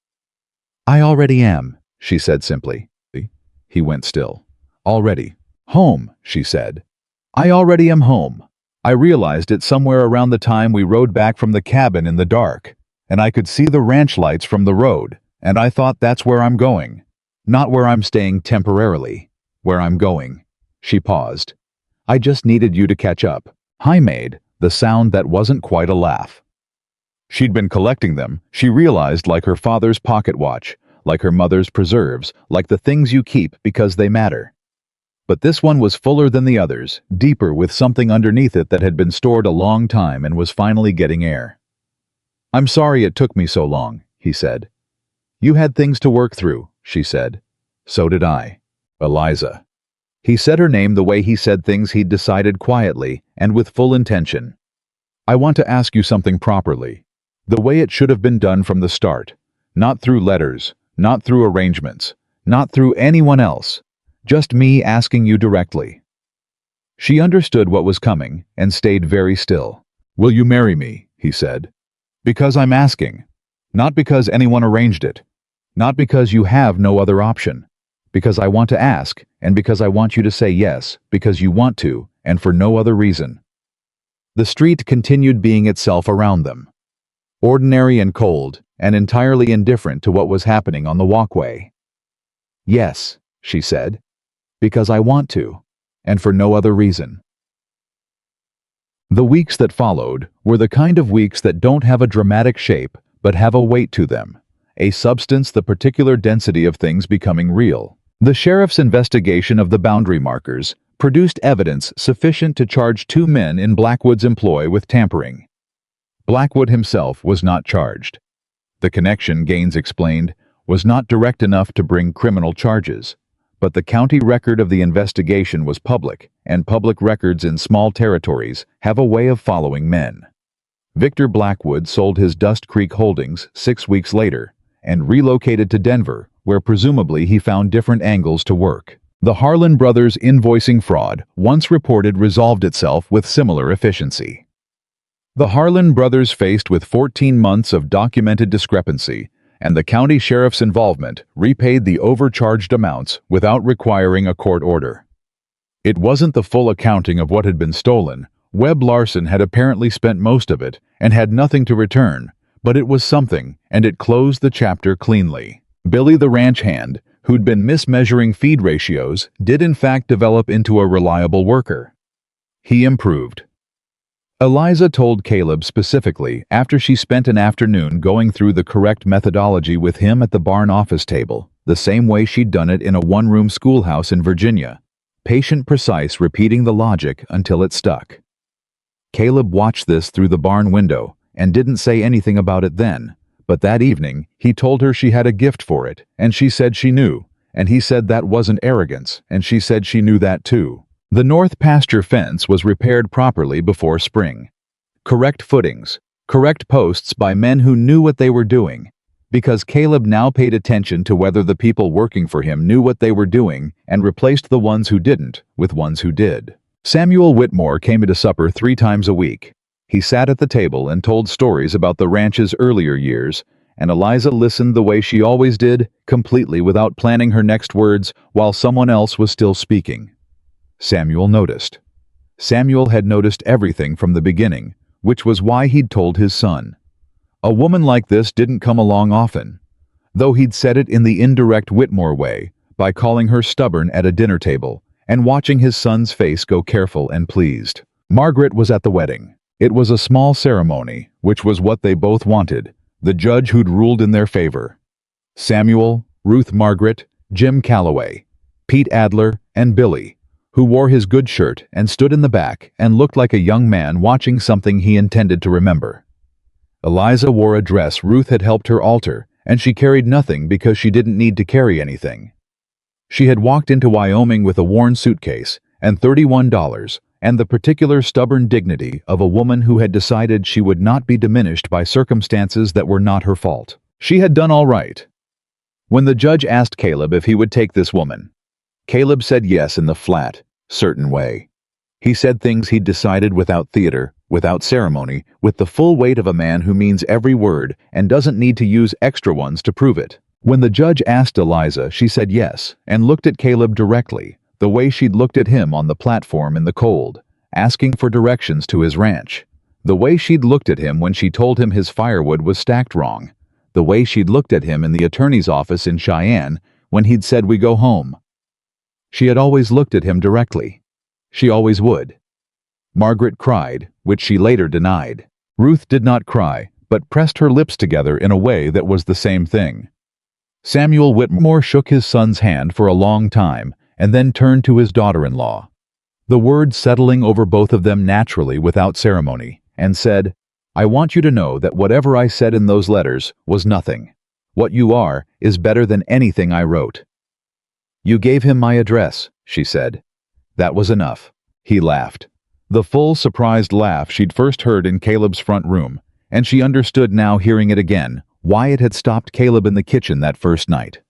I already am, she said simply. He went still. Already. Home, she said. I already am home. I realized it somewhere around the time we rode back from the cabin in the dark, and I could see the ranch lights from the road, and I thought that's where I'm going. Not where I'm staying temporarily. Where I'm going. She paused. I just needed you to catch up. I made the sound that wasn't quite a laugh. She'd been collecting them, she realized, like her father's pocket watch, like her mother's preserves, like the things you keep because they matter. But this one was fuller than the others, deeper, with something underneath it that had been stored a long time and was finally getting air. I'm sorry it took me so long, he said. You had things to work through, she said. So did I. Eliza. He said her name the way he said things he'd decided, quietly and with full intention. I want to ask you something properly. The way it should have been done from the start. Not through letters, not through arrangements, not through anyone else. Just me asking you directly. She understood what was coming and stayed very still. Will you marry me? He said. Because I'm asking. Not because anyone arranged it. Not because you have no other option. Because I want to ask, and because I want you to say yes, because you want to, and for no other reason. The street continued being itself around them. Ordinary and cold, and entirely indifferent to what was happening on the walkway. Yes, she said. Because I want to, and for no other reason. The weeks that followed were the kind of weeks that don't have a dramatic shape, but have a weight to them, a substance, the particular density of things becoming real. The sheriff's investigation of the boundary markers produced evidence sufficient to charge 2 men in Blackwood's employ with tampering. Blackwood himself was not charged. The connection, Gaines explained, was not direct enough to bring criminal charges, but the county record of the investigation was public, and public records in small territories have a way of following men. Victor Blackwood sold his Dust Creek holdings 6 weeks later and relocated to Denver, where presumably he found different angles to work. The Harlan brothers' invoicing fraud, once reported, resolved itself with similar efficiency. The Harlan brothers, faced with 14 months of documented discrepancy, and the county sheriff's involvement, repaid the overcharged amounts without requiring a court order. It wasn't the full accounting of what had been stolen. Webb Larson had apparently spent most of it and had nothing to return, but it was something, and it closed the chapter cleanly. Billy, the ranch hand, who'd been mismeasuring feed ratios, did in fact develop into a reliable worker. He improved. Eliza told Caleb specifically, after she spent an afternoon going through the correct methodology with him at the barn office table, the same way she'd done it in a one-room schoolhouse in Virginia, patient, precise, repeating the logic until it stuck. Caleb watched this through the barn window and didn't say anything about it then, but that evening he told her she had a gift for it, and she said she knew, and he said that wasn't arrogance, and she said she knew that too. The north pasture fence was repaired properly before spring. Correct footings, correct posts by men who knew what they were doing, because Caleb now paid attention to whether the people working for him knew what they were doing and replaced the ones who didn't with ones who did. Samuel Whitmore came into supper 3 times a week. He sat at the table and told stories about the ranch's earlier years, and Eliza listened the way she always did, completely without planning her next words, while someone else was still speaking. Samuel noticed. Samuel had noticed everything from the beginning, which was why he'd told his son. A woman like this didn't come along often. Though he'd said it in the indirect Whitmore way, by calling her stubborn at a dinner table and watching his son's face go careful and pleased. Margaret was at the wedding. It was a small ceremony, which was what they both wanted, the judge who'd ruled in their favor. Samuel, Ruth Margaret, Jim Calloway, Pete Adler, and Billy, who wore his good shirt and stood in the back and looked like a young man watching something he intended to remember. Eliza wore a dress Ruth had helped her alter, and she carried nothing because she didn't need to carry anything. She had walked into Wyoming with a worn suitcase and $31 and the particular stubborn dignity of a woman who had decided she would not be diminished by circumstances that were not her fault. She had done all right. When the judge asked Caleb if he would take this woman, Caleb said yes in the flat, certain way. He said things he'd decided without theater, without ceremony, with the full weight of a man who means every word and doesn't need to use extra ones to prove it. When the judge asked Eliza, she said yes and looked at Caleb directly, the way she'd looked at him on the platform in the cold, asking for directions to his ranch. The way she'd looked at him when she told him his firewood was stacked wrong. The way she'd looked at him in the attorney's office in Cheyenne when he'd said we go home. She had always looked at him directly. She always would. Margaret cried, which she later denied. Ruth did not cry, but pressed her lips together in a way that was the same thing. Samuel Whitmore shook his son's hand for a long time and then turned to his daughter-in-law, the words settling over both of them naturally without ceremony, and said, "I want you to know that whatever I said in those letters was nothing. What you are is better than anything I wrote." "You gave him my address," she said. That was enough. He laughed. The full, surprised laugh she'd first heard in Caleb's front room, and she understood now, hearing it again, why it had stopped Caleb in the kitchen that first night.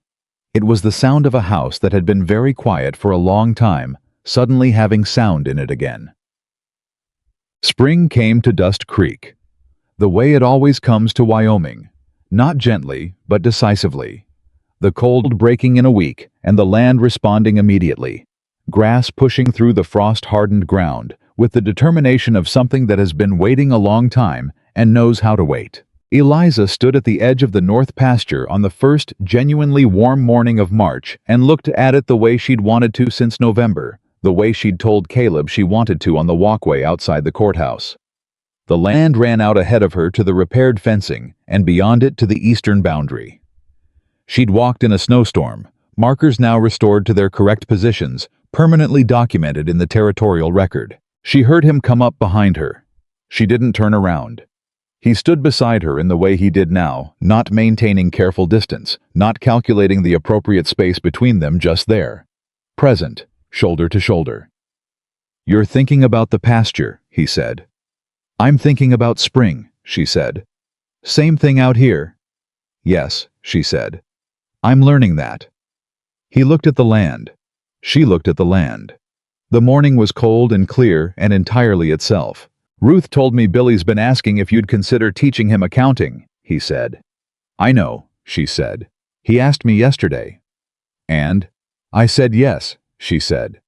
It was the sound of a house that had been very quiet for a long time, suddenly having sound in it again. Spring came to Dust Creek, the way it always comes to Wyoming, not gently, but decisively. The cold breaking in a week, and the land responding immediately. Grass pushing through the frost-hardened ground, with the determination of something that has been waiting a long time and knows how to wait. Eliza stood at the edge of the north pasture on the first genuinely warm morning of March and looked at it the way she'd wanted to since November, the way she'd told Caleb she wanted to on the walkway outside the courthouse. The land ran out ahead of her to the repaired fencing and beyond it to the eastern boundary. She'd walked in a snowstorm, markers now restored to their correct positions, permanently documented in the territorial record. She heard him come up behind her. She didn't turn around. He stood beside her in the way he did now, not maintaining careful distance, not calculating the appropriate space between them, just there. Present, shoulder to shoulder. "You're thinking about the pasture," he said. "I'm thinking about spring," she said. "Same thing out here." "Yes," she said. "I'm learning that." He looked at the land. She looked at the land. The morning was cold and clear and entirely itself. "Ruth told me Billy's been asking if you'd consider teaching him accounting," he said. "I know," she said. "He asked me yesterday." "And?" "I said yes," she said.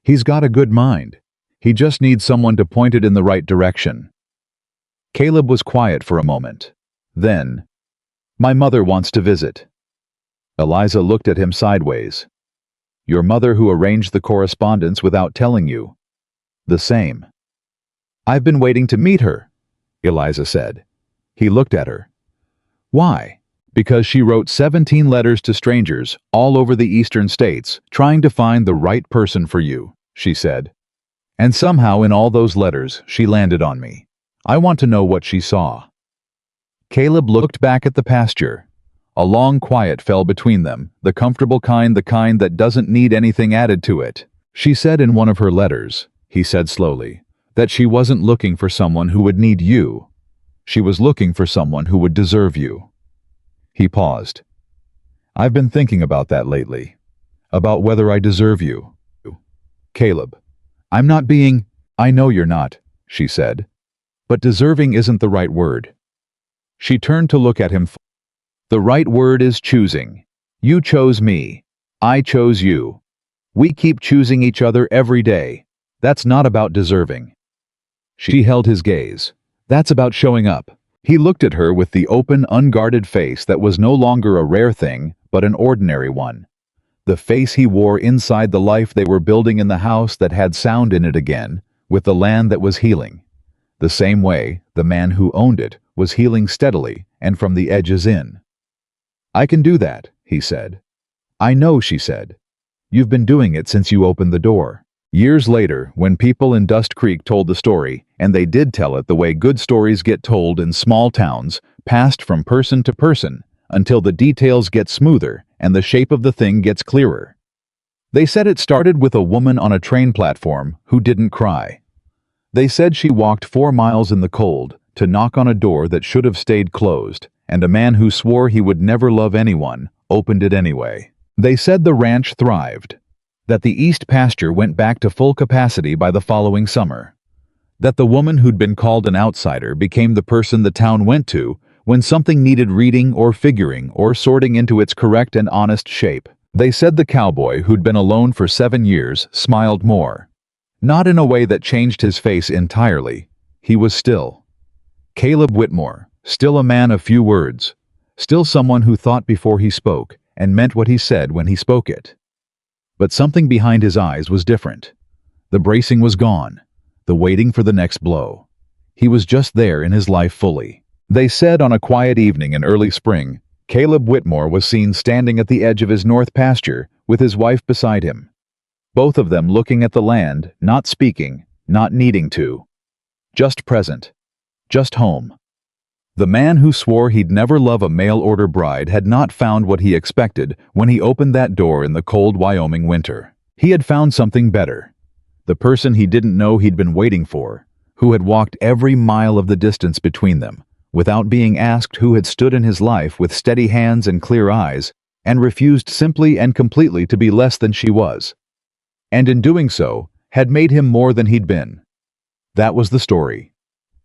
"He's got a good mind. He just needs someone to point it in the right direction." Caleb was quiet for a moment. Then, "My mother wants to visit." Eliza looked at him sideways. "Your mother who arranged the correspondence without telling you?" "The same." "I've been waiting to meet her," Eliza said. He looked at her. "Why?" "Because she wrote 17 letters to strangers all over the eastern states, trying to find the right person for you," she said. "And somehow in all those letters she landed on me. I want to know what she saw." Caleb looked back at the pasture. A long quiet fell between them, the comfortable kind, the kind that doesn't need anything added to it. "She said in one of her letters," he said slowly, "that she wasn't looking for someone who would need you. She was looking for someone who would deserve you." He paused. "I've been thinking about that lately. About whether I deserve you." "Caleb, I'm not being—" "I know you're not," she said. "But deserving isn't the right word." She turned to look at him. "The right word is choosing. You chose me. I chose you. We keep choosing each other every day. That's not about deserving." She held his gaze. "That's about showing up." He looked at her with the open, unguarded face that was no longer a rare thing, but an ordinary one. The face he wore inside the life they were building in the house that had sound in it again, with the land that was healing. The same way, the man who owned it was healing steadily and from the edges in. "I can do that," he said. "I know," she said. "You've been doing it since you opened the door." Years later, when people in Dust Creek told the story, and they did tell it the way good stories get told in small towns, passed from person to person, until the details get smoother and the shape of the thing gets clearer. They said it started with a woman on a train platform who didn't cry. They said she walked 4 miles in the cold to knock on a door that should have stayed closed, and a man who swore he would never love anyone opened it anyway. They said the ranch thrived, that the east pasture went back to full capacity by the following summer, that the woman who'd been called an outsider became the person the town went to when something needed reading or figuring or sorting into its correct and honest shape. They said the cowboy who'd been alone for 7 years smiled more. Not in a way that changed his face entirely. He was still Caleb Whitmore, still a man of few words, still someone who thought before he spoke and meant what he said when he spoke it. But something behind his eyes was different. The bracing was gone, the waiting for the next blow. He was just there in his life fully. They said on a quiet evening in early spring, Caleb Whitmore was seen standing at the edge of his north pasture with his wife beside him. Both of them looking at the land, not speaking, not needing to. Just present. Just home. The man who swore he'd never love a mail-order bride had not found what he expected when he opened that door in the cold Wyoming winter. He had found something better. The person he didn't know he'd been waiting for, who had walked every mile of the distance between them, without being asked, who had stood in his life with steady hands and clear eyes, and refused simply and completely to be less than she was. And in doing so, had made him more than he'd been. That was the story.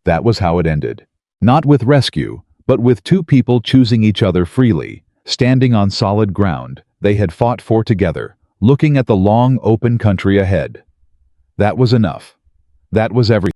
That was how it ended. Not with rescue, but with two people choosing each other freely, standing on solid ground they had fought for together, looking at the long, open country ahead. That was enough. That was everything.